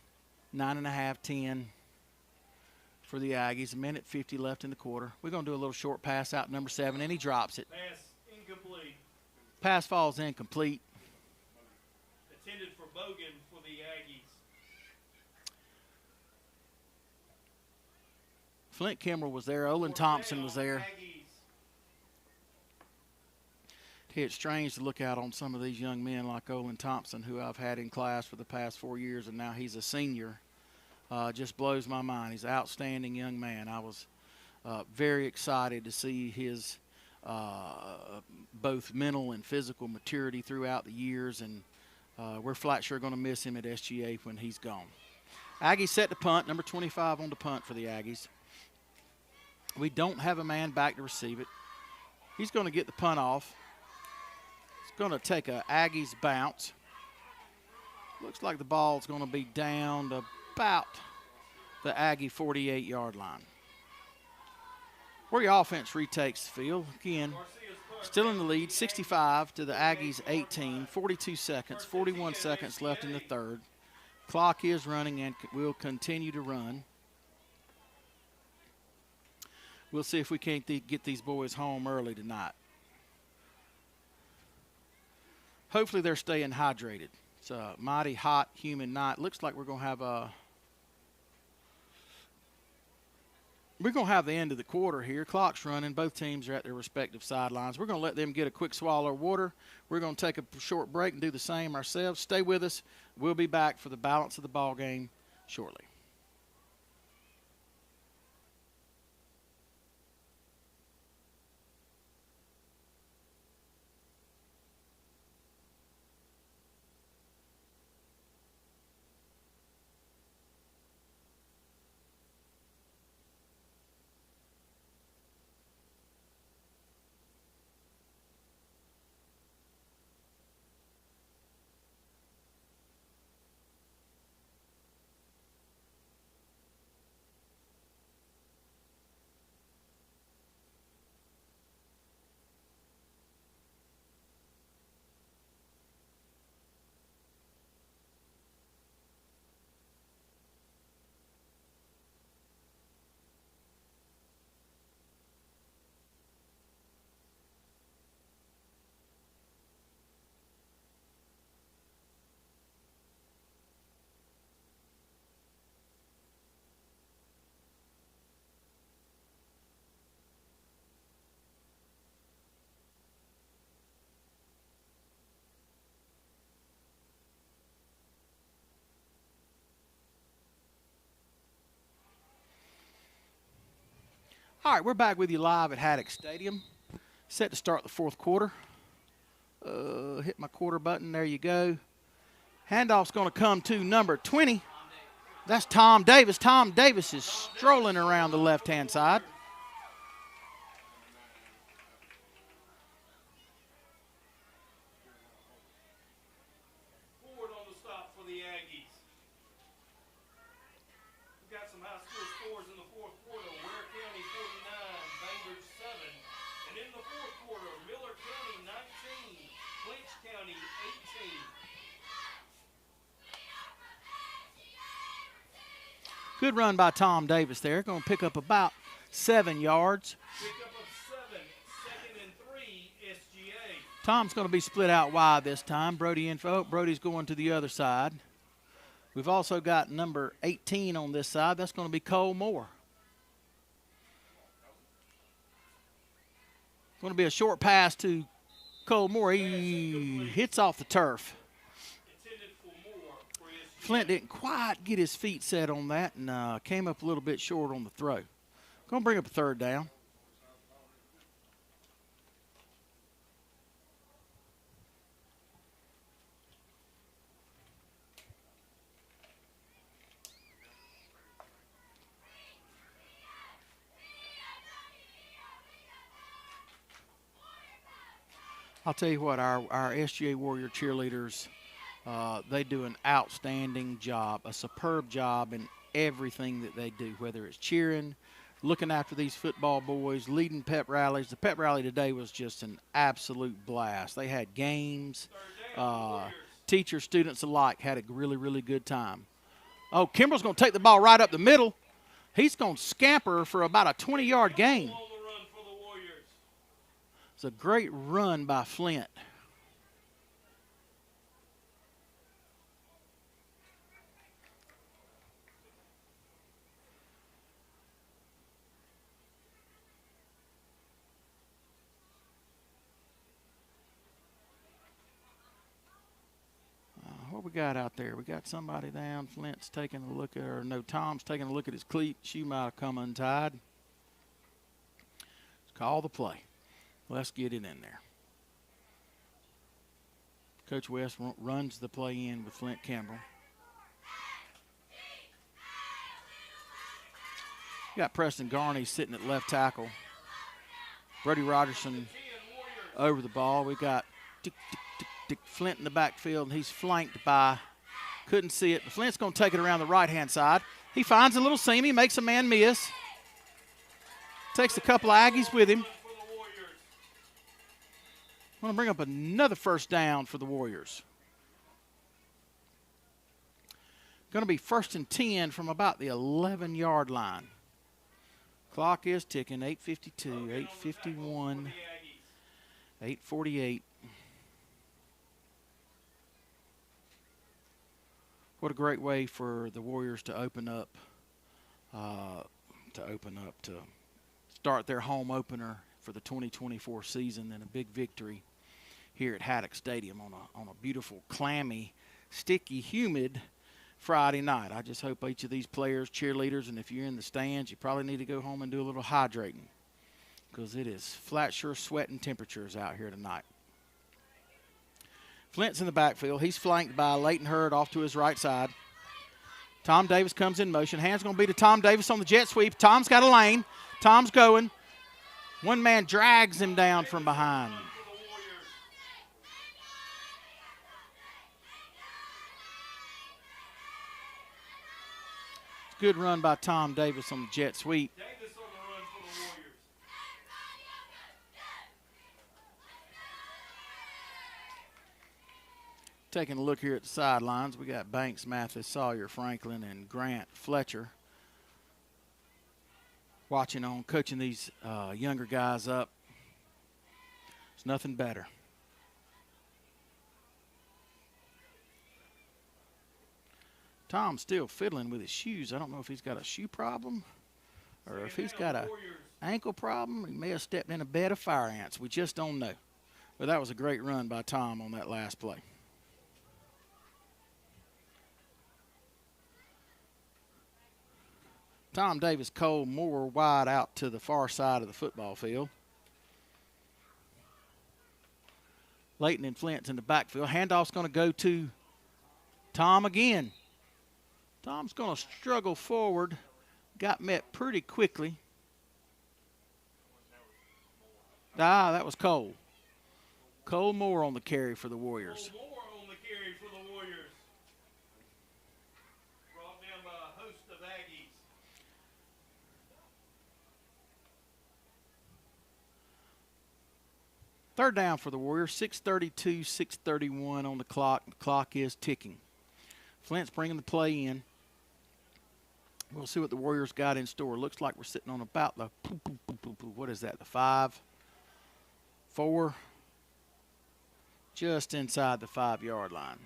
9.5, 10 for the Aggies. 1:50 left in the quarter. We're going to do a little short pass out number 7, and he drops it. Pass incomplete. Pass falls incomplete. Intended for Bogan for the Aggies. Flint Kimbrell was there. Olin Thompson was there. Aggies. It's strange to look out on some of these young men like Olin Thompson, who I've had in class for the past 4 years, and now he's a senior. Just blows my mind. He's an outstanding young man. I was very excited to see his both mental and physical maturity throughout the years, and we're flat sure going to miss him at SGA when he's gone. Aggies set to punt. Number 25 on the punt for the Aggies. We don't have a man back to receive it. He's going to get the punt off. It's going to take a Aggies bounce. Looks like the ball's going to be down to about the Aggie 48-yard line. Where your offense retakes the field. Again, still in the lead, 65 to the Aggies 18, 42 seconds, 41 seconds left in the third. Clock is running and will continue to run. We'll see if we can't get these boys home early tonight. Hopefully they're staying hydrated. It's a mighty hot, humid night. Looks like we're going to have the end of the quarter here. Clock's running. Both teams are at their respective sidelines. We're going to let them get a quick swallow of water. We're going to take a short break and do the same ourselves. Stay with us. We'll be back for the balance of the ball game shortly. All right, we're back with you live at Haddock Stadium. Set to start the fourth quarter. Hit my quarter button. There you go. Handoff's going to come to number 20. That's Tom Davis. Tom Davis is strolling around the left-hand side. Forward on the stop for the Aggies. We've got some high school scores in the fourth quarter. Ware County 49, Bainbridge 7. And in the fourth quarter, Miller County 19, Clinch County 18. Good run by Tom Davis there. Going to pick up about 7 yards. Pick up of 7, 2nd and 3, SGA. Tom's going to be split out wide this time. Brody's going to the other side. We've also got number 18 on this side. That's going to be Cole Moore. Going to be a short pass to Cole Moore. He hits off the turf. Intended for Moore for SGA. Flint didn't quite get his feet set on that and came up a little bit short on the throw. Going to bring up a third down. I'll tell you what, our SGA Warrior cheerleaders, they do an outstanding job, a superb job in everything that they do, whether it's cheering, looking after these football boys, leading pep rallies. The pep rally today was just an absolute blast. They had games. Teachers, students alike had a really, really good time. Oh, Kimbrell's going to take the ball right up the middle. He's going to scamper for about a 20-yard gain. It's a great run by Flint. What we got out there? We got somebody down. Flint's taking a look at, or no, Tom's taking a look at his cleat. Shoe might have come untied. Let's call the play. Let's get it in there. Coach West runs the play in with Flint Kimbrell. Got Preston Garney sitting at left tackle. Brody Rogerson over the ball. We got Flint in the backfield, and he's flanked by, couldn't see it, but Flint's going to take it around the right-hand side. He finds a little seam. He makes a man miss. Takes a couple of Aggies with him. Want to bring up another first down for the Warriors. Going to be 1st and 10 from about the 11-yard line. Clock is ticking, 8:52, 8:51, 8:48. What a great way for the Warriors to open up, to start their home opener for the 2024 season, and a big victory here at Haddock Stadium on a beautiful, clammy, sticky, humid Friday night. I just hope each of these players, cheerleaders, and if you're in the stands, you probably need to go home and do a little hydrating, because it is flat sure sweating temperatures out here tonight. Flint's in the backfield. He's flanked by Leighton Hurd off to his right side. Tom Davis comes in motion. Hands going to be to Tom Davis on the jet sweep. Tom's got a lane. Tom's going. One man drags him down from behind. Good run by Tom Davis on the jet sweep. Davis on the run for the Warriors. Taking a look here at the sidelines, we got Banks, Mathis, Sawyer, Franklin, and Grant Fletcher watching on, coaching these younger guys up. It's nothing better. Tom's still fiddling with his shoes. I don't know if he's got a shoe problem or if he's got an ankle problem. He may have stepped in a bed of fire ants. We just don't know. But that was a great run by Tom on that last play. Tom Davis, Cole Moore wide out to the far side of the football field. Leighton and Flint's in the backfield. Handoff's going to go to Tom again. Tom's going to struggle forward. Got met pretty quickly. That was Cole. Cole Moore on the carry for the Warriors. Cole Moore on the carry for the Warriors. Brought down by a host of Aggies. Third down for the Warriors. 6:32, 6:31 on the clock. The clock is ticking. Flint's bringing the play in. We'll see what the Warriors got in store. Looks like we're sitting on about the, what is that, the 5, 4, just inside the 5-yard line.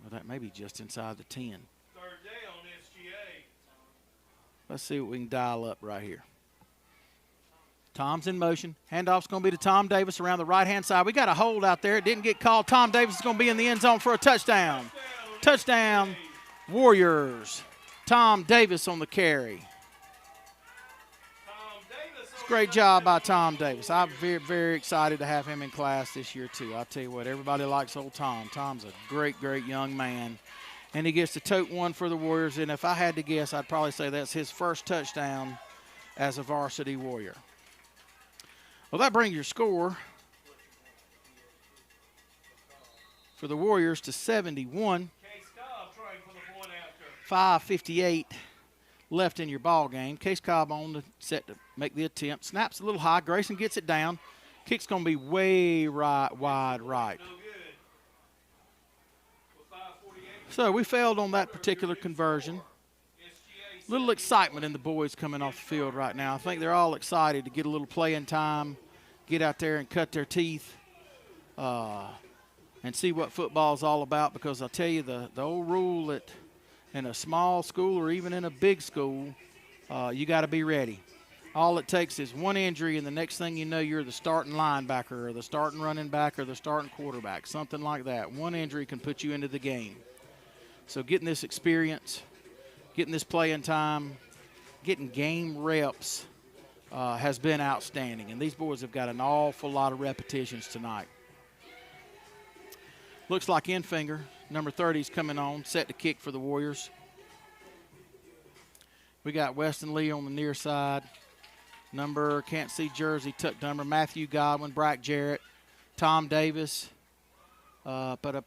Well, that may be just inside the 10. Third down, SGA. Let's see what we can dial up right here. Tom's in motion. Handoff's going to be to Tom Davis around the right-hand side. We got a hold out there. It didn't get called. Tom Davis is going to be in the end zone for a touchdown. Touchdown, Warriors. Tom Davis on the carry. It's a great job by Tom Davis. I'm very, very excited to have him in class this year, too. I'll tell you what, everybody likes old Tom. Tom's a great, great young man. And he gets to tote one for the Warriors. And if I had to guess, I'd probably say that's his first touchdown as a varsity Warrior. Well, that brings your score for the Warriors to 71. Case Cobb trying for the point after. 5:58 left in your ball game. Case Cobb on the set to make the attempt. Snaps a little high. Grayson gets it down. Kick's going to be way wide right. No good. With 5:48. So we failed on that particular conversion. SGA Little excitement in the boys coming off the field right now. I think they're all excited to get a little playing time, get out there and cut their teeth, and see what football's all about, because I'll tell you the old rule that in a small school or even in a big school, you got to be ready. All it takes is one injury, and the next thing you know, you're the starting linebacker or the starting running back or the starting quarterback, something like that. One injury can put you into the game. So getting this experience, getting this playing time, getting game reps has been outstanding. And these boys have got an awful lot of repetitions tonight. Looks like Infinger, number 30, is coming on, set to kick for the Warriors. We got Weston Lee on the near side. Number, can't see jersey, tucked number, Matthew Godwin, Brack Jarrett, Tom Davis. Brody Infinger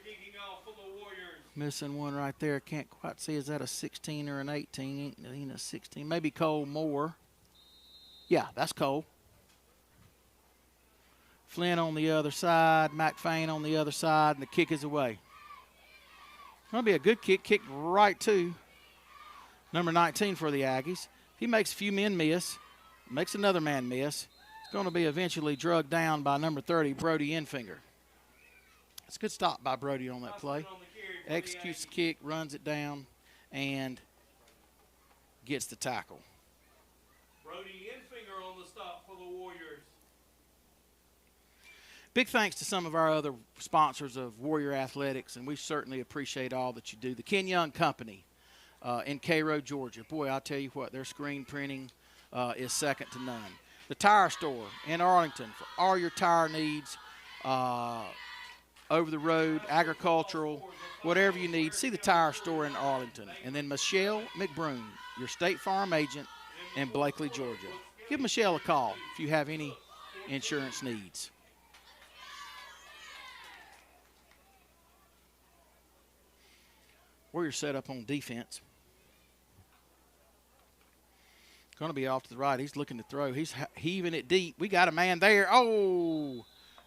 kicking off for the Warriors. Missing one right there. Can't quite see. Is that a 16 or an 18? Ain't a 16. Maybe Cole Moore. Yeah, that's Cole. Flynn on the other side. McFain on the other side, and the kick is away. Going to be a good kick. Kicked right to number 19 for the Aggies. He makes a few men miss. Makes another man miss. It's going to be eventually drugged down by number 30, Brody Infinger. It's a good stop by Brody on that play. Executes the kick, runs it down, and gets the tackle. Brody Infinger on the stop for the Warriors. Big thanks to some of our other sponsors of Warrior Athletics, and we certainly appreciate all that you do. The Ken Young Company in Cairo, Georgia. Boy, I'll tell you what, their screen printing is second to none. The Tire Store in Arlington for all your tire needs, over the road, agricultural, whatever you need. See the Tire Store in Arlington. And then Michelle McBroom, your State Farm agent in Blakely, Georgia. Give Michelle a call if you have any insurance needs. Warriors set up on defense. Going to be off to the right. He's looking to throw. He's heaving it deep. We got a man there. Oh,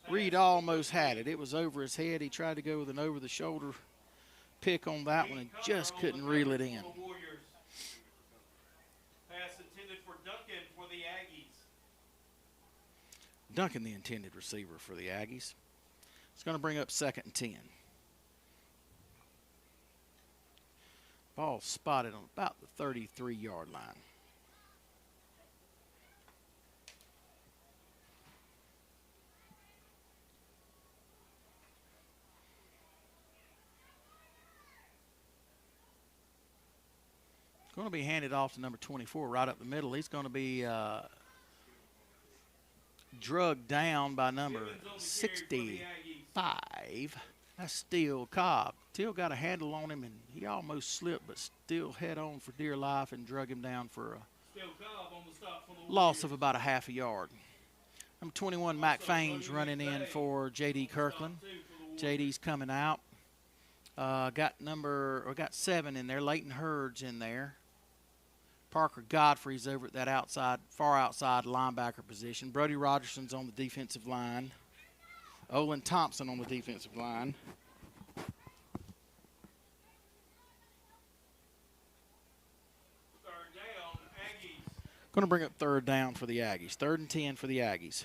Reed almost had it. It was over his head. He tried to go with an over-the-shoulder pick on that one and just couldn't reel it in. Pass intended for Duncan for the Aggies. Duncan, the intended receiver for the Aggies. It's going to bring up 2nd and 10. Ball spotted on about the 33-yard line. Going to be handed off to number 24 right up the middle. He's going to be drugged down by number 65. That's Steele Cobb. Steele got a handle on him, and he almost slipped, but still head on for dear life and drug him down for a loss of about a half a yard. Number 21, Mac Fames, running in for J.D. Kirkland. J.D.'s coming out. Got 7 in there. Leighton Hurd's in there. Parker Godfrey's over at that far outside linebacker position. Brody Rogerson's on the defensive line. Olin Thompson on the defensive line. Third down, Aggies. Going to bring up 3rd down for the Aggies. 3rd and 10 for the Aggies.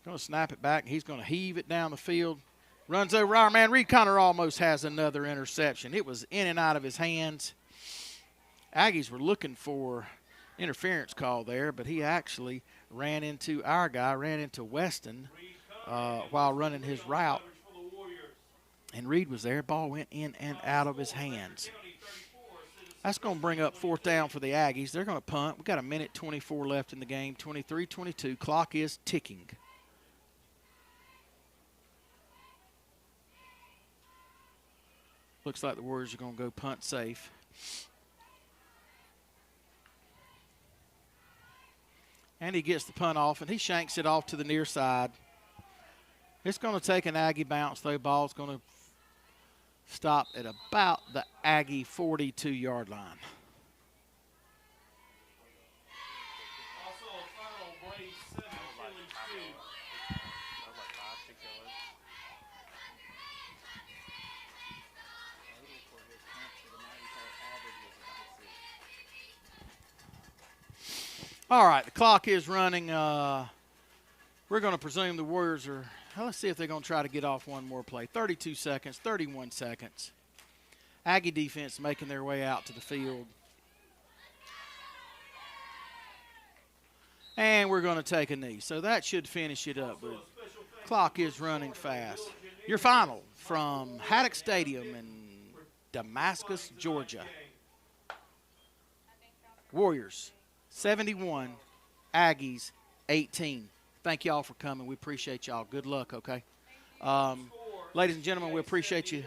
Going to snap it back. He's going to heave it down the field. Runs over our man. Reed Connor almost has another interception. It was in and out of his hands. Aggies were looking for interference call there, but he actually ran into our guy, ran into Weston while running his route. And Reed was there. Ball went in and out of his hands. That's going to bring up 4th down for the Aggies. They're going to punt. We've got a minute 24 left in the game, 23-22. Clock is ticking. Looks like the Warriors are going to go punt safe. And he gets the punt off, and he shanks it off to the near side. It's going to take an Aggie bounce, though. Ball's going to stop at about the Aggie 42-yard line. Also a final, Braves 7, Phillies 2. All right, the clock is running. We're going to presume the Warriors are – let's see if they're going to try to get off one more play. 32 seconds, 31 seconds. Aggie defense making their way out to the field. And we're going to take a knee. So that should finish it up. But clock is running fast. Your final from Haddock Stadium in Damascus, Georgia. Warriors 71, Aggies 18. Thank y'all for coming. We appreciate y'all. Good luck, okay? Ladies and gentlemen, we appreciate you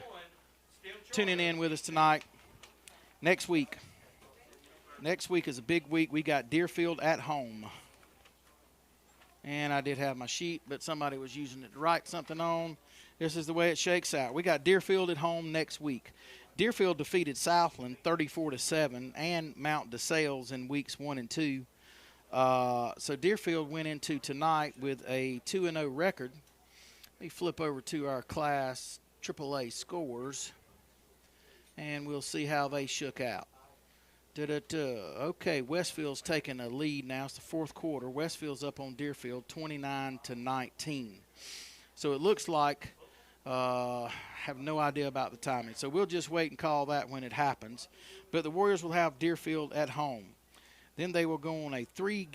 tuning in with us tonight. Next week is a big week. We got Deerfield at home. And I did have my sheet, but somebody was using it to write something on. This is the way it shakes out. We got Deerfield at home next week. Deerfield defeated Southland 34-7 and Mount DeSales in weeks 1 and 2. So Deerfield went into tonight with a 2-0 record. Let me flip over to our Class AAA scores, and we'll see how they shook out. Okay, Westfield's taking a lead now. It's the fourth quarter. Westfield's up on Deerfield 29-19. So it looks like have no idea about the timing. So we'll just wait and call that when it happens. But the Warriors will have Deerfield at home. Then they will go on a three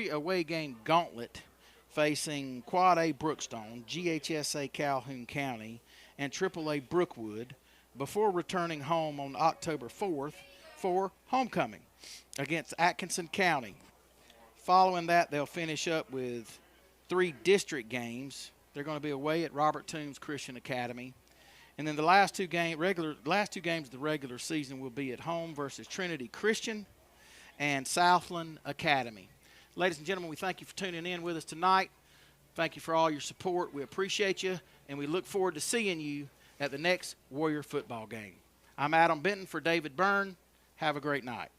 away game gauntlet facing Quad A Brookstone, GHSA Calhoun County, and AAA Brookwood before returning home on October 4th for homecoming against Atkinson County. Following that, they'll finish up with 3 district games. They're going to be away at Robert Toombs Christian Academy. And then the last two games of the regular season will be at home versus Trinity Christian and Southland Academy. Ladies and gentlemen, we thank you for tuning in with us tonight. Thank you for all your support. We appreciate you, and we look forward to seeing you at the next Warrior football game. I'm Adam Benton for David Byrne. Have a great night.